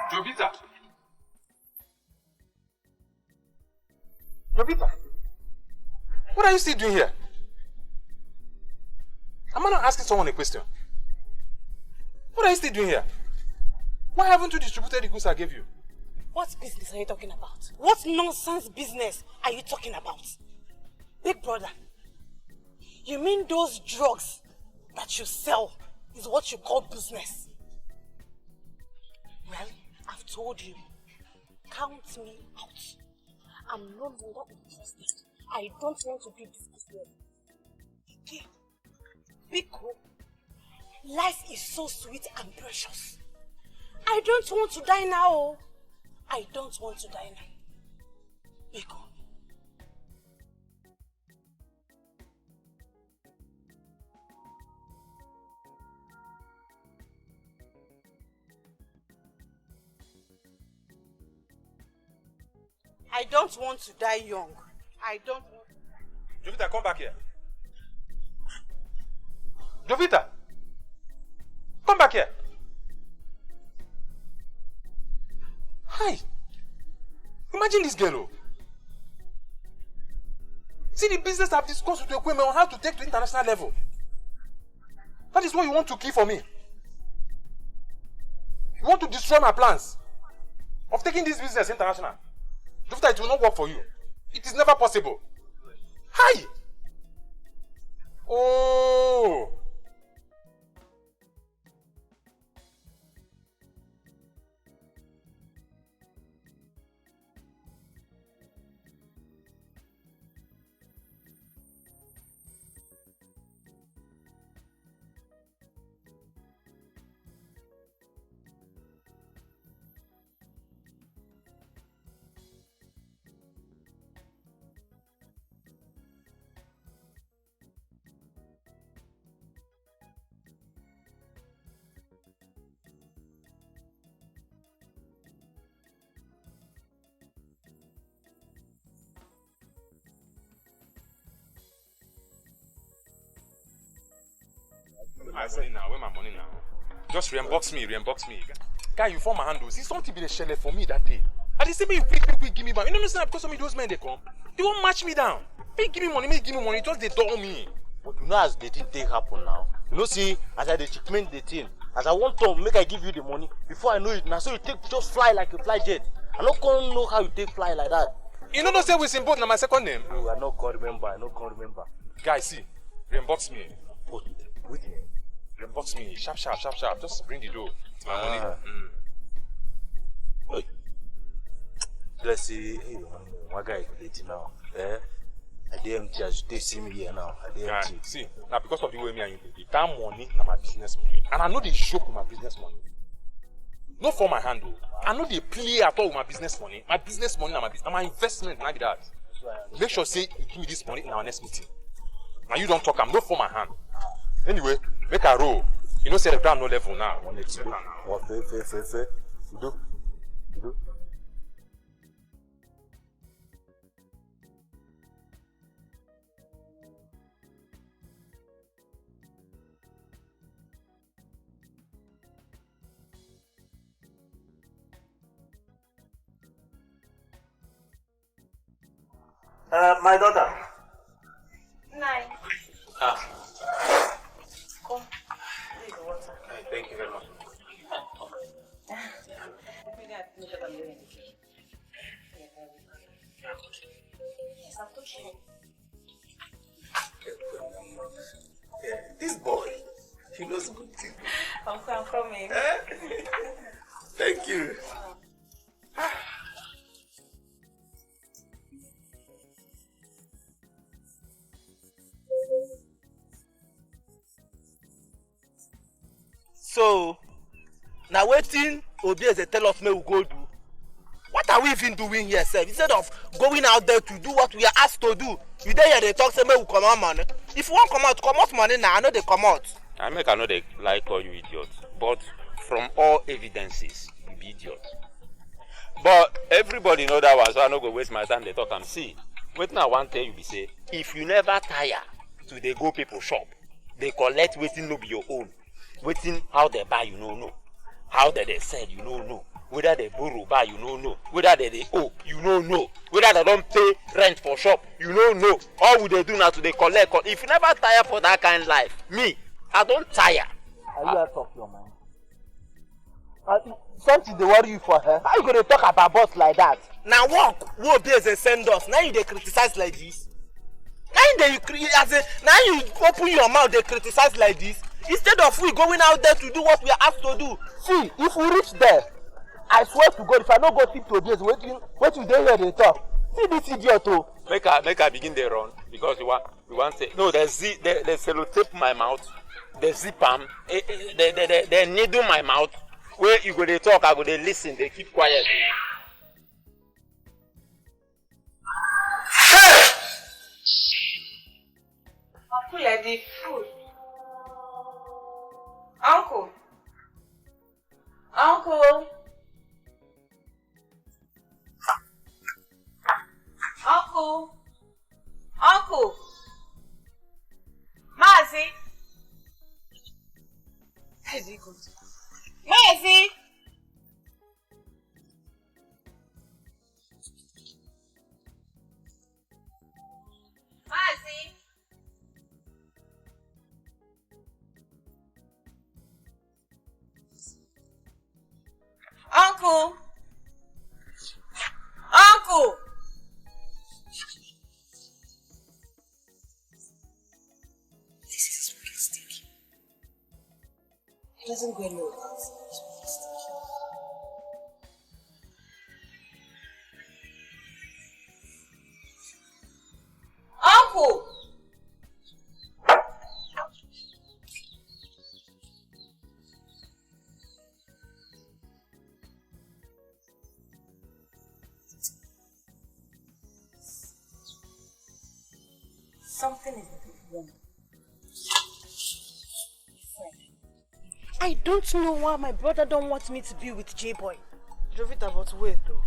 Jovita! Jovita! What are you still doing here? Am I not asking someone a question? What are you still doing here? Why haven't you distributed the goods I gave you? What business are you talking about? What nonsense business are you talking about? Big brother, you mean those drugs that you sell is what you call business? Well, I've told you, count me out. I'm no longer interested. I don't want to do this business. Okay. Biko, life is so sweet and precious. I don't want to die now. I don't want to die now. Biko. I don't want to die young. I don't want... Jovita, come back here. Jovita! Come back here. Hi. Imagine this girl. See the business I've discussed with Igwe on how to take to international level. That is what you want to kill for me. You want to destroy my plans of taking this business international. Jovita, it will not work for you. It is never possible. Hi! Oh! I say now, where my money now? Just reimburse me. Guy, you form my handle. See, something be the shell for me that day. I just say, me, quick, give me back. You know, understand? Because some of those men, they come. They won't match me down. May give me money, just they dull me. But you know, as the thing take happen now. You know, see, as I checkmate the thing, as I want to make I give you the money, before I know it, now so you take just fly like a fly jet. I don't know how you take fly like that. You know, don't say we both now my second name. No, I don't remember. Guy, see, reimburse me. But wait a minute. Reimburse me, sharp. Just bring the dough. It's my money. Let's see, hey, my guy is late now. I didn't as they see me here now. See, now because of the way me and you do, that money na my business money. And I know they joke with my business money. Not for my handle. I know they play at all with my business money. My business money na my business. My investment like that. Make sure say you give me this money in our next meeting. Now you don't talk, I'm not for my hand. Anyway, make a roll. You know, say the ground no level now. Fair. You do. My daughter. 9. Come. This is the water. Thank you very much. This boy, he knows good things. I'm coming. Thank you. So, now waiting, Obieze tell us where we go do. What are we even doing here, sir? Instead of going out there to do what we are asked to do, you there here they talk say we come out money. If you want come out money now, I know they come out. I know they like call you idiot, but from all evidences, you be idiot. But everybody know that one, so I no go waste my time. They talk and see. Wetin I want tell you be say, if you never tire to dey go people shop, they collect wetin no be your own. Wetin how they buy you no know. How they sell you no know. Whether they borrow buy you no know. Whether they owe you no know. Whether they don't pay rent for shop you no know. All we they do now to they collect. If you never tire for that kind of life, me, I don't tire. Are you out of your mind? Something they worry you for her. How you gonna talk about boss like that? Now work, wo be as a send us. Now you they criticize like this. Now you open your mouth they criticize like this. Instead of we going out there to do what we are asked to do. See, if we reach there, I swear to God, if I don't go tip to this, what you dey here they talk. See this idiot too. Make I begin the run because we want to. No, they sellotape my mouth. They zip they needle my mouth. Where you go they talk, I go they listen. They keep quiet. Uncle, like the food. Uncle. Uncle. Uncle. Uncle. Mazi. Mazi. Mazi. Mazi. Uncle. Uncle. This is a mistake. He doesn't go anywhere. Uncle. Something is wrong. I don't know why my brother don't want me to be with J-Boy. Jovita, but wait though.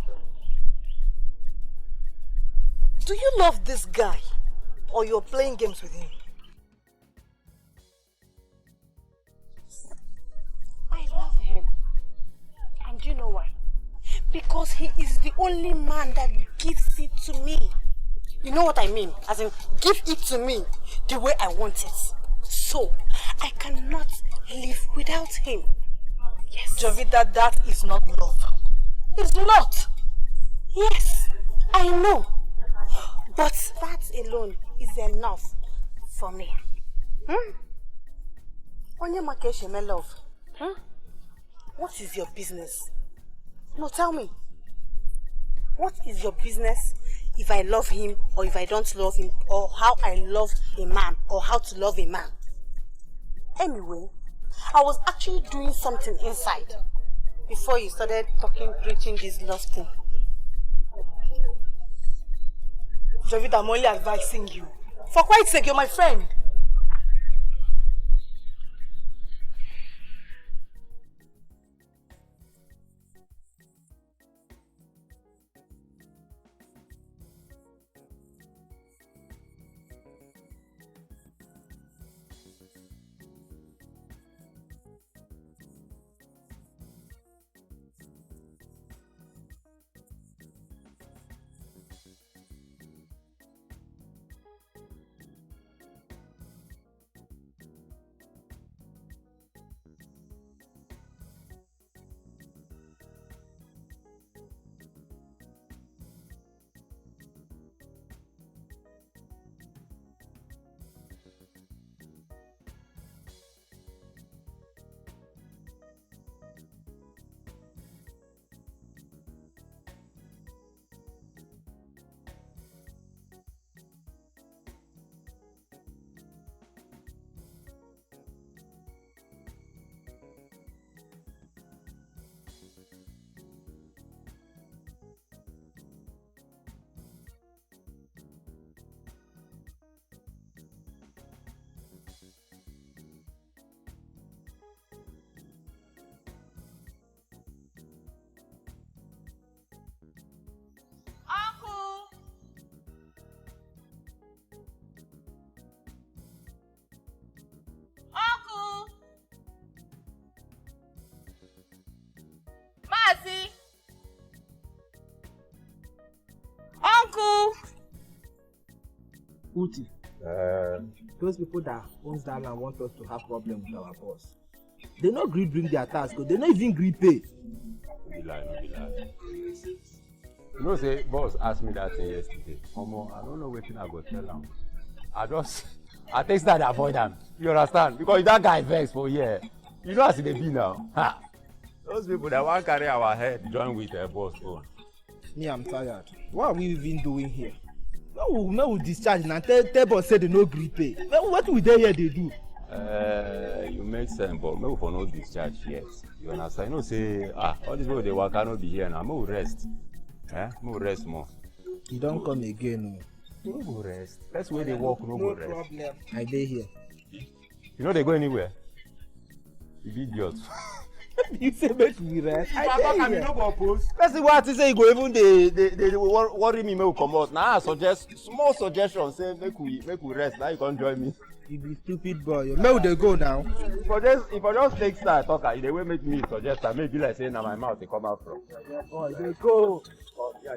Do you love this guy? Or you're playing games with him? I love him. And do you know why? Because he is the only man that gives it to me. You know what I mean? As in, give it to me the way I want it. So, I cannot live without him. Yes. Jovita, that is not love. It's not. Yes, I know. But that alone is enough for me. Onye makeshe me love. What is your business? No, tell me. What is your business if I love him or if I don't love him, or how I love a man or how to love a man? Anyway, I was actually doing something inside before you started preaching this love thing. Jovita, I'm only advising you. For Christ's sake, you're my friend. Uncle! Uti, those people that owns that land want us to have problem with our boss. They no agree bring their task, they no even agree pay. Be lie. You know, say, boss asked me that thing yesterday. Omo, I don't know what I go tell him. I take that avoid him. You understand? Because that guy vex for here. You know as they be now. Ha! Those people that want carry our head join with their boss own. Me, I'm tired. What are we even doing here? No, we discharge and tell boss say they no agree pay. What we there here they do? You make sense, but maybe for no discharge yet. You understand? You know, say, all these people they work cannot be here now. Maybe rest. Maybe rest more. You don't come again, no. You go rest. That's where they work, no go rest. No problem. I dey here. You know they go anywhere? You idiot. You say make me rest. I dey here. No go oppose. That's what I say. You go even they worry me. Make come out. Now I suggest small suggestion. Say make we rest. Now you can't join me. You be stupid boy. Where would they go now? If I just take start talker, they will make me suggest that maybe like saying now my mouth they come out from. Oh, they go. Oh, yeah,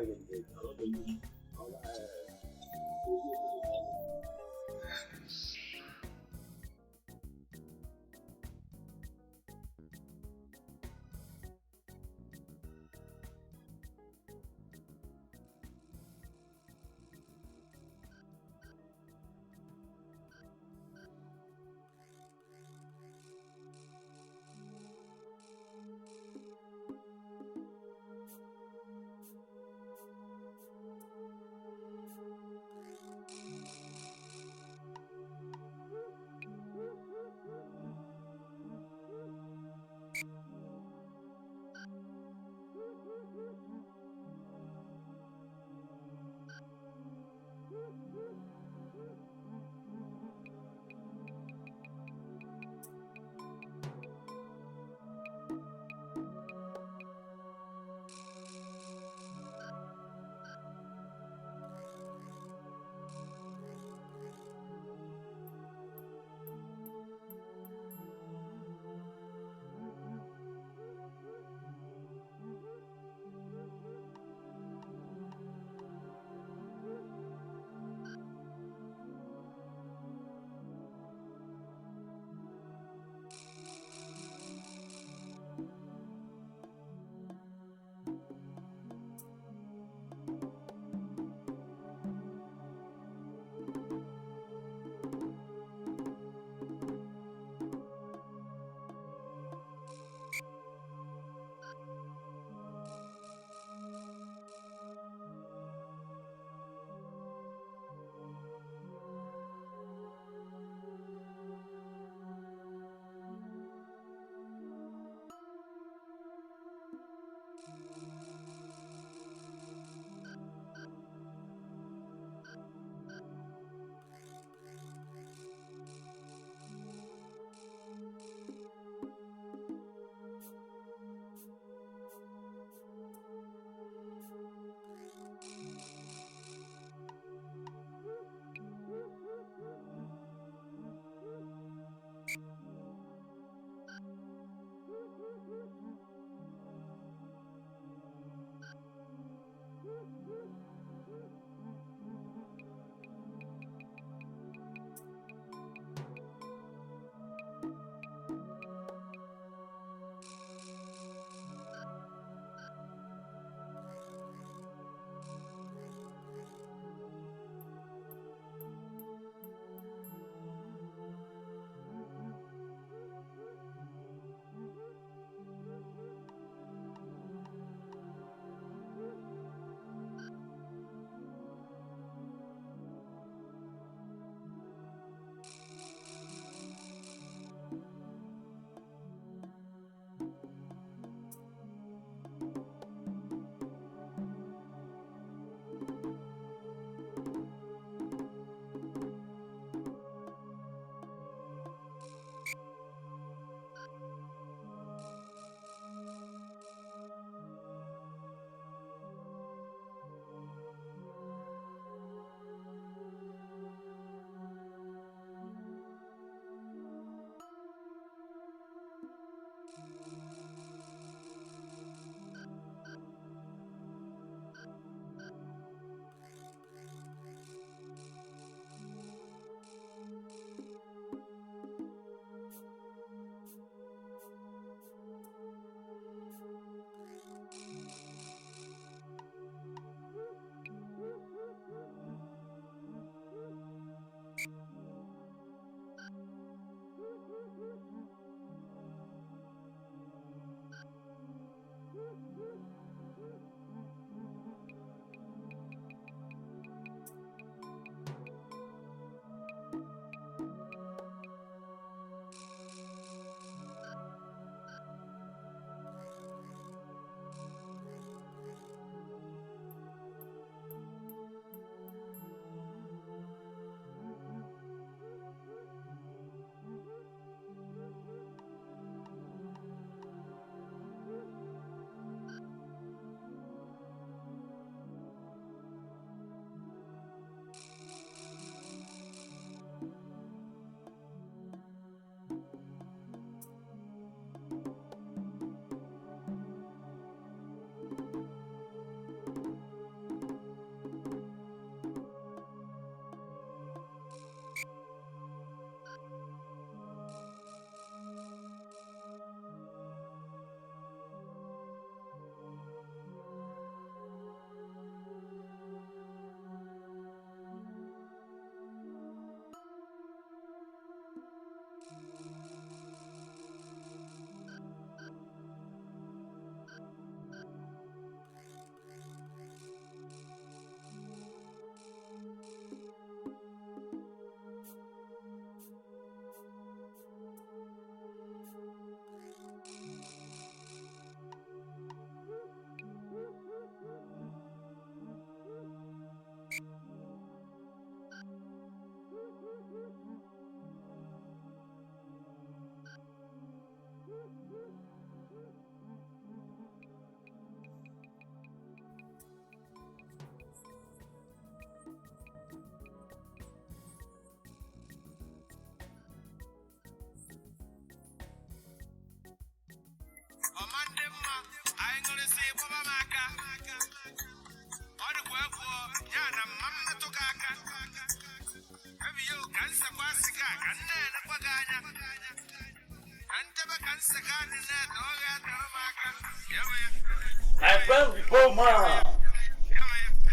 My friend, we go man.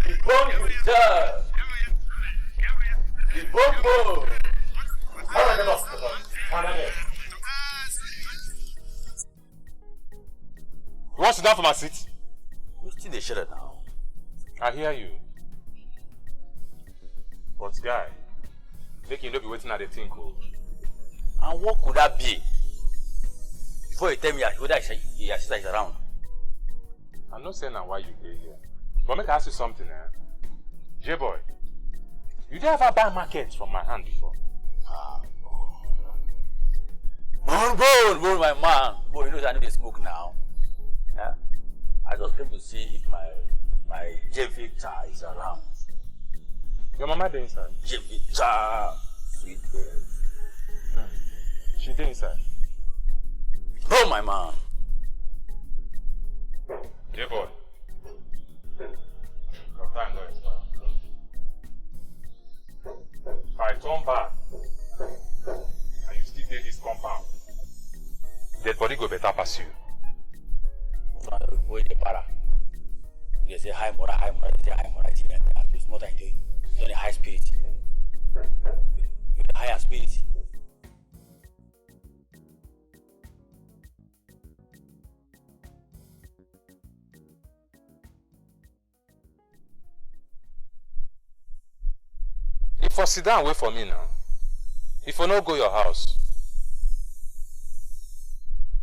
We go return. We go. You want to sit down for my seat? We still the share now. I hear you. But guy, make you not be waiting at the thing cool. And what could that be? Before you tell me whether your sister is around. I'm not saying now why you dey here. But make I ask you something, eh? J-boy, you did ever buy market from my hand before? Bro, my man. Bro, you know that I need to smoke now. Yeah? I just came to see if my J-Victor is around. Your mama dey inside? J-Victor, sweet girl. She dey inside? Bro, my man. J-boy, your time don't expire. If I turn back and you still dey this compound, dead body go better pass you. Wait the para. They say high mora, they say high mora, it's more than doing. It's only high spirit. With the higher spirit. If you sit down, wait for me now. If you no go your house,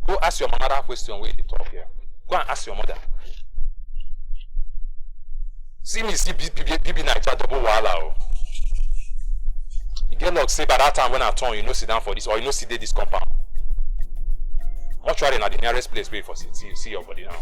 go ask your mother that question where you talk here. Go and ask your mother. See me see BB Niger double wahala. You get luck say by that time when I turn, you no sit down for this or you no sit there this compound. Mortuary na the nearest place where you for see your body now.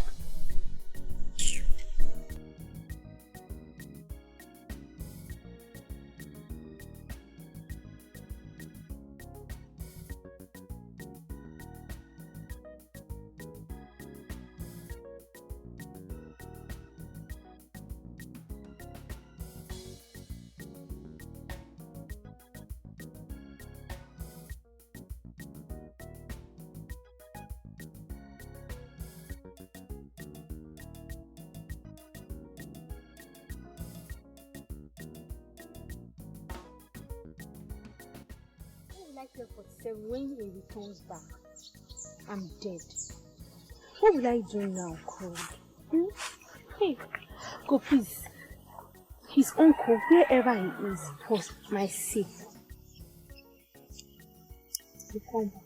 When he returns back, I'm dead. What will I do now, Cole? Hey, go please. His uncle, wherever he is, for my sake. You come back.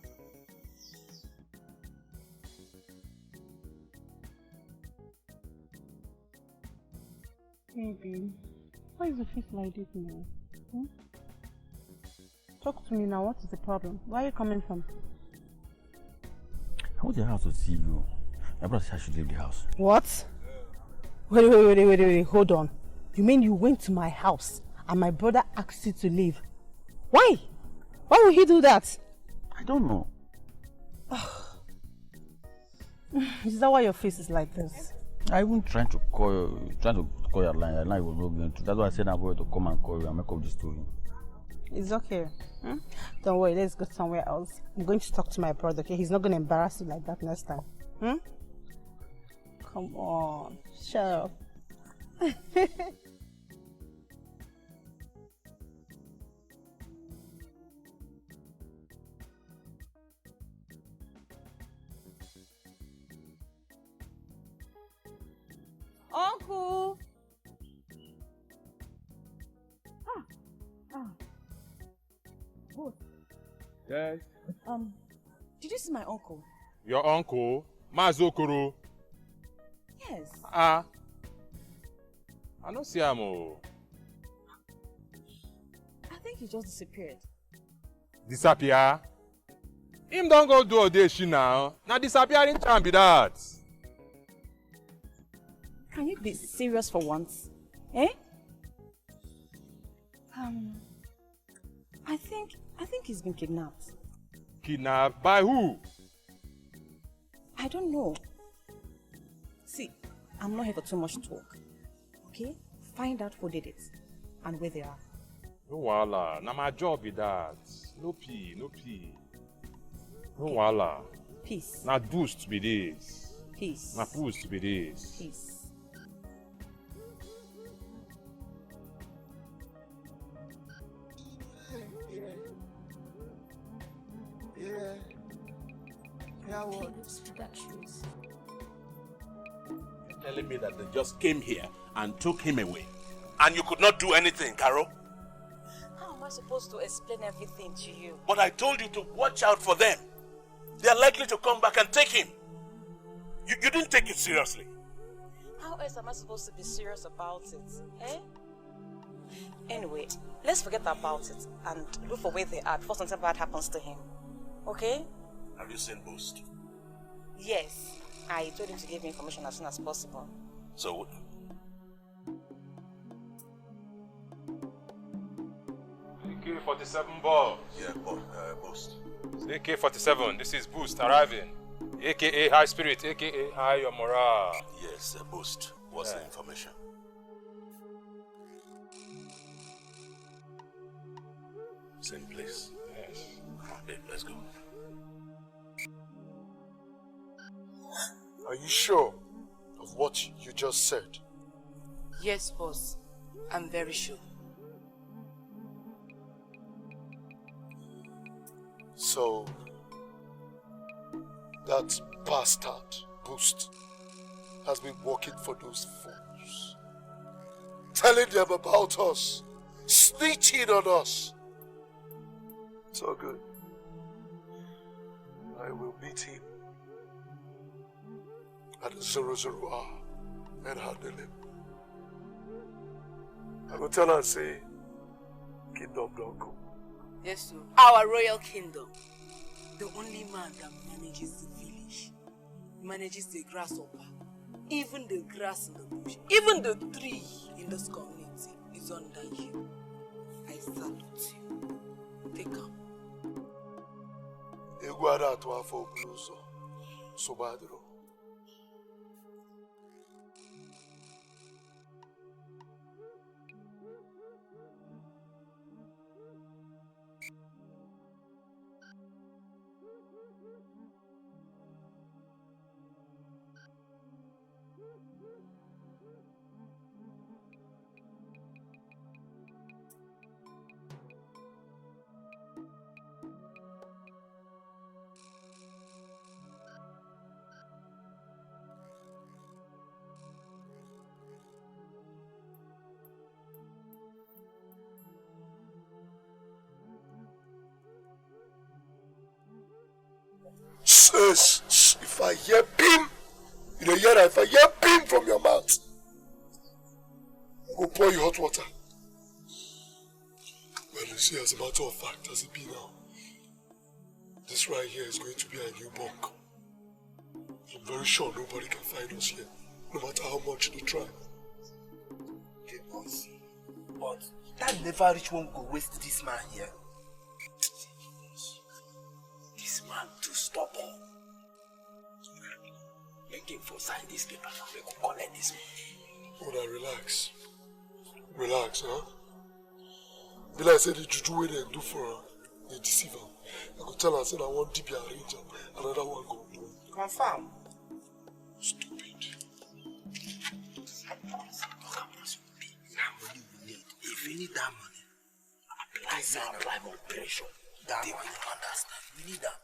Baby, why is your face like this now? Talk to me now. What is the problem? Where are you coming from? I went to the house to see you. My brother said I should leave the house. What? Wait. Hold on. You mean you went to my house and my brother asked you to leave? Why? Why would he do that? I don't know. Is that why your face is like this? I even trying to call your line. Your line was not going to. That's why I said I'm going to come and call you and make up the story. It's okay. Don't worry, let's go somewhere else. I'm going to talk to my brother, okay? He's not going to embarrass you like that next time. Come on, shut up. Uncle! Yes. Did you see my uncle? Your uncle? Mazokoro? Yes. I don't see him. I think he just disappeared. Disappear? Him don't go do all this shit now. Now disappearing can't be that. Can you be serious for once? Eh? I think he's been kidnapped. Kidnapped by who? I don't know. See, I'm not here for too much talk. Okay? find out who did it and where they are. No wala. Now my job is that. No pee, no pee. No wala. Peace. Not boost be this. Peace. Not boost be this. Peace. Telling me that they just came here and took him away. And you could not do anything, Carol? How am I supposed to explain everything to you? But I told you to watch out for them. They are likely to come back and take him. You didn't take it seriously. How else am I supposed to be serious about it? Eh? Anyway, let's forget about it and look for where they are before something bad happens to him. Okay? Have you seen Boost? Yes. I told him to give me information as soon as possible. So, AK-47 ball. Yeah, Boost. AK-47, this is Boost arriving. AKA High Spirit, AKA High Your Morale. Yes, Boost. What's the information? Same place. Yes. Okay, let's go. Are you sure of what you just said? Yes, boss. I'm very sure. So, that bastard, Boost, has been working for those fools. Telling them about us. Snitching on us. It's all good. I will meet him at the 00 hour and handle him. I will tell her and say, Kingdom don't go. Yes, sir. Our royal kingdom. The only man that manages the village. Manages the grasshopper. Even the grass in the bush. Even the tree in this community is under you. I salute you. Take him. Igwe ada atụ afọ okporo ụzọ. Sobadro. If I hear bim, in a year, if I hear bim from your mouth, I will pour you hot water. Well, you see, as a matter of fact, as it be now, this right here is going to be a new bunk. I'm very sure nobody can find us here, no matter how much they try. Okay, boss. But that never rich won't go waste this man here. This man too stubborn. Make him for sign this paper now. We can collect this money. Oda, relax. Relax, huh? Be like say the juju wey dem do for her, they deceive her. I go tell her say I want DB arrange her, another one go do. Confirm. Stupid. That money we need. If we need that money, apply more pressure. That they will understand. We need that.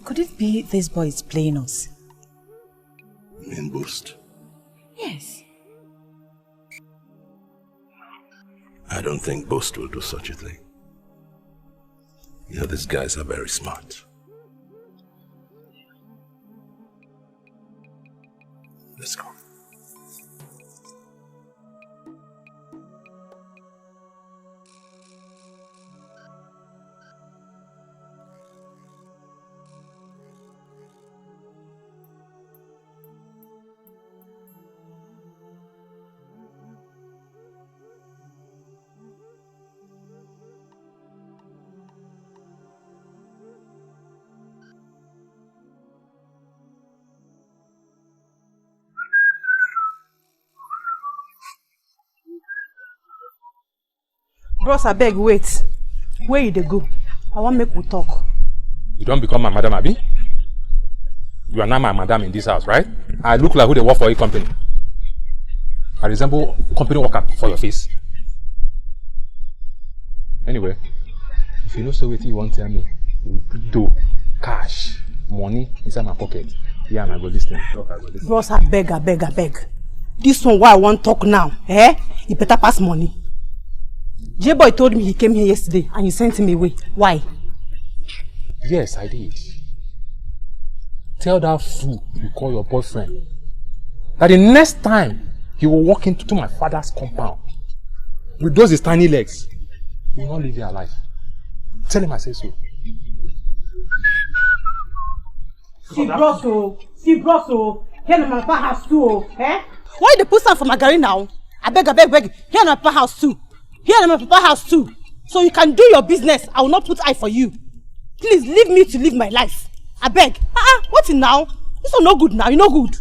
Could it be this boy is playing us? You mean Boost? Yes. I don't think Boost will do such a thing. You know, these guys are very smart. Let's go. Bros, I beg, wait. Where you dey go? I want make we talk. You don't become my madam, Abi? You are not my madam in this house, right? I look like who they work for a company. I resemble company worker for your face. Anyway, if you know so what you want to tell me, do cash, money inside my pocket. Yeah, and I go listen. Bros, I beg. This one why I want talk now, You better pass money. J-boy told me he came here yesterday and you sent him away. Why? Yes, I did. Tell that fool you call your boyfriend that the next time he will walk into my father's compound with those his tiny legs, he will not leave here alive. Tell him I say so. See broso. Here in my papa house too, Why they put some for my garri now? I beg. Here in my papa house too. Here in my papa house too. So you can do your business. I will not put eye for you. Please leave me to live my life. I beg. What's it now? This one no good now. You no good.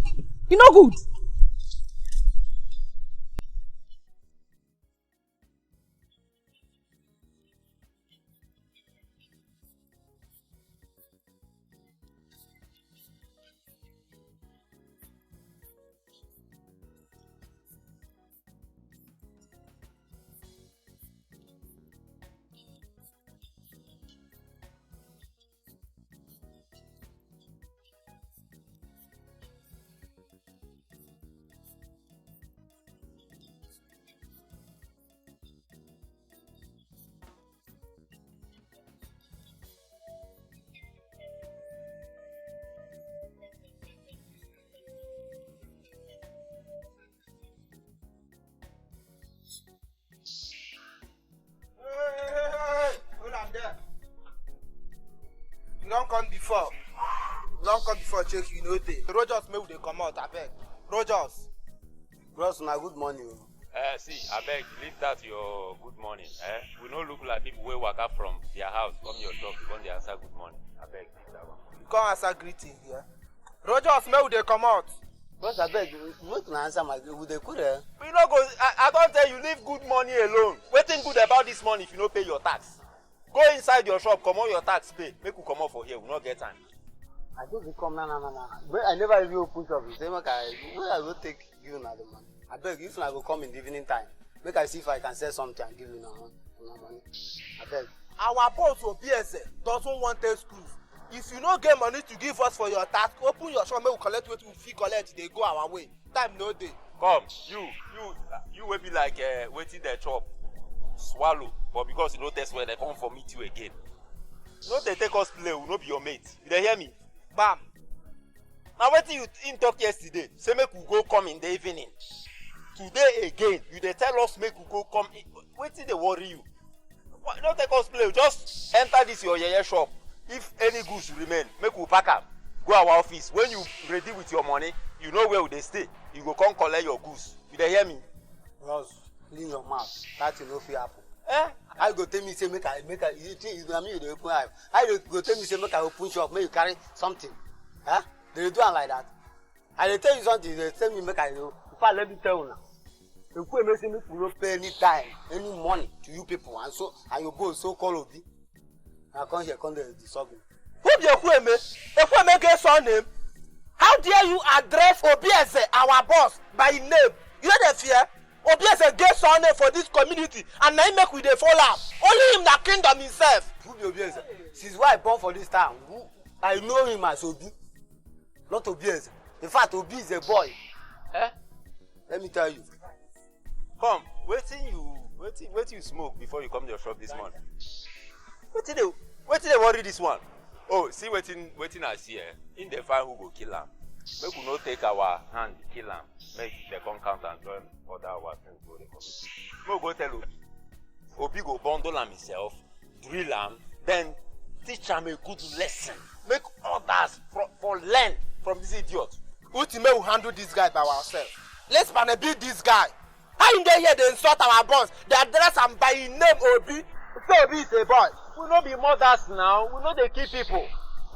don't come before. You don't come before check you know day. Rogers make they come out, I beg. Rogers. Bros, na good morning. See, I beg, leave that your good morning. We don't look like people who wake up from their house, come your shop, you come they answer good morning. I beg, leave that one. You can't answer greeting here. Rogers, make they come out. Bros, I beg, you want to answer my good they could We no go, I don't tell you, leave good money alone. Waiting good about this money if you don't pay your tax. Go inside your shop, come on your tax pay. Make you come out for here, we not get time. I don't come now. I never even open shop. Say, make I will take you now the money. I beg if I will come in the evening time. Make I see if I can sell something and give you now money. I beg. Our boss for BSA doesn't want excuse. If you don't get money to give us for your tax, open your shop, make we collect what we fee collect, they go our way. Time no day. Come, you will be like waiting their chop. Swallow, but because you know that's where they come for meet you again. You know they take us play, will not be your mate. You dey hear me? Bam. Now wetin you in talk yesterday? Say make we go come in the evening. Today again, you dey tell us make we go come. Wetin dey worry you? Don't take us play. Just enter this your yeye shop. If any goods remain, make we pack am. Go our office. When you ready with your money, you know where they stay. You go come collect your goods. You dey hear me? Ross, clean your mouth. That will not fit happen. I go tell me say make I you think you dey open eye. I go tell me say make I open shop, make you carry something. They do am like that. I dey tell you something, they tell me make I know. If I let me tell you now. If we make say make we no pay any time, any money to you people, and your boss so call Obi. I come here, come the subject. Who be Ekweme? Ekweme get son name. How dare you address Obi as our boss by name? You know the fear? Obi as a get son name for this community, and now he make we dey fall out. Only him that kingdom himself. Who be Obi as? Since why I born for this town, I know him as Obi, not Obi as. In fact, Obi is a boy. Let me tell you. Come, waiting you smoke before you come to your shop this morning. Waiting they worry this one. Oh, see waiting I see in the fire who go kill him. Make we not take our hand kill him. Make the come count and join other our things go the community. Make go tell Obi. Obi go bundle him himself, drill him, then teach him a good lesson. Make others for learn from this idiot. Ultimate will handle this guy by ourselves. Let's beat this guy. How in there here they insult our boss? They address him by his name Obi. Say Obi is a boy. We not be mothers now. We know they kill people.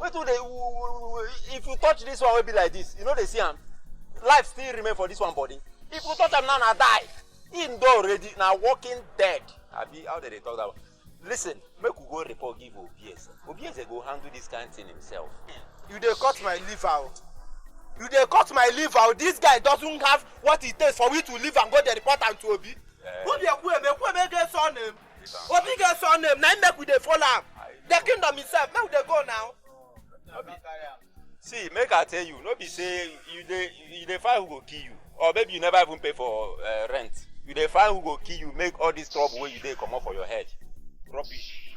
Wait till they. If you touch this one, will be like this. You know they see him. Life still remain for this one body. If you touch him now, na die. He do already. Now walking dead. Abi, how did they talk that? Listen, make we go report give Obiese. Obiese go handle this kind of thing himself. You dey cut my leave out. You dey cut my leave out. This guy doesn't have what it takes for we to leave and go there report am to Obi. Who be Ekweme get son name? Obi get son name. Now make we dey follow am. The kingdom himself. Make we dey go now. See, make I tell you, no be say you dey find who go kill you, or maybe you never even pay for rent. You dey find who go kill you, make all this trouble where you dey come up for your head. Rubbish.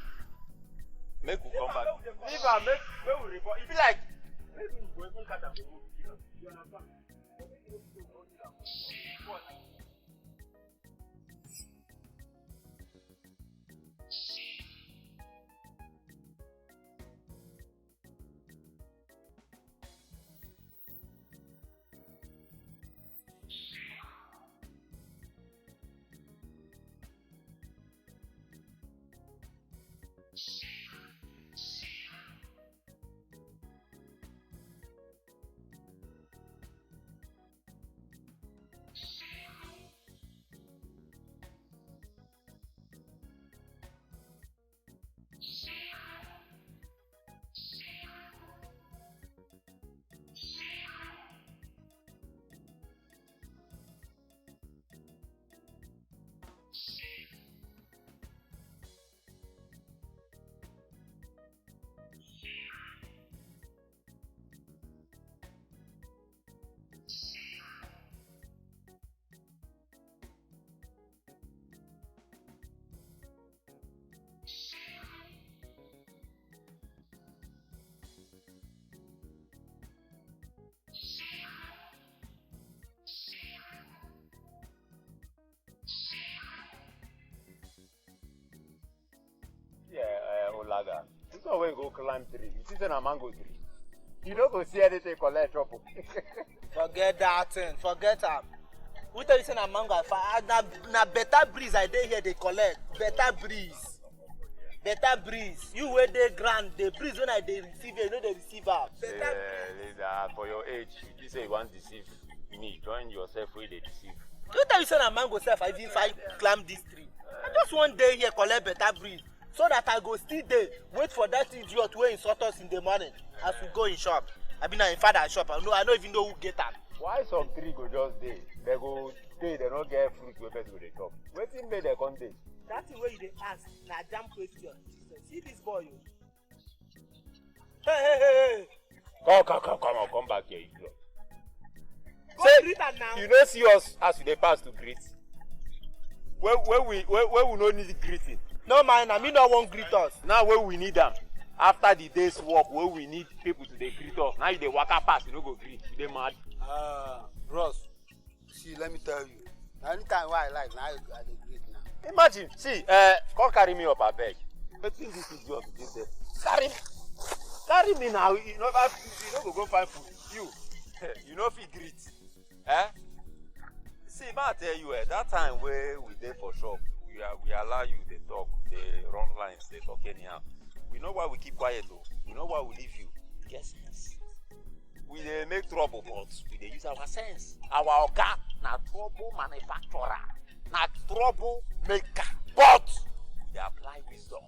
Make we come back. Leave am, make we report. If you like, make we go even cut am. You understand? Olaga, This one when go climb tree. You see a mango tree. You don't go see anything collect trouble. Forget that thing. Forget am. Who tell you say na mango na better breeze I dey here they collect. Better breeze. Better breeze. You wey dey ground, the breeze when I dey receive it, you know they receive am. For your age, you say you want deceive me. Join yourself where they deceive. Who tell you say na mango sef I didn't find climb this tree. I just one day here collect better breeze. So that I go still there, wait for that idiot wey insult us in the morning as we go in shop. I be na in father shop. I don't even know who get am. Why some tree go just dey? They go dey, they don't get fruit wey person go dey chop. Wetin make they come dey? That thing wey you dey ask na damn question. See this boy o. Hey. Come back here, you know. Go greet am now. You don't see us as we dey pass to greet. Where we no need greeting. No man, I mean no one greet us. Now where we need them. After the day's work, where we need people to dey greet us. Now you dey waka pass, you no go greet. You dey mad. Bros, see, let me tell you. Anytime I like, now I dey greet now. Imagine, see, come carry me up, abeg. Wetin this idiot did there? Carry me now. You no go find food. You no fit greet. See, ma tell you, that time where we dey for shop, we allow you to talk, the wrong lines, they talk anyhow. We know why we keep quiet though. We know why we leave you. Yes. We dey make trouble, but we dey use our sense. Our oga na trouble manufacturer, na trouble maker, but we dey apply wisdom.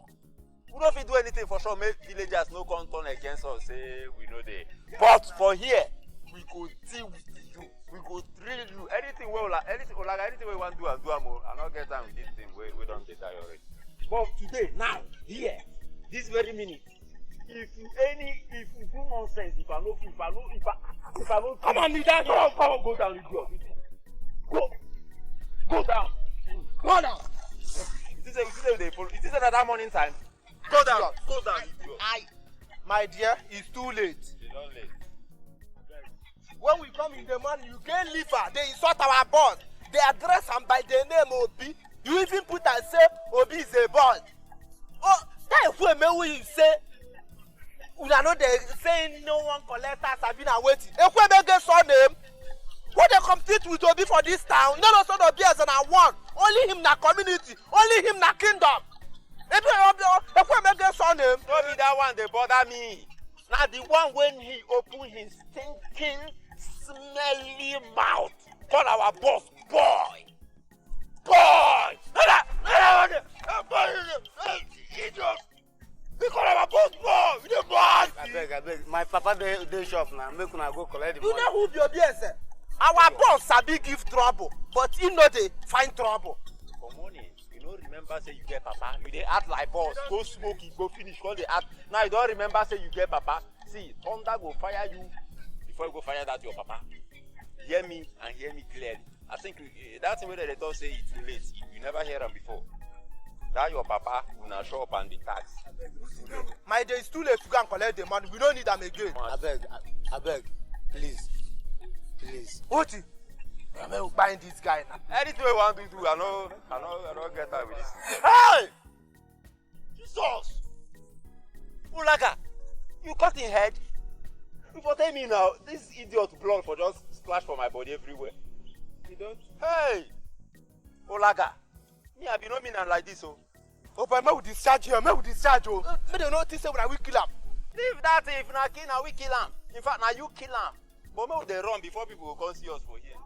We no fit do anything for sure. Make villagers no come turn against us. Say we know they. But for here, we go deal with you. We go drill you. Anything we want to do and do am. I no get time with this thing. We don't dey die already. But today, now, here, this very minute, if you do nonsense, if I no, come on, me down. Come go down, idiot. Go down. Go down. Is this another morning time? Go down, idiot. My dear, it's too late. It's not late. When we come in the morning, you get liver. They insult our boss. They address him by the name Obi. You even put and say Obi is a boy. Oh, that is when you say, we are not saying no one collect us. I've been waiting. If we make a son name, what they compete with Obi for this town? You know, no son Obi as an one. Only him na community. Only him na kingdom. If we make a son name, don't be that one. They bother me. Now the one when he open his stinking, smelly mouth, call our boss boy. We call our boss boy. We dey boss. I beg. My papa dey shop now. Make una go collect the money. You know who be Obi ese? Our boss sabi give trouble, but he no dey find trouble. For morning, you don't remember say you get papa. You dey act like boss. Go smoke it, go finish. Call the act. Now you don't remember say you get papa. See, thunder go fire you before you go fire that your papa. Hear me and hear me clearly. I think that thing where they don't say it's too late. You never hear them before. That your papa will not show up and the tax. My day is too late to go and collect the money. We don't need them again. I beg. Please. Oti, I'm buying this guy now. Anything we want to do, I know get time with this. Hey! Jesus! Ulaga, you cut in head? You for tell me now, this idiot blood for just splash for my body everywhere. You don't? Hey! Ulaga, me I be no mean like this, oh. Oh, but me will discharge you. Me don't know this when I will kill him. Leave that if na kill, na we kill him. In fact, now you kill him. But me they run before people will come see us for here.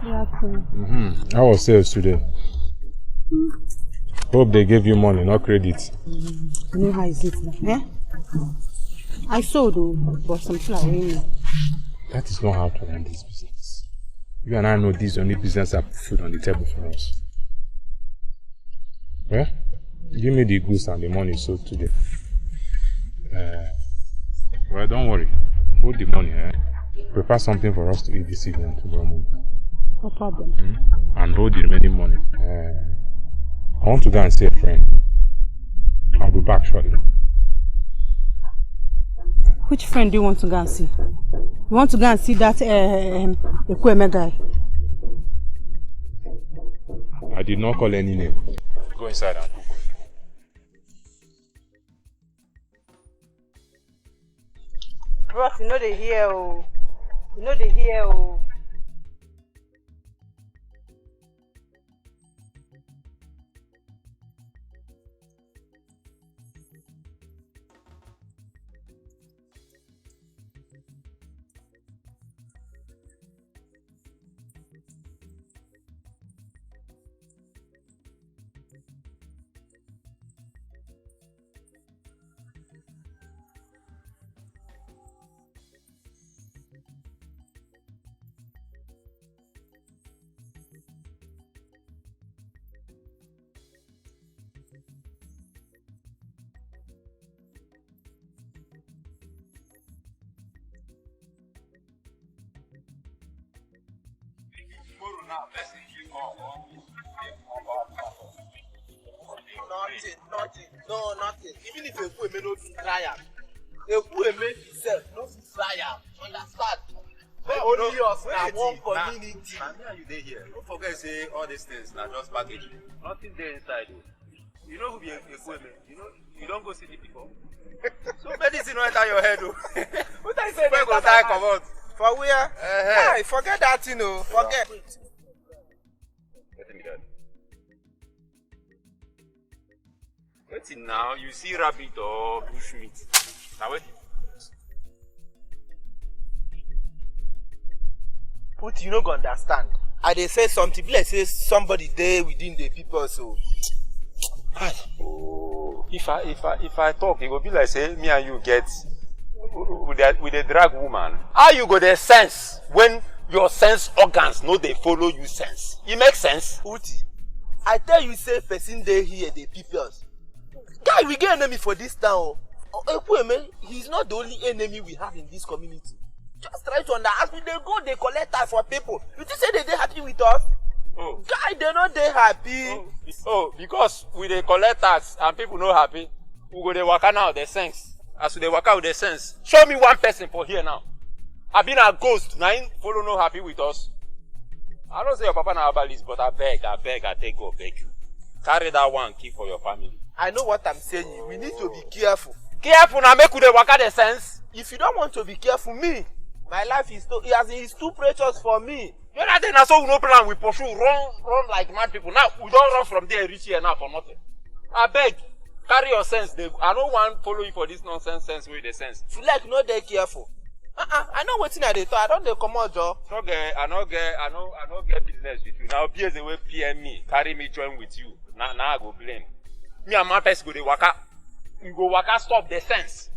How was sales today? Hope they gave you money, not credit. You know how is it now, eh? I sold though, but some people are winning. That is not how to run this business. You and I know this is the only business that put food on the table for us. Well, give me the goods and the money sold today. Well, don't worry. Hold the money, eh? Prepare something for us to eat this evening and tomorrow morning. No problem. And hold the remaining money. I want to go and see a friend. I'll be back shortly. Which friend do you want to go and see? You want to go and see that Igwe guy? I did not call any name. Go inside and cook. Bros, you know they hear oh. You know they hear oh. Nothing. No, nothing. Even if a woman no try am, a woman itself no try am. Understand? Only us na one community. Na me and you dey here. Don't forget say all these things na just packaging. Nothing dey inside o. You know who be a woman? You don't go see the people. So medicine no enter your head o. What I say? Where go die comot? For where? Hey, forget that thing o. Forget. Let me that. Wetin now? You see rabbit or bush meat? Now wetin? What you no go understand? I dey say something, be like say somebody there within the people so. Oh, if I talk, it go be like say me and you get with a drag woman. How you go dey sense when your sense organs no dey follow you sense? It makes sense. Uti, I tell you say person dey here dey peoples. Guy, we get enemy for this town. Ekweme, he's not the only enemy we have in this community. Just try to understand. As we dey go, they collect us for people. You think say they happy with us? Oh. Guy, they not dey happy. Oh, because we dey collect tax and people no happy, we go dey waka now the sense. As we dey waka with the sense, show me one person for here now. I been a ghost, now him follow no happy with us. I don't say your papa na herbalist, but I beg, I take go beg you. Carry that one, keep for your family. I know what I'm saying. We need to be careful. Careful now, make we dey waka the sense. If you don't want to be careful, me, my life is too precious for me. The other day, so we no plan, we pursue, run like mad people. Now we don't run from there, reach here now for nothing. I beg, carry your sense. I don't want follow you for this nonsense sense with the sense. If you like, no, dey careful. I know what's in the thought. I don't dey come out, Joe. I no get business with you. Now be as the way PM me, carry me join with you. Now I go blame. Me and my person go dey waka. You go waka stop the sense.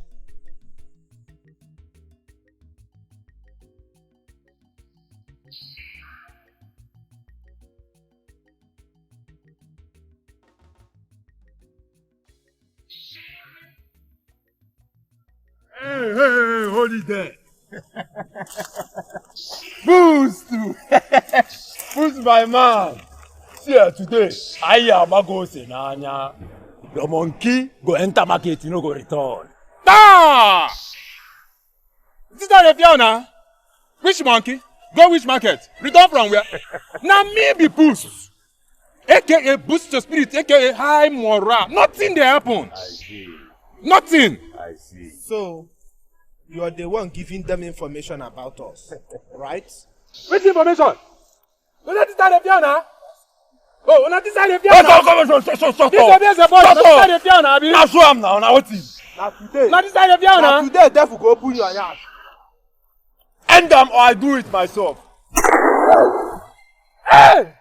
Hey, hold it there. Boost! Boost my man. See here today, I am go Senanya. Your monkey go enter market, you no go return. Ah! Is that a piano? Which monkey? Go which market? Return from where? Now me be Boost. AKA boost your spirit, AKA high morale. Nothing dey happen. I see. Nothing. I see. So, you are the one giving them information about us, right? Which information? You let this guy the piano? Oh, not this guy the piano. Stop. This is a boy. Not this guy the piano, abi. Now show am now. Now what is? Now today. Not this guy the piano. Now today, devil go open your eyes. End them or I do it myself. Hey!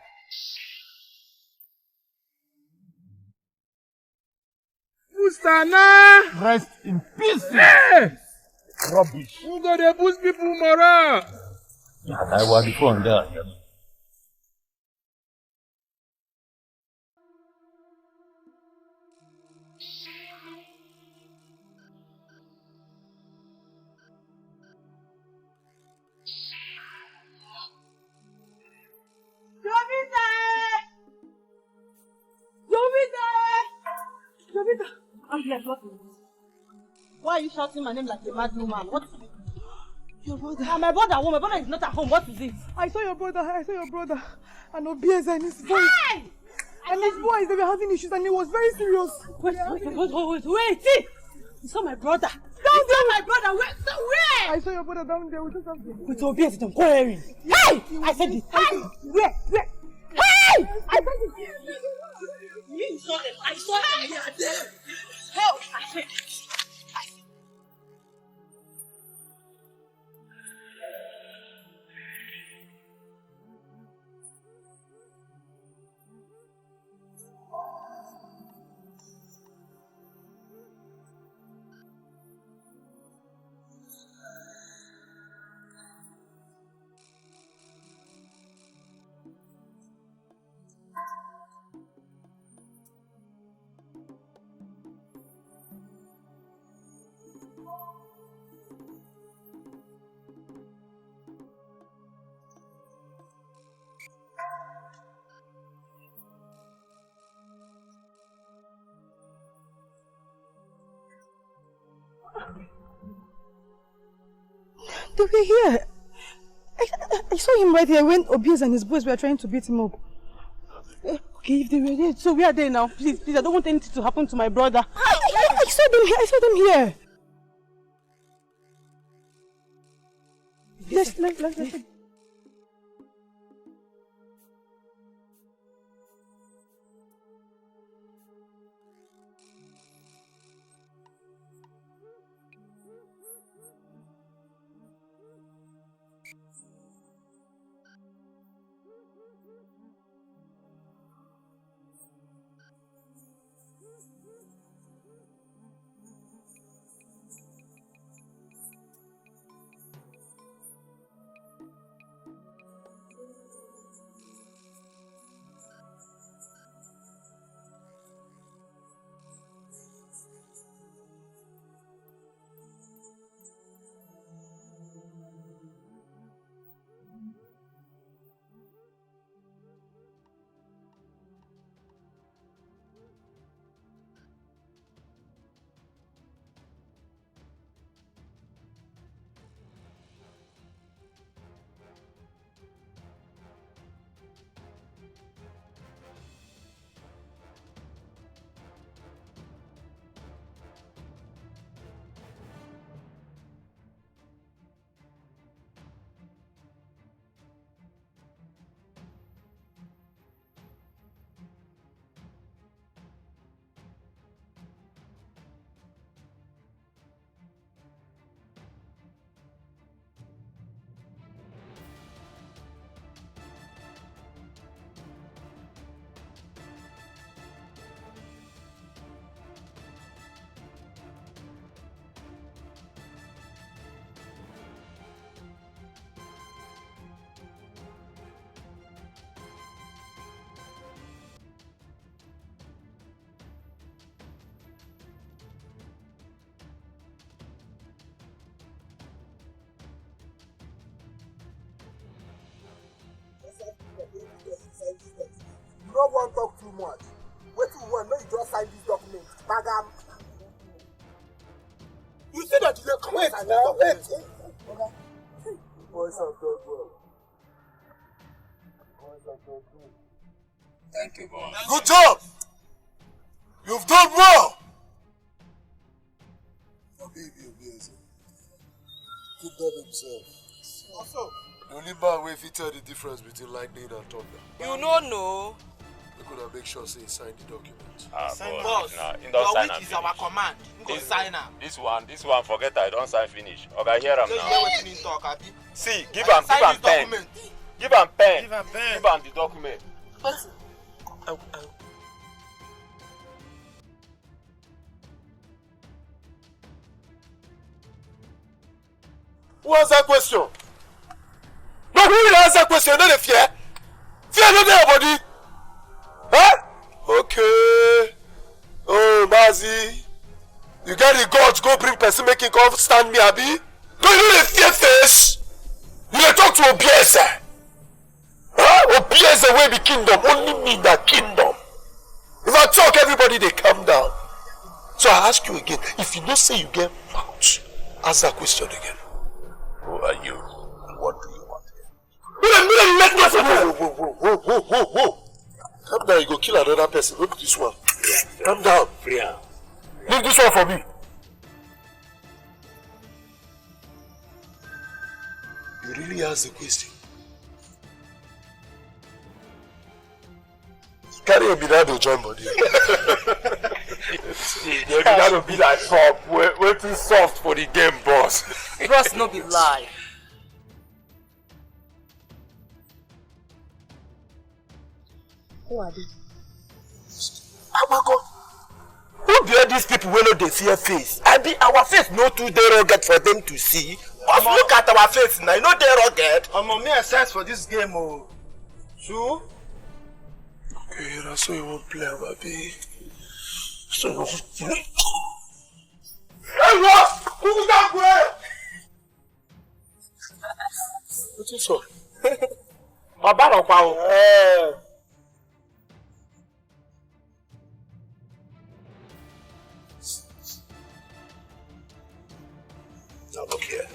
Mustana! Rest in peace. Hey! Rubbish. Who go dey boost people morale? I was before on that. Jovita! I'm here, what is it? Why are you shouting my name like a mad woman? What is it? Your brother. My brother, my brother is not at home. What is it? I saw your brother. And Obieza and his voice. Hey! And his voice, they were having issues and it was very serious. Wait. See! You saw my brother. You saw my brother. Where? I saw your brother down there with something. With Obieza, don't worry. Hey! I said it. Hey! Where? Hey! I said it. You saw them. I saw them. They are there. Help! I said it. They were here. I saw him right here when Obieza and his boys were trying to beat him up. Okay, if they were there, so where are they now? Please, I don't want anything to happen to my brother. I saw them here. I saw them here. Let's. You don't want to talk too much. What you want? No, you just sign this document. Bagam. You see that you come wait now. Wait. Boys have done well. Thank you, boss. Good job! You've done well! Keep that himself. Also, the only man wey fit tell the difference between lightning and thunder. You know. We could have make sure say he signed the document. Boss, your which is our command. You go sign am. This one, forget I don't sign finish. Okay, hear him So now. you hear wetin he talk, abi? See, give him pen. Give him pen. Give him the document. What? Who answer that question? No, who will answer that question? Not the fear. Fear not there, body. Huh? Okay. Oh, Mazi. You get the guts, go bring person, make him come stand me, Abi. No, you know the fear face. You dey talk to Obieze. Huh? Obieze wey be kingdom, only me that kingdom. If I talk, everybody they calm down. So I ask you again, if you don't say you get mouth, ask that question again. Who are you? What do you want here? Whoa. Calm down, you go kill another person. Look at this one. Calm down. Leave this one for me. You really ask the question. Carry a Binado join body. You gotta be like soft. Way too soft for the game, boss. Bros no be lie. Who are they? Oh my God. Who be all these people wey no dey see your face? I be our face no too dey rugged for them to see. Just look at our face now, you know dey rugged. I'm me a sense for this game, oh. True? Okay, that's why you won't play, baby. So you won't play. Hey, what? Who's that way? What is up? Now look here.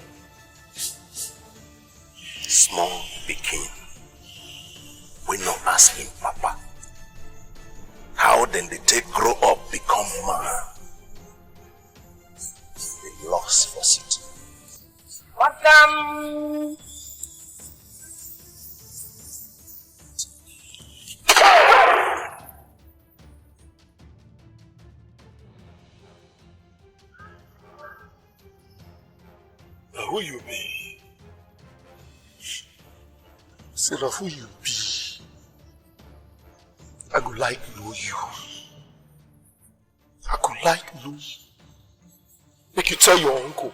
Small pikin. We not asking Papa. How then they take grow up, become man? They lost for city. Welcome. Now who you be? Say now who you be? I go like know you. I go like know you. Make you tell your uncle.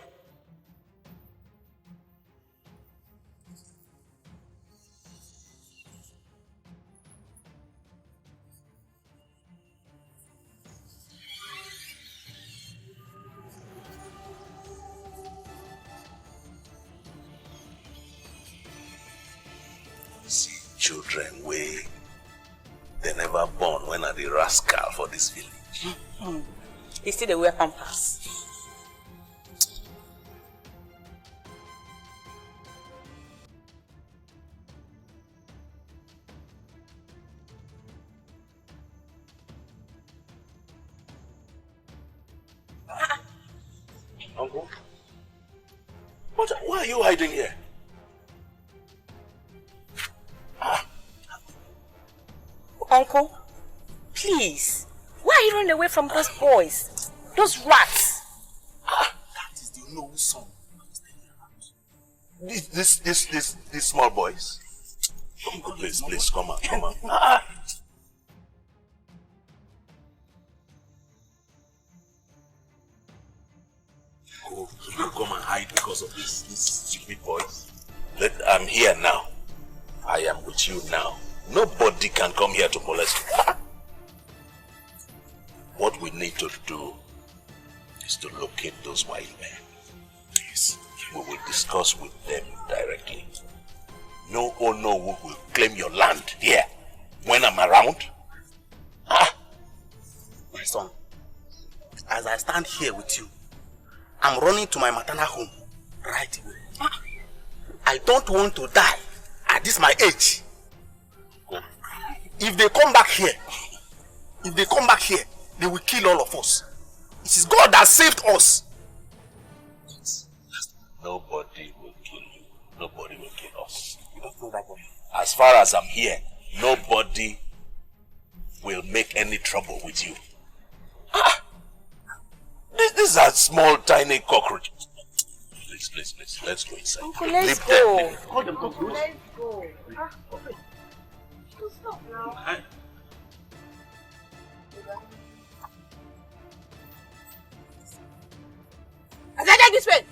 See children way they never born when are the rascal for this village. They still they wear pampers. Uncle, why are you hiding here? Uncle, please, why are you running away from those boys? Those rats? That is the no son. These small boys. Uncle, please, come on. Oh, you come and hide because of these stupid boys. I'm here now. I am with you now. Nobody can come here to molest you. What we need to do is to locate those wild men. Yes. We will discuss with them directly. No owner will claim your land here when I'm around. My son, as I stand here with you, I'm running to my maternal home right away. I don't want to die at this my age. If they come back here, they will kill all of us. It is God that saved us. Nobody will kill you. Nobody will kill us. As far as I'm here, nobody will make any trouble with you. These are small, tiny cockroaches. Please. Let's go inside. Uncle, let's Leave go. them. Call them, come close. Let's go. Stop now. I said, take this pen.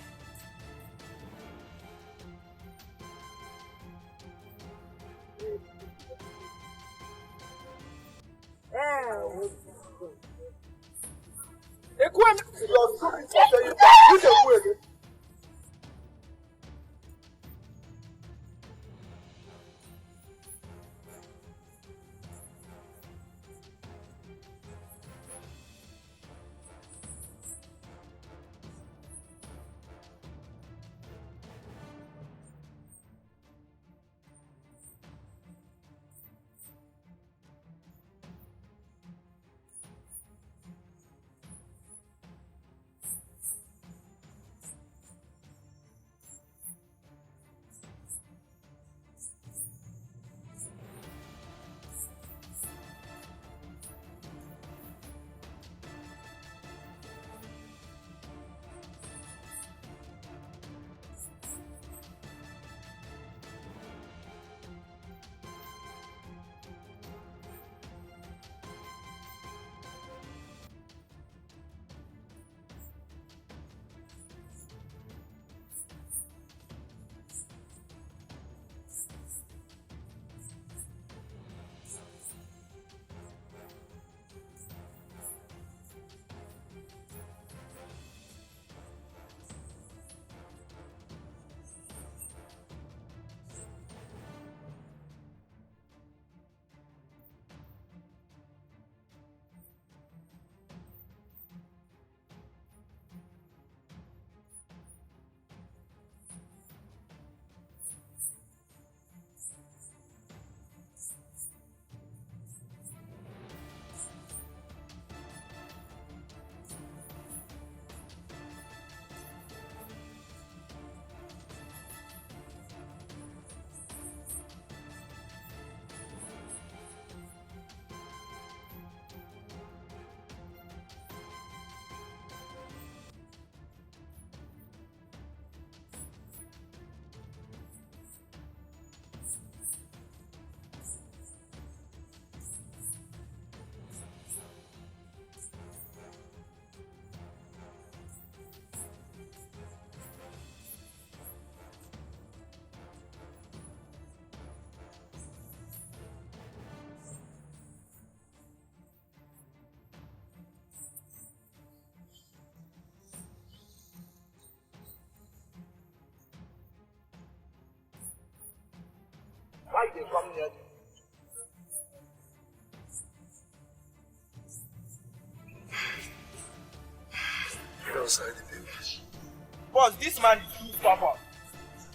Why they come here? Get outside the building. Boss, this man is too stubborn.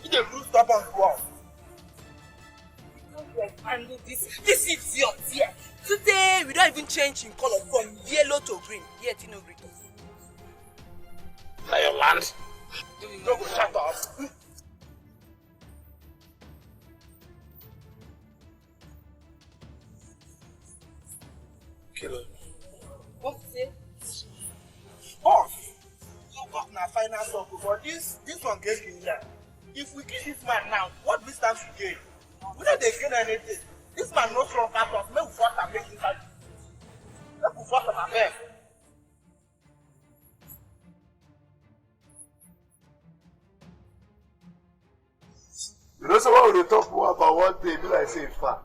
He's a too stubborn boss. Handle this idiot here. Today we don't even change in color from yellow to green. Yet you know green. Now your land. No go shut up. Kill her. What say? Boss, you got na final circle, but this one gets in here. If we kill this man now, what we stand to gain? We don't gain anything. This man no strong at us. Make we force and make inside. Make we force and affair. You know someone will talk more about one day, be like say far.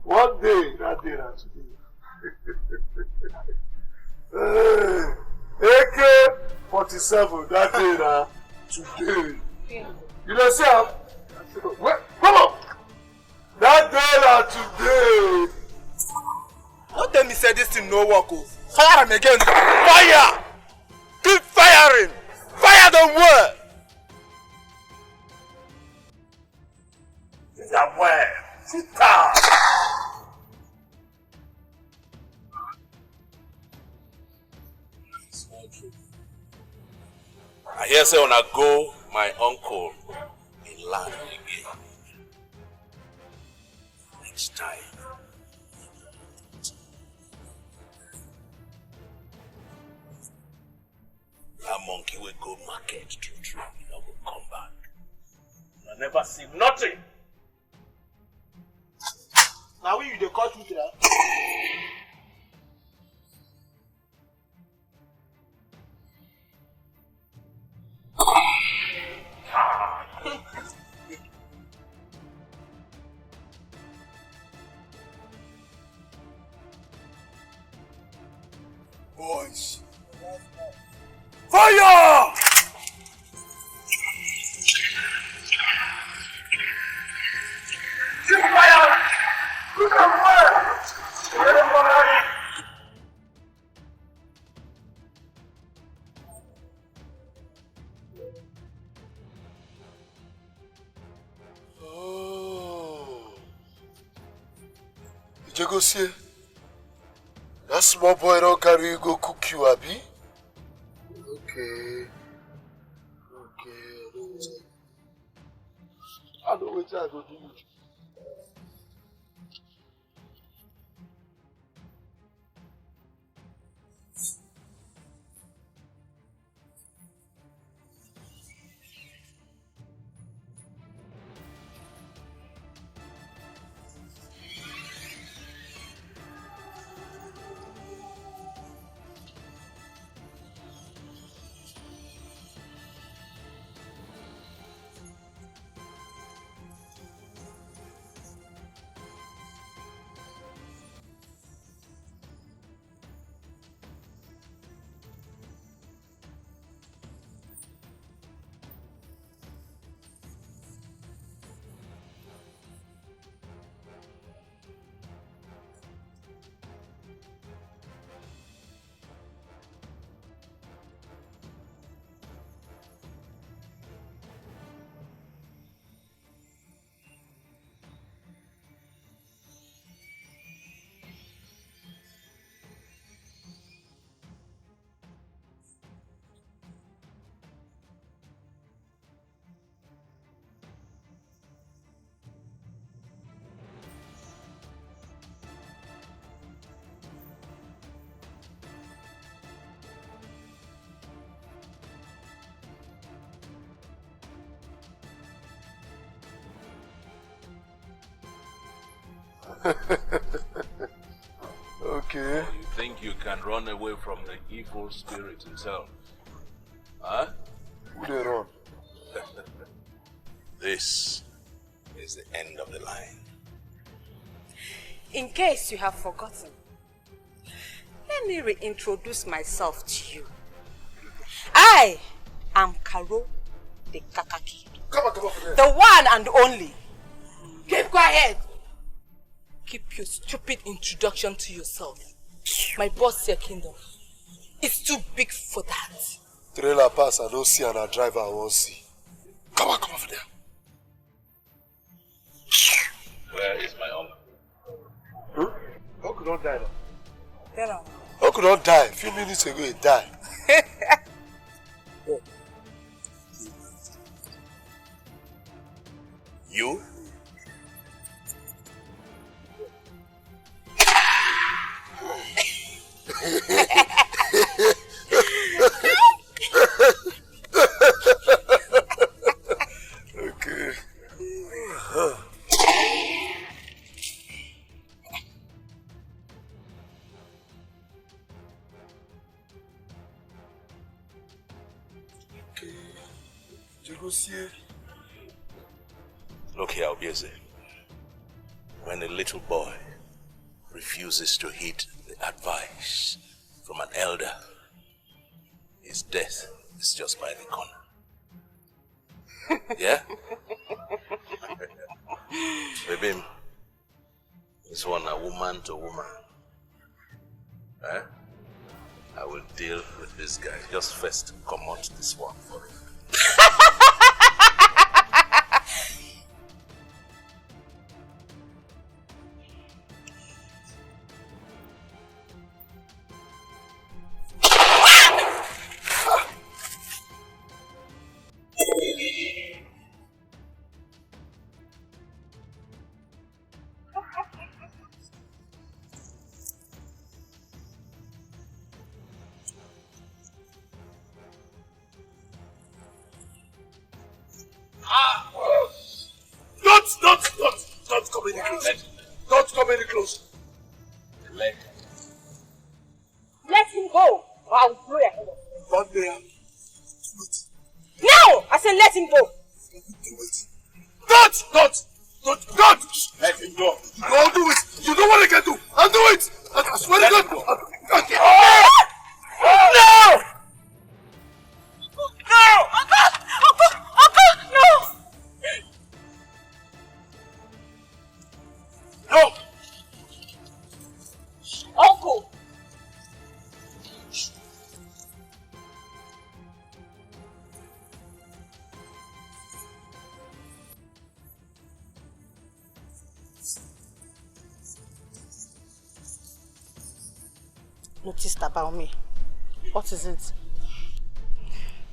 One day, that day and today. AK-47, that day na today. You know see how? Come on! That day na today. Don't tell me say this thing no work. Oh. Fire him again. Fire! Keep firing! Fire them well! Is that where? Sit down! I hear say una go my uncle in land again. Next time. Na monkey will go market true, you know, will come back. I never see nothing. Now we the cut with that. Boys. Fire! Keep fire! Look at fire! Oh. Did you go see? That small boy don't carry you go cook you, Abi? Okay. I know what I go do. Okay. You think you can run away from the evil spirit himself? Huh? Who they run? This is the end of the line. In case you have forgotten, let me reintroduce myself to you. I am Karo the Kakaki. Come on. The one and only. Keep quiet. Keep your stupid introduction to yourself. My boss here, Kingdom. It's too big for that. Trailer pass, I don't see, and a driver I won't see. Come on for there. Where is my uncle? Uncle don't die now. Tell him. Uncle don't die. A few minutes ago he died. You? Okay. Look here, Obieze. When a little boy refuses to heed the advice from an elder, his death is just by the corner. Yeah? Baby, this one a woman to woman. Eh? I will deal with this guy. Just first come out this one for him. Don't come any closer. Don't come any closer. Let him go, or I will blow your head off. One day. No! I said let him go. Don't! Let him go. I'll do it. You know what I can do. I'll do it. I swear to God. Okay. No! No! Uncle! No! No! Uncle! Noticed about me. What is it?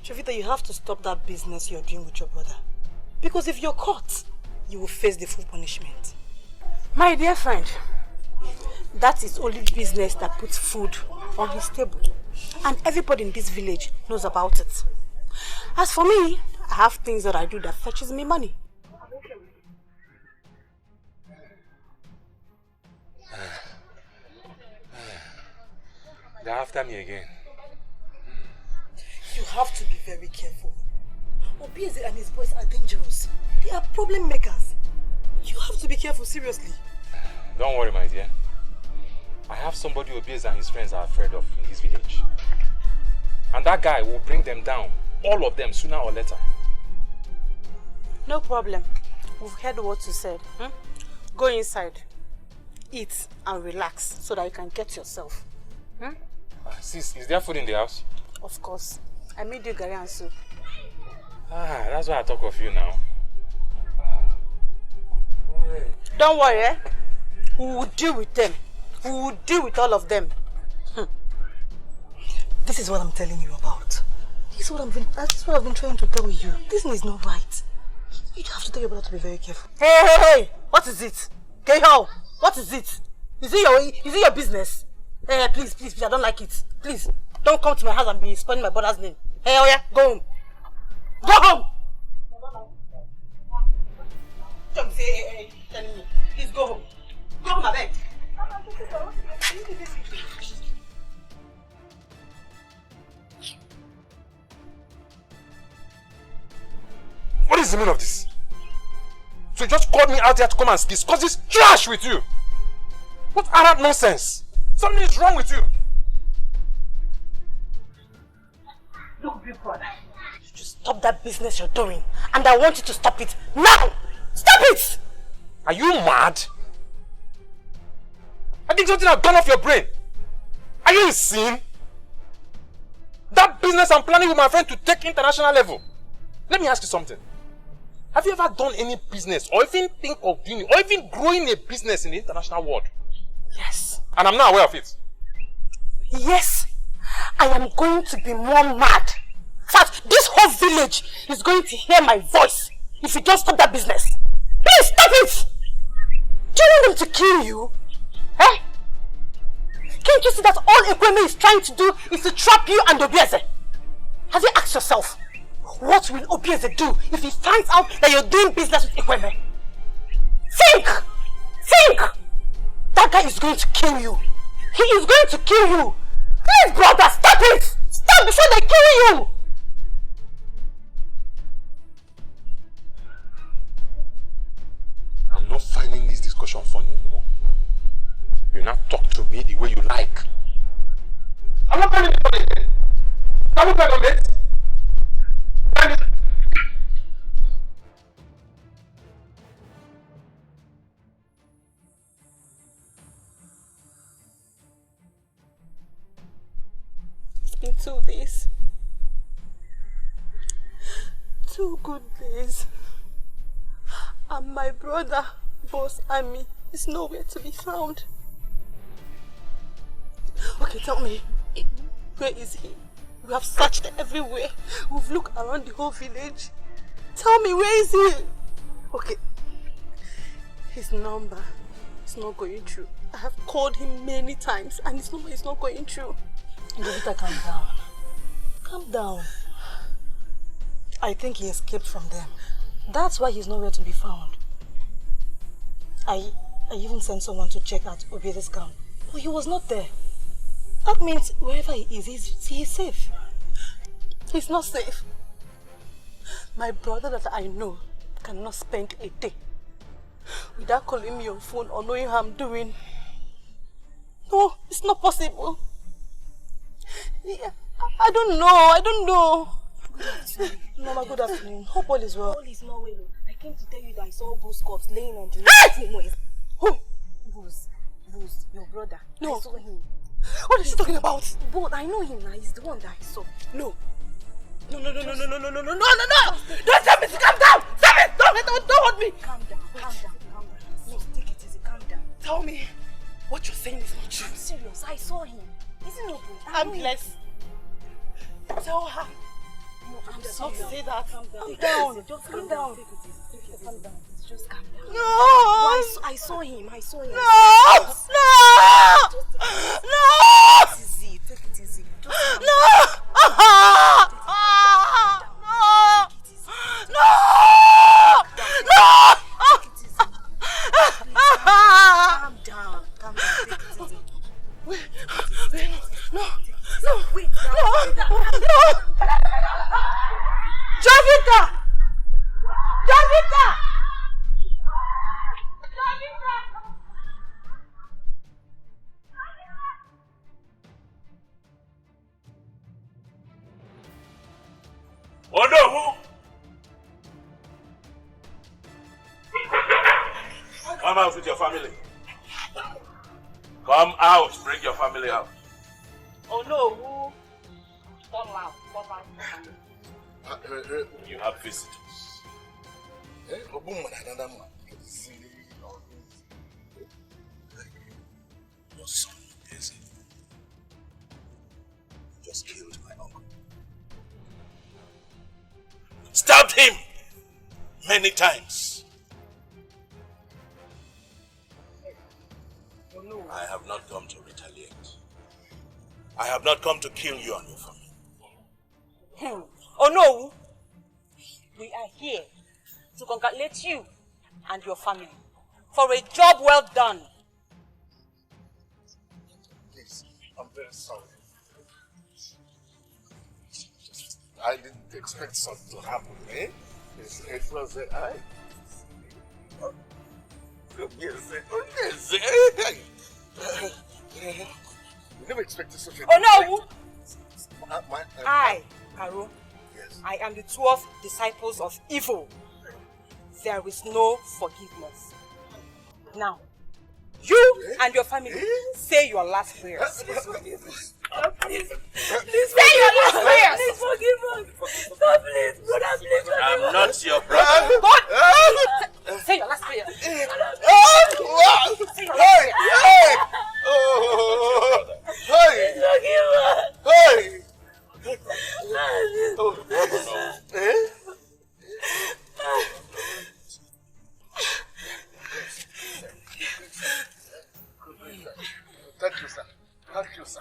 Chavita, you have to stop that business you're doing with your brother. Because if you're caught, you will face the full punishment. My dear friend, that is only business that puts food on his table. And everybody in this village knows about it. As for me, I have things that I do that fetches me money. They're after me again. You have to be very careful. Obieze and his boys are dangerous. They are problem makers. You have to be careful, seriously. Don't worry, my dear. I have somebody Obieze and his friends are afraid of in this village. And that guy will bring them down. All of them, sooner or later. No problem. We've heard what you said. Go inside. Eat and relax so that you can get yourself. Sis, is there food in the house? Of course. I made you gari and soup. That's why I talk of you now. Don't worry, we will deal with them. We will deal with all of them. This is what I'm telling you about. That's what I've been trying to tell you. This thing is not right. You have to tell your brother to be very careful. Hey! What is it? Keho, what is it? Is it your business? Hey, please, I don't like it. Please, don't come to my house and be spoiling my brother's name. Hey, oh yeah, go home. Go home! Don't say hey, telling me. Please go home. Go home, I beg. What is the meaning of this? So you just called me out here to come and discuss this trash with you? What Arab nonsense? Something is wrong with you. Look, big brother. You just stop that business you're doing. And I want you to stop it now! Stop it! Are you mad? I think something has gone off your brain. Are you insane? That business I'm planning with my friend to take international level. Let me ask you something. Have you ever done any business or even think of doing it or even growing a business in the international world? Yes. And I'm not aware of it. Yes. I am going to be more mad. In fact, this whole village is going to hear my voice if you don't stop that business. Please stop it! Do you want them to kill you? Eh? Can't you see that all Igwe is trying to do is to trap you and Obieze? Have you asked yourself, what will Obieze do if he finds out that you're doing business with Igwe? Think! Think! That guy is going to kill you. He is going to kill you. Please, brother, stop it! Stop before they kill you! I'm not finding this discussion funny anymore. You not talk to me the way you like. I'm not finding it funny again. Can we on it? It's been 2 days. 2 good days. And my brother, Boss Ami, is nowhere to be found. Okay, tell me, where is he? We have searched everywhere. We've looked around the whole village. Tell me, where is he? Okay. His number is not going through. I have called him many times and his number is not going through. Jovita, calm down. Calm down. I think he escaped from them. That's why he's nowhere to be found. I even sent someone to check out Obiede's camp, but he was not there. That means wherever he is, he's safe. He's not safe. My brother that I know cannot spend a day without calling me on phone or knowing how I'm doing. No, it's not possible. Yeah, I don't know. Good afternoon. Mama, good afternoon. Hope all is well. All is not well. I came to tell you that I saw Bruce corpse laying on the road. Who? Bruce, your brother. No. I saw him. What is she talking about? But I know him now. He's the one that I saw. No. No. Don't tell me to calm down. Stop it. Don't hold me. Calm down. No, take it easy. Calm down. Tell me what you're saying is not true. I'm serious. I saw him. Isn't it? I'm blessed. Tell her. No, I'm Not sorry. to say that. Calm Calm down. down. Just calm down. Take it easy. Calm down. Just calm down. No. I saw him. No. Just No. take it easy. Just calm No. Calm down. Take it easy. No. Wait now. Javita! Oh no! Come out with your family. Come out. Bring your family out. Oh no, come out. You have visitors. Your son is just killed my uncle. Stabbed him many times. Oh no. I have not come to retaliate. I have not come to kill you and your family. Oh no, we are here to congratulate you and your family for a job well done. Please, I'm very sorry. I didn't expect something to happen, eh? It was we never expected such a Oh no! I, Karo, yes. I am the 12th disciples of evil. There is no forgiveness. Now, you and your family say your last prayers. Please forgive us. Please say your last prayers. Please forgive us. No, please, brother, please forgive us. I'm not your brother. God! Say your last prayer. Say your last prayer. Hey! Hey! Thank you, sir. Thank you, sir.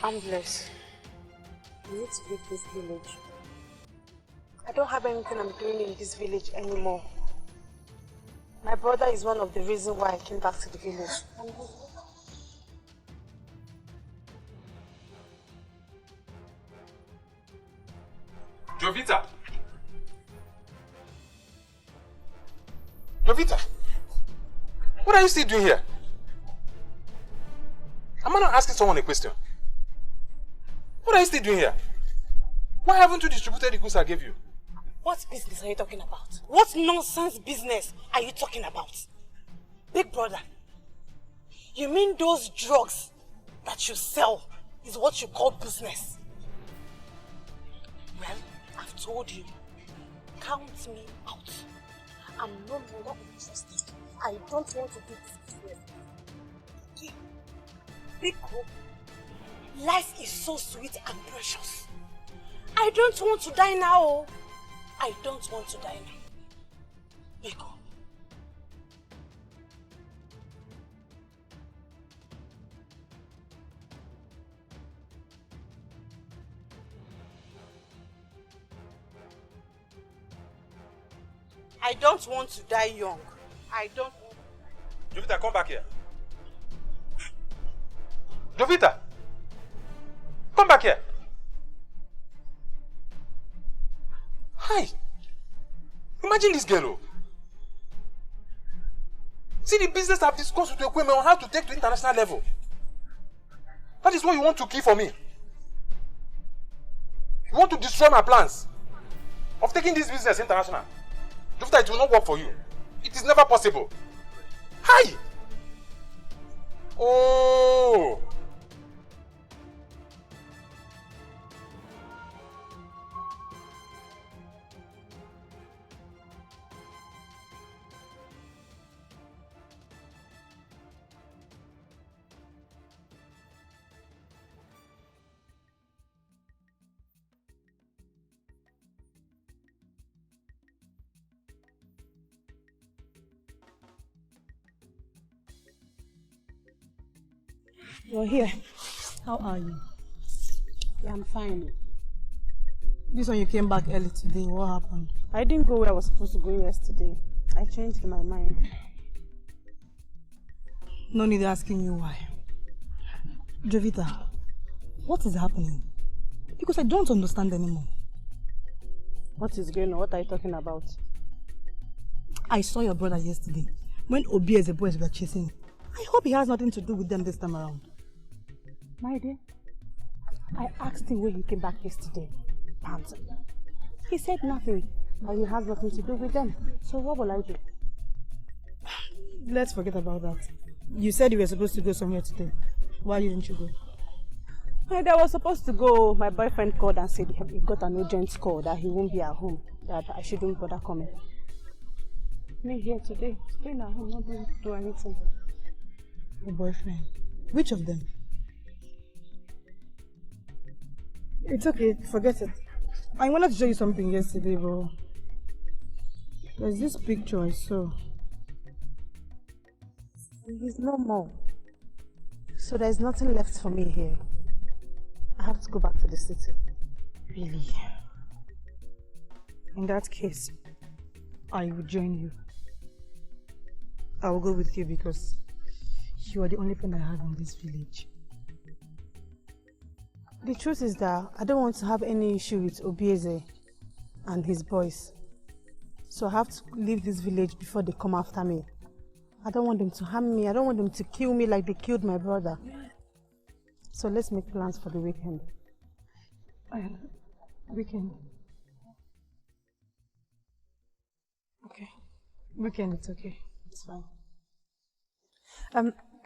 I'm blessed. I need to leave this village. I don't have anything I'm doing in this village anymore. My brother is one of the reasons why I came back to the village. Jovita! Jovita! What are you still doing here? Am I not asking someone a question? What are you still doing here? Why haven't you distributed the goods I gave you? What business are you talking about? What nonsense business are you talking about? Big brother, you mean those drugs that you sell is what you call business? Well, I've told you, count me out. I'm no longer interested. I don't want to do this business. Okay. Big bro, life is so sweet and precious. I don't want to die now. I don't want to die now. Biko. I don't want to die young. I don't want... Jovita, come back here. Jovita! Come back here. Hi. Imagine this girl. Oh. See the business I've discussed with your women on how to take to international level. That is what you want to kill for me. You want to destroy my plans of taking this business international. Jovita, it will not work for you. It is never possible. Hi. Oh. You're here. How are you? Yeah, I'm fine. This one you came back early today. What happened? I didn't go where I was supposed to go yesterday. I changed my mind. No need asking you why. Jovita, what is happening? Because I don't understand anymore. What is going on? What are you talking about? I saw your brother yesterday when Obi and the boys were chasing him. I hope he has nothing to do with them this time around. My dear, I asked him when he came back yesterday. Panting. He said nothing, and he has nothing to do with them. So what will I do? Let's forget about that. You said you were supposed to go somewhere today. Why didn't you go? My dad was supposed to go. My boyfriend called and said he got an urgent call that he won't be at home, that I shouldn't bother coming. Me here today, staying at home, not doing do anything. Your boyfriend? Which of them? It's okay, forget it. I wanted to show you something yesterday, bro. There's this picture I saw. He's no more. So there's nothing left for me here. I have to go back to the city. Really? In that case, I will join you. I will go with you because you are the only friend I have in this village. The truth is that I don't want to have any issue with Obieze and his boys. So I have to leave this village before they come after me. I don't want them to harm me. I don't want them to kill me like they killed my brother. So let's make plans for the weekend. Weekend? Okay. Weekend, it's okay. It's fine.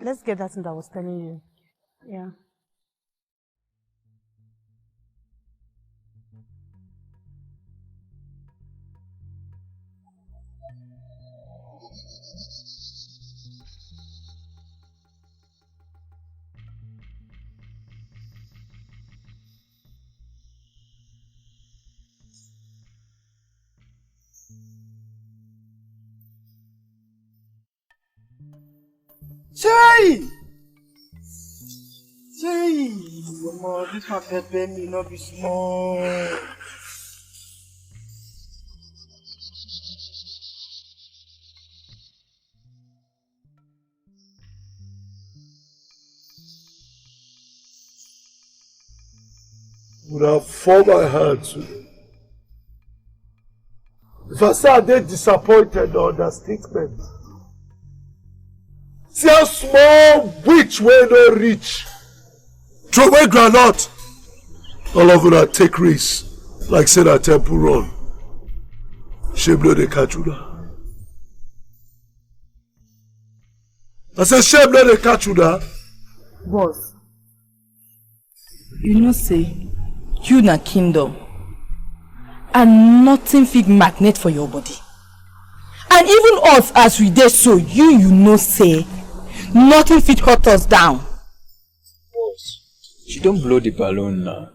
Let's get that thing that I was telling you. Yeah. Chai! Hey, Mama, this one pepper me not be small. Would have fall my hand today. If I say I dey disappointed or understatement. See how small witch wey no reach. Throw away groundnut. All of una take risks like say na temple run. Shame no dey catch una. I say shame no dey catch una. Boss, you know say you na kingdom and nothing fit magnet for your body. And even us as we dey so, you know say nothing fit hurt us down. Boss, she don't blow the balloon now.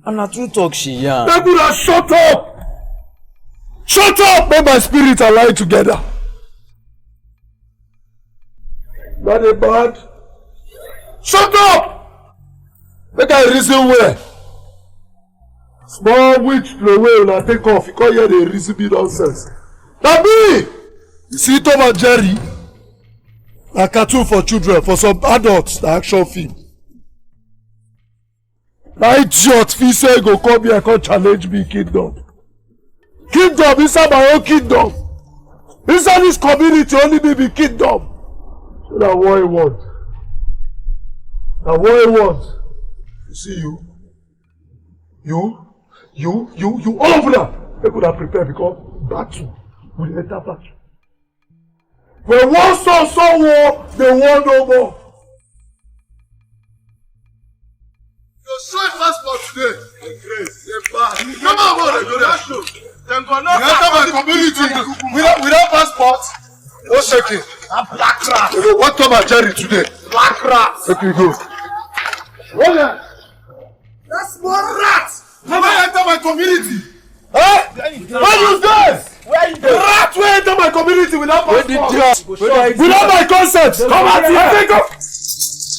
And na true talk she yarn. Nebula, shut up! Shut up! Make my spirit align together. Not a bad. Shut up! Make I reason where. Small witch throw away when I take off. You can't hear the reason be nonsense. Now me! You see Tom and Jerry? A cartoon for children, for some adults, the action film. That idiot feel say go come here and come challenge me kingdom. Kingdom inside my own kingdom. Inside this community only me be kingdom. So that's what I want. That's what I want. You see you, all of them, they could have prepared because battle will enter battle. When one saw war, they want no more. You show a passport today. Come on, boy, go there. Then go now. You enter my community without passport. No shaking. A black rat. What Tom and Jerry today? Black rat. Let me go. What the? That's more rats. Never enter my community. Huh? What is this? Where is the rat will enter my community without passport? Without my consent. Come out here.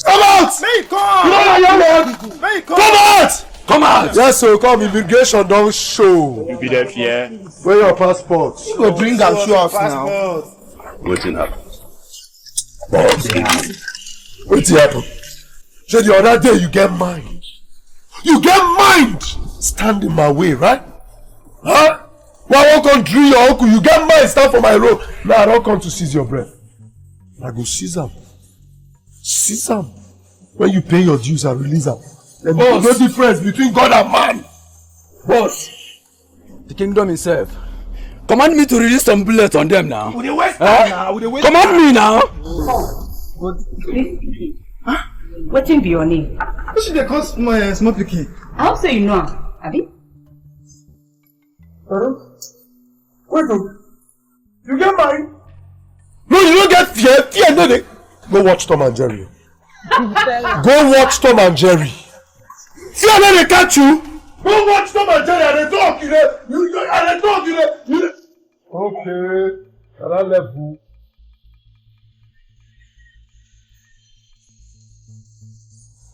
Come out. May come. You know that young man. May come. Come out. Come out. Yes, so come. Immigration don't show. You be there, fear. Where your passport? You go bring am show us now. Waiting happen. Wetin happen? So the other day you get mind. You get mind. Stand in my way, right? Huh? Why I won't come drill your uncle? You get mind, stand for my road. Now I don't come to seize your breath. I go seize am. Seize am. When you pay your dues and release am. There's no difference between God and man. Boss. The kingdom itself. Command me to release some bullets on them now. Would they waste time now? Would they waste Command me now. Huh? Wetin be your name? What should they cost my small pikin? I hope so you know am, abi? Wait, you get mine? No, you don't get fear. Fear, no, they. Go watch Tom and Jerry. Go watch Tom and Jerry. Fear, no, they catch you. Go watch Tom and Jerry and they talk, you know. Okay, at that level.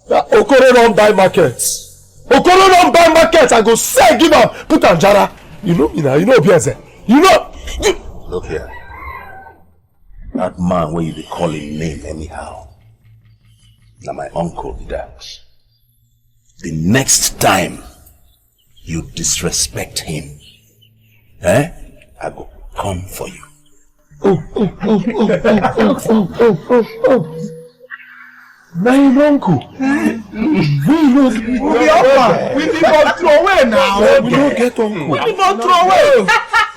Okoro don't buy markets. Okoro don't buy markets. I go sell, give am, put am jara. You know me now. You know Obieze. You know. Look here. That man where you be calling name anyhow. Now my uncle be that. The next time you disrespect him, I go come for you. My uncle. We don't throw away now. We don't get uncle. We don't throw away.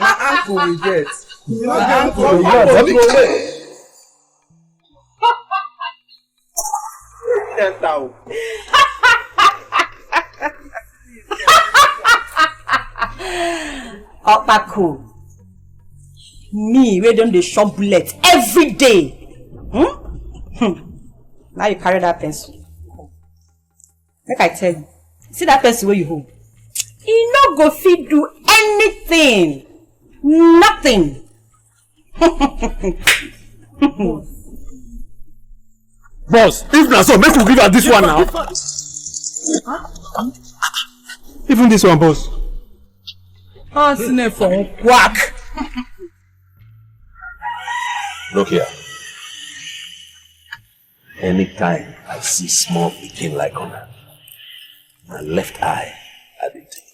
My uncle we get. My uncle we get. Throw away. Opako. Me, we don dey shop bullets every day. Now you carry that pencil. Make I tell you. See that pencil where you hold? E no go fit do anything. Nothing. Boss, if not so, make we give her this one now. Even this one, boss. For quack. Look here. Anytime I see small pikin like Ona, my left eye I dey take.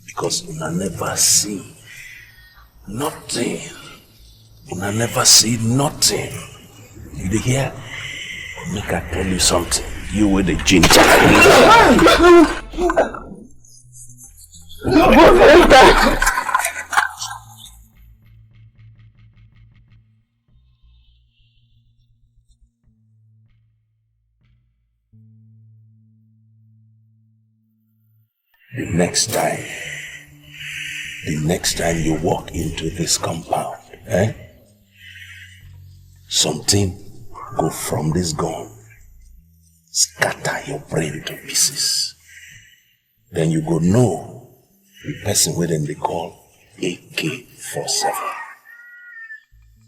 Because Una never see nothing. Una never see nothing. You dey hear? Make I tell you something. You with the ginger. The next time you walk into this compound, something go from this gun, scatter your brain to pieces. Then you go know the person where them they call AK-47.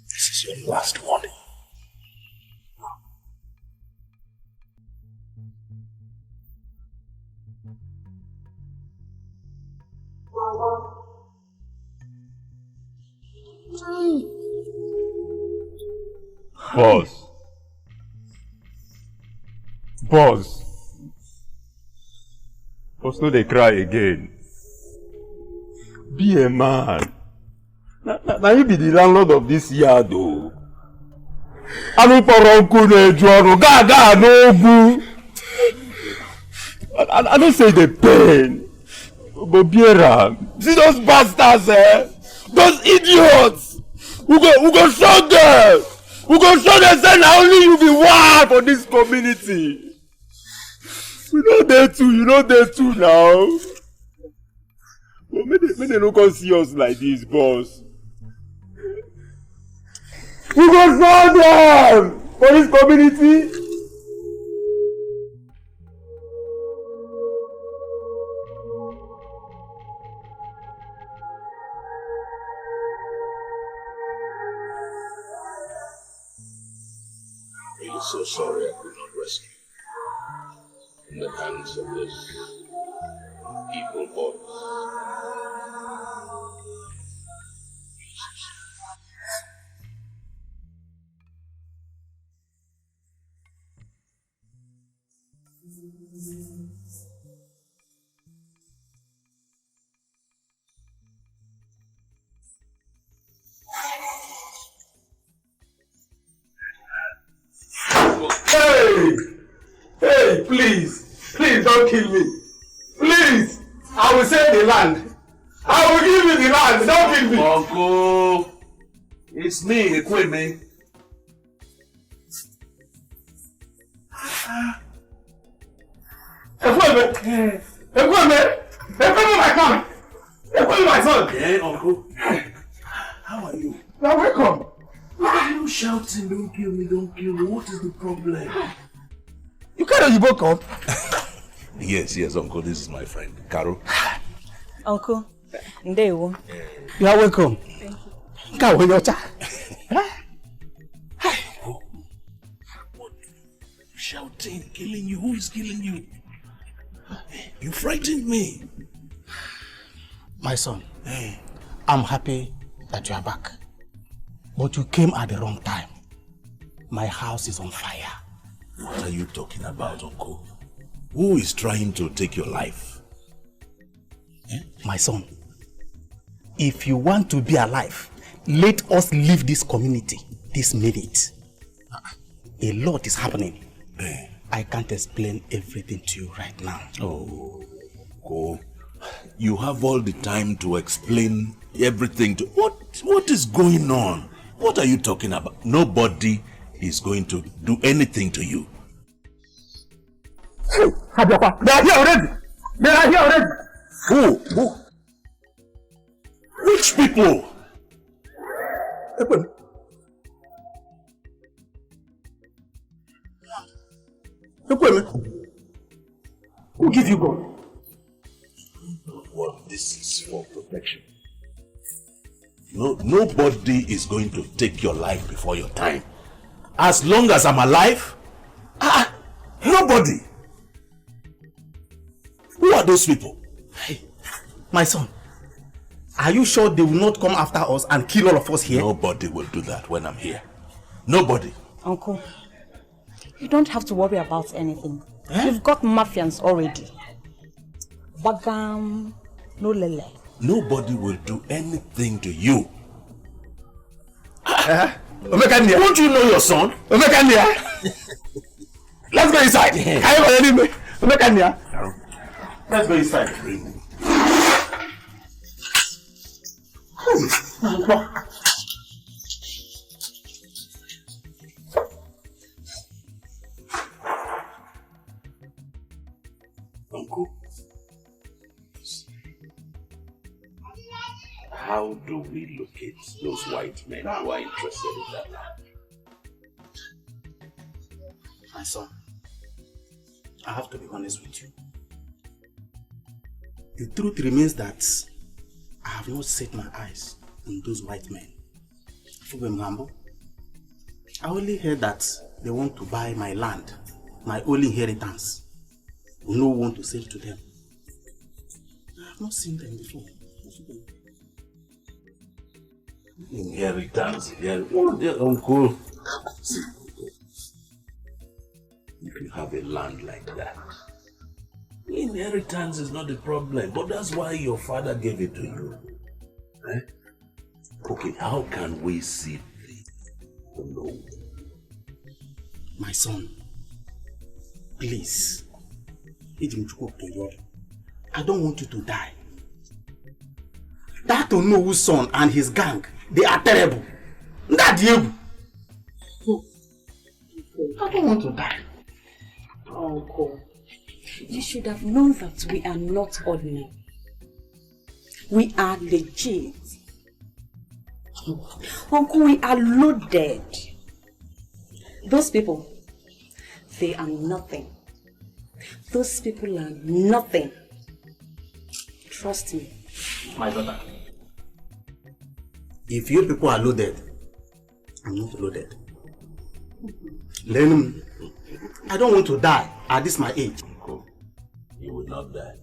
This is your last warning. Boss, no they cry again. Be a man. Now you be the landlord of this yard though. I don't say the pain. But Biera, see those bastards, those idiots! We go show them! We go show them say now only you be one for this community. We know they too, you know they too now. But may they no come see us like this, boss. We go show them for this community. I'm so sorry I could not rescue you in the hands of this evil boy. Hey, please don't kill me. Please, I will save the land. I will give you the land, don't kill me. Uncle, it's me, Igwe. Igwe, my son. Igwe, my son. Hey, Uncle. How are you? Now welcome. Why are you shouting, don't kill me, don't kill me? What is the problem? You carry your book up? Yes, Uncle, this is my friend, Carol. Uncle, Ndewo. You are welcome. Thank you. What Shouting, killing you. Who is killing you? You frightened me. My son, I'm happy that you are back. But you came at the wrong time. My house is on fire. What are you talking about, Uncle? Who is trying to take your life? My son, if you want to be alive, let us leave this community this minute. A lot is happening. I can't explain everything to you right now. Oh, Uncle, you have all the time to explain everything to... What is going on? What are you talking about? Nobody is going to do anything to you. They are here already. Who? Which people? Who give you gun? Well, this is for protection. Nobody is going to take your life before your time. As long as I'm alive? Nobody. Who are those people? Hey, my son, are you sure they will not come after us and kill all of us here? Nobody will do that when I'm here. Nobody. Uncle, you don't have to worry about anything. You've got mafians already. Bagam, no lele. Nobody will do anything to you. Won't you know your son? Let's go inside. Let's go inside. Uncle, how do we locate those white men who are interested in that land? My son, I have to be honest with you. The truth remains that I have not set my eyes on those white men. I only heard that they want to buy my land, my only inheritance. No one to sell to them. I have not seen them before. Inheritance, oh dear uncle. If you have a land like that, inheritance is not the problem, but that's why your father gave it to you. Eh? Okay, how can we see this? Oh no. My son, please, I don't want you to die. That Onowu's son and his gang, they are terrible. That Diego. I don't want to die. Uncle, you should have known that we are not ordinary. We are legit. Uncle, we are loaded. Those people, they are nothing. Those people are nothing. Trust me. My daughter, if you people are loaded, I'm not loaded. Then I don't want to die at this my age. You will not die.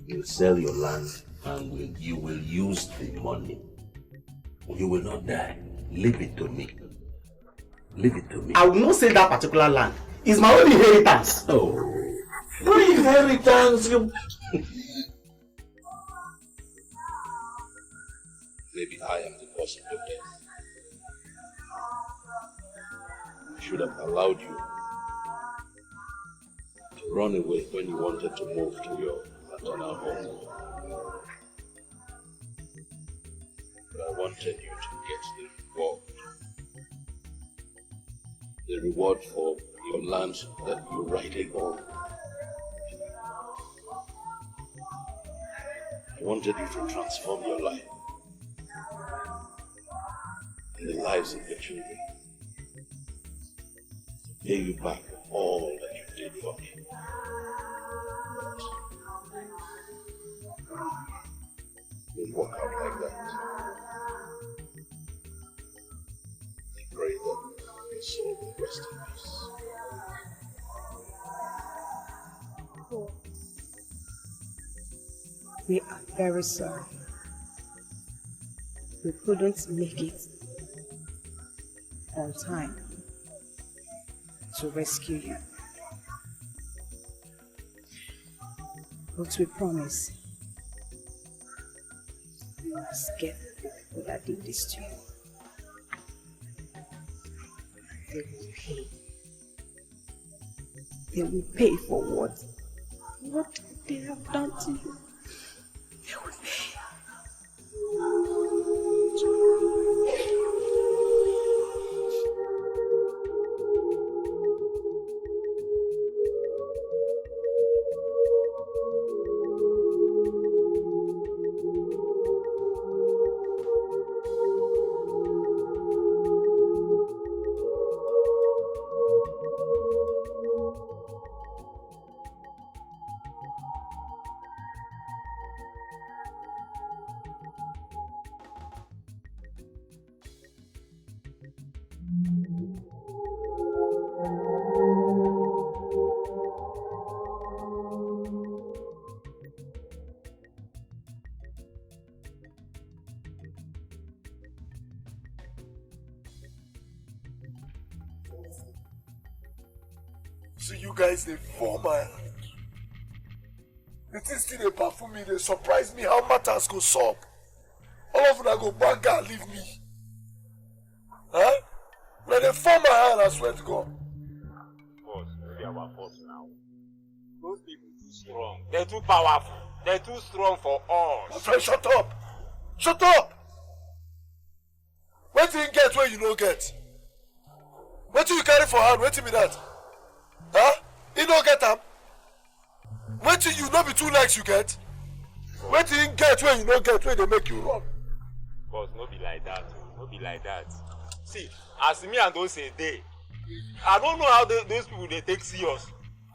You will sell your land and you will use the money. You will not die. Leave it to me. Leave it to me. I will not sell that particular land. It's my only inheritance. Oh. No inheritance. Maybe I am the cause of your death. I should have allowed you to run away when you wanted to move to your maternal home. But I wanted you to get the reward. The reward for your land that you rightly own. I wanted you to transform your life and the lives of your children. To pay you back for all that you did for me. It didn't work out like that. I pray that your soul will rest in peace. We are very sorry. We couldn't make it on time to rescue you. But we promise we must get the people that did this to you. They will pay. They will pay for what they have done to you. They will pay. See you guys, they form my hand. The thing still they baffle me, they surprise me how matters go solve. All of them go back and leave me. Huh? When they form my hand, I swear to God. Boss, maybe our boss now. Those people too strong. They're too powerful. They're too strong for us. My friend, shut up! Shut up! What do you get where you no get? What do you carry for hand? Wait till me that. Huh? You don't get them. Wait till you not be 2 legs you get. Wait till you get where you don't get where they make you run. Boss, no be like that. No be like that. See, as me and those say they, I don't know how those people they take serious.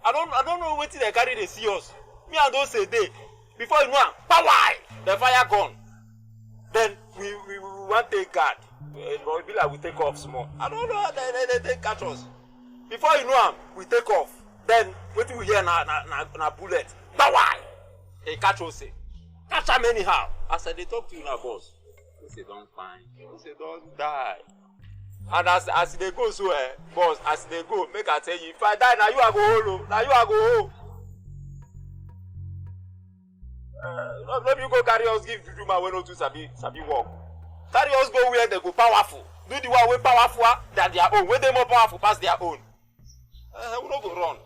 I don't know what they carry they serious. Me and those say they. Before you know, power, the fire gone. Then we want to take guard. But it be like we take off small. I don't know how they catch us. Before you know, we take off. Then what we hear na bullet. Power! They catch us. Catch them anyhow. I said they talk to you now, boss. They say don't find. They say don't die. And as they go so, boss, as they go, make I tell you, if I die, now you are go hold. Now you are go hold. Let me go carry us, give Juju man when no to sabi walk. Carry us go where they go powerful. Do the one way powerful than their own. When they more powerful past their own. We no go run.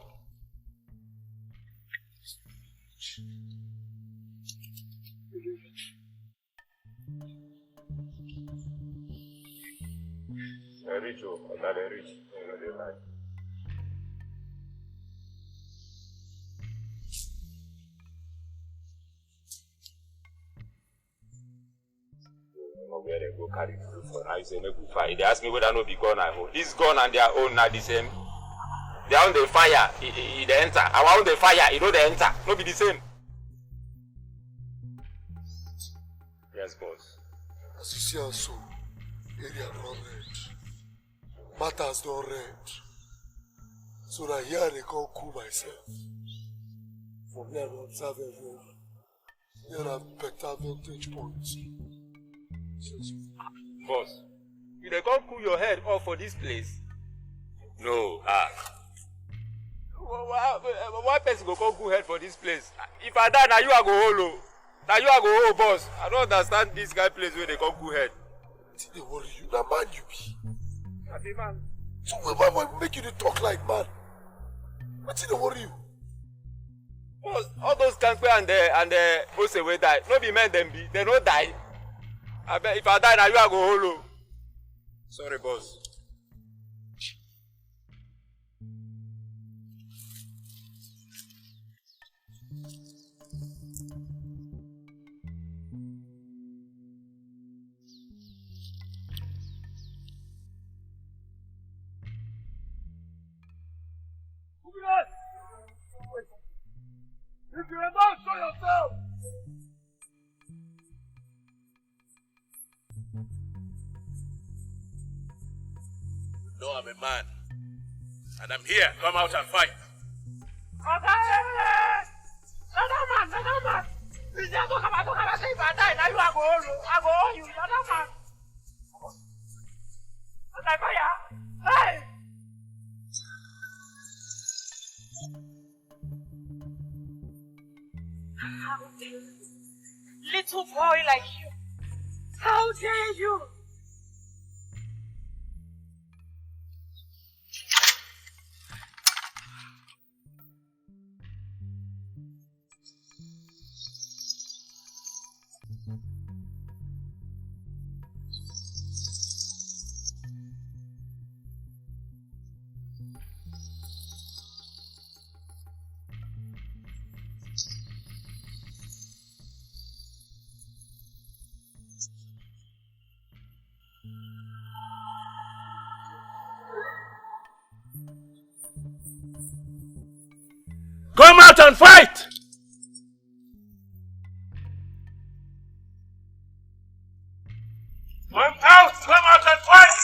Reach, reach. Where they go carry food for now, you say make we fire. They ask me whether no be gun I hold. This gun and their own are the same. Their own they fire, it they enter. Our own they fire, it don't they enter. No be the same. Yes, boss. As you see us so, area don't red. Matters don't red. So that here they come cool myself. From here I observe everyone. Here I have better vantage points. Boss, you they come cool your head off for this place? No, why person go come cool head for this place? If I die, now you are go hold. Now you are go hold, boss. I don't understand this guy place where they come cool head. They worry you, now man you be. I be man. So why make you talk like man? What's they worry you? Boss, all those kanpe and the boss way die. No be men them be. They no die. I bet if I die now you are go hold. Sorry, boss. If you are not, show yourself! You know I'm a man. And I'm here. Come out and fight. Okay! No man! You just don't come out, say if I die, now you are going to I go on you, no man! Okay, fire! Hey! How dare you? Little boy like you! How dare you? Come out and fight! Come out! Come out and fight!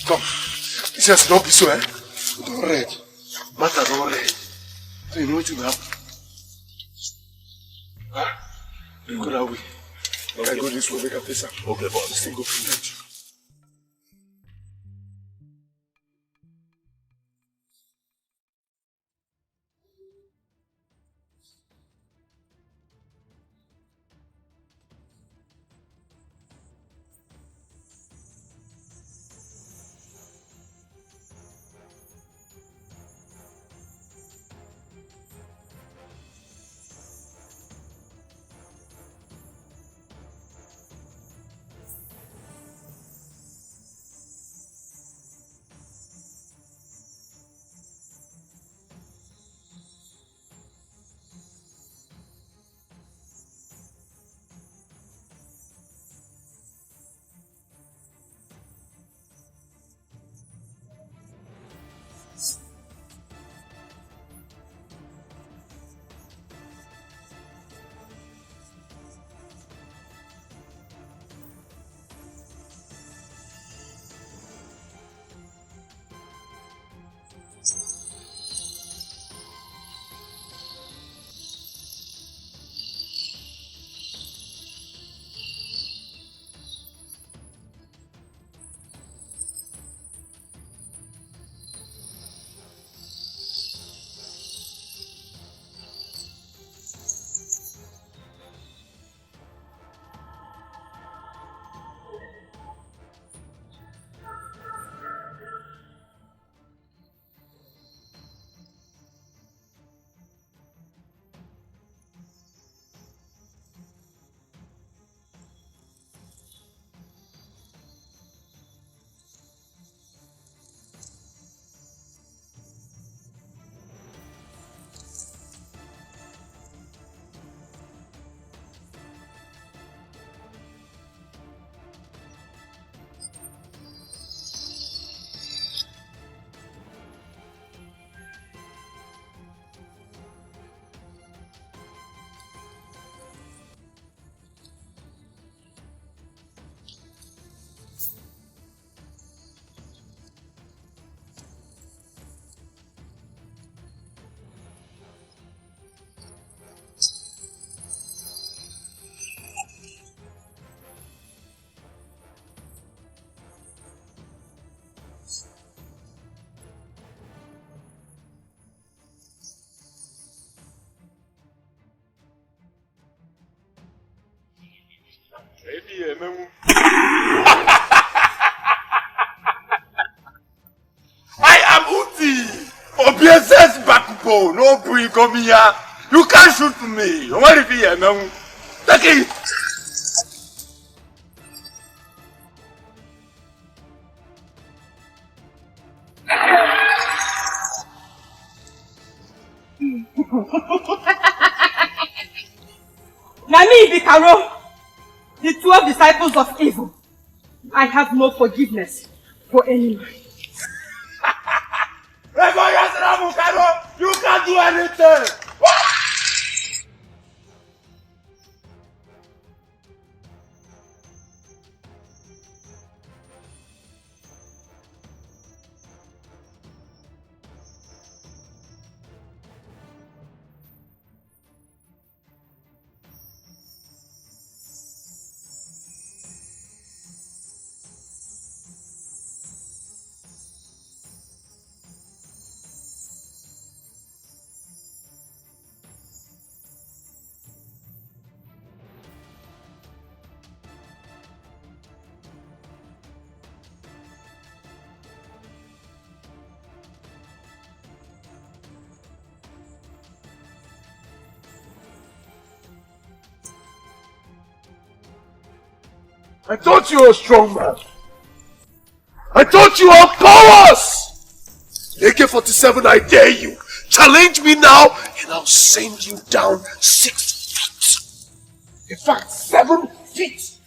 Come. This has not be so, eh? Don't read. Matter don't read. So you know what you have? Huh? Go that way. Okay. I go this way, make a face. Okay, boss. This thing go prevent you. I am Uti. Obieses Bakupo. No boy come here. You can't shoot me. What if you know? Take it. Nami Bikaro, the 12 disciples of evil. I have no forgiveness for anyone. You can't do anything. I thought you were a strong man. I thought you were powers! AK-47, I dare you. Challenge me now and I'll send you down 6 feet. In fact, 7 feet.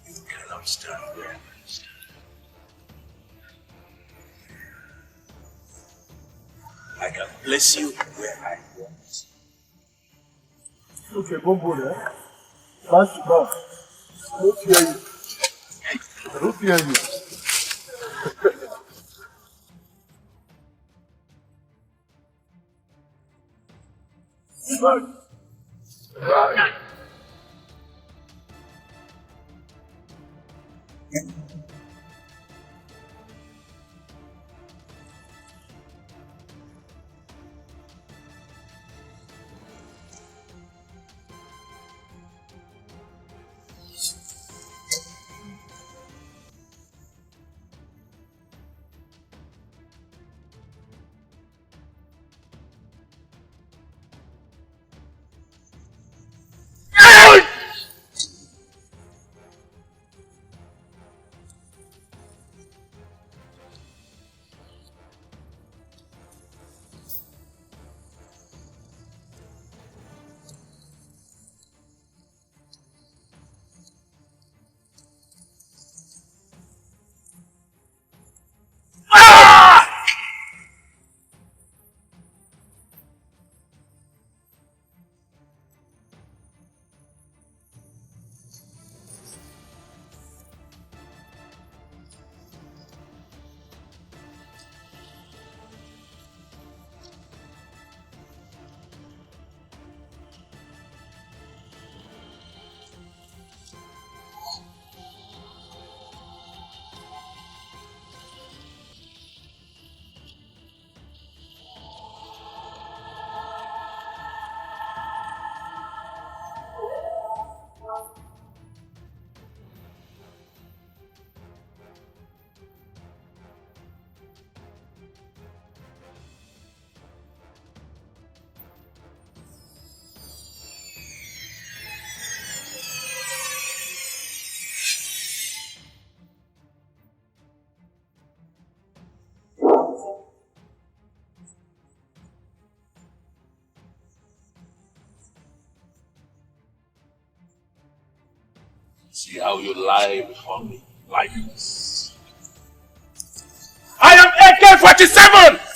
You cannot stand there. I can place you where I want. Okay, go there. Back to back. I don't fear you. I don't fear you. Right. Right. See how you lie before me like this. I am AK-47!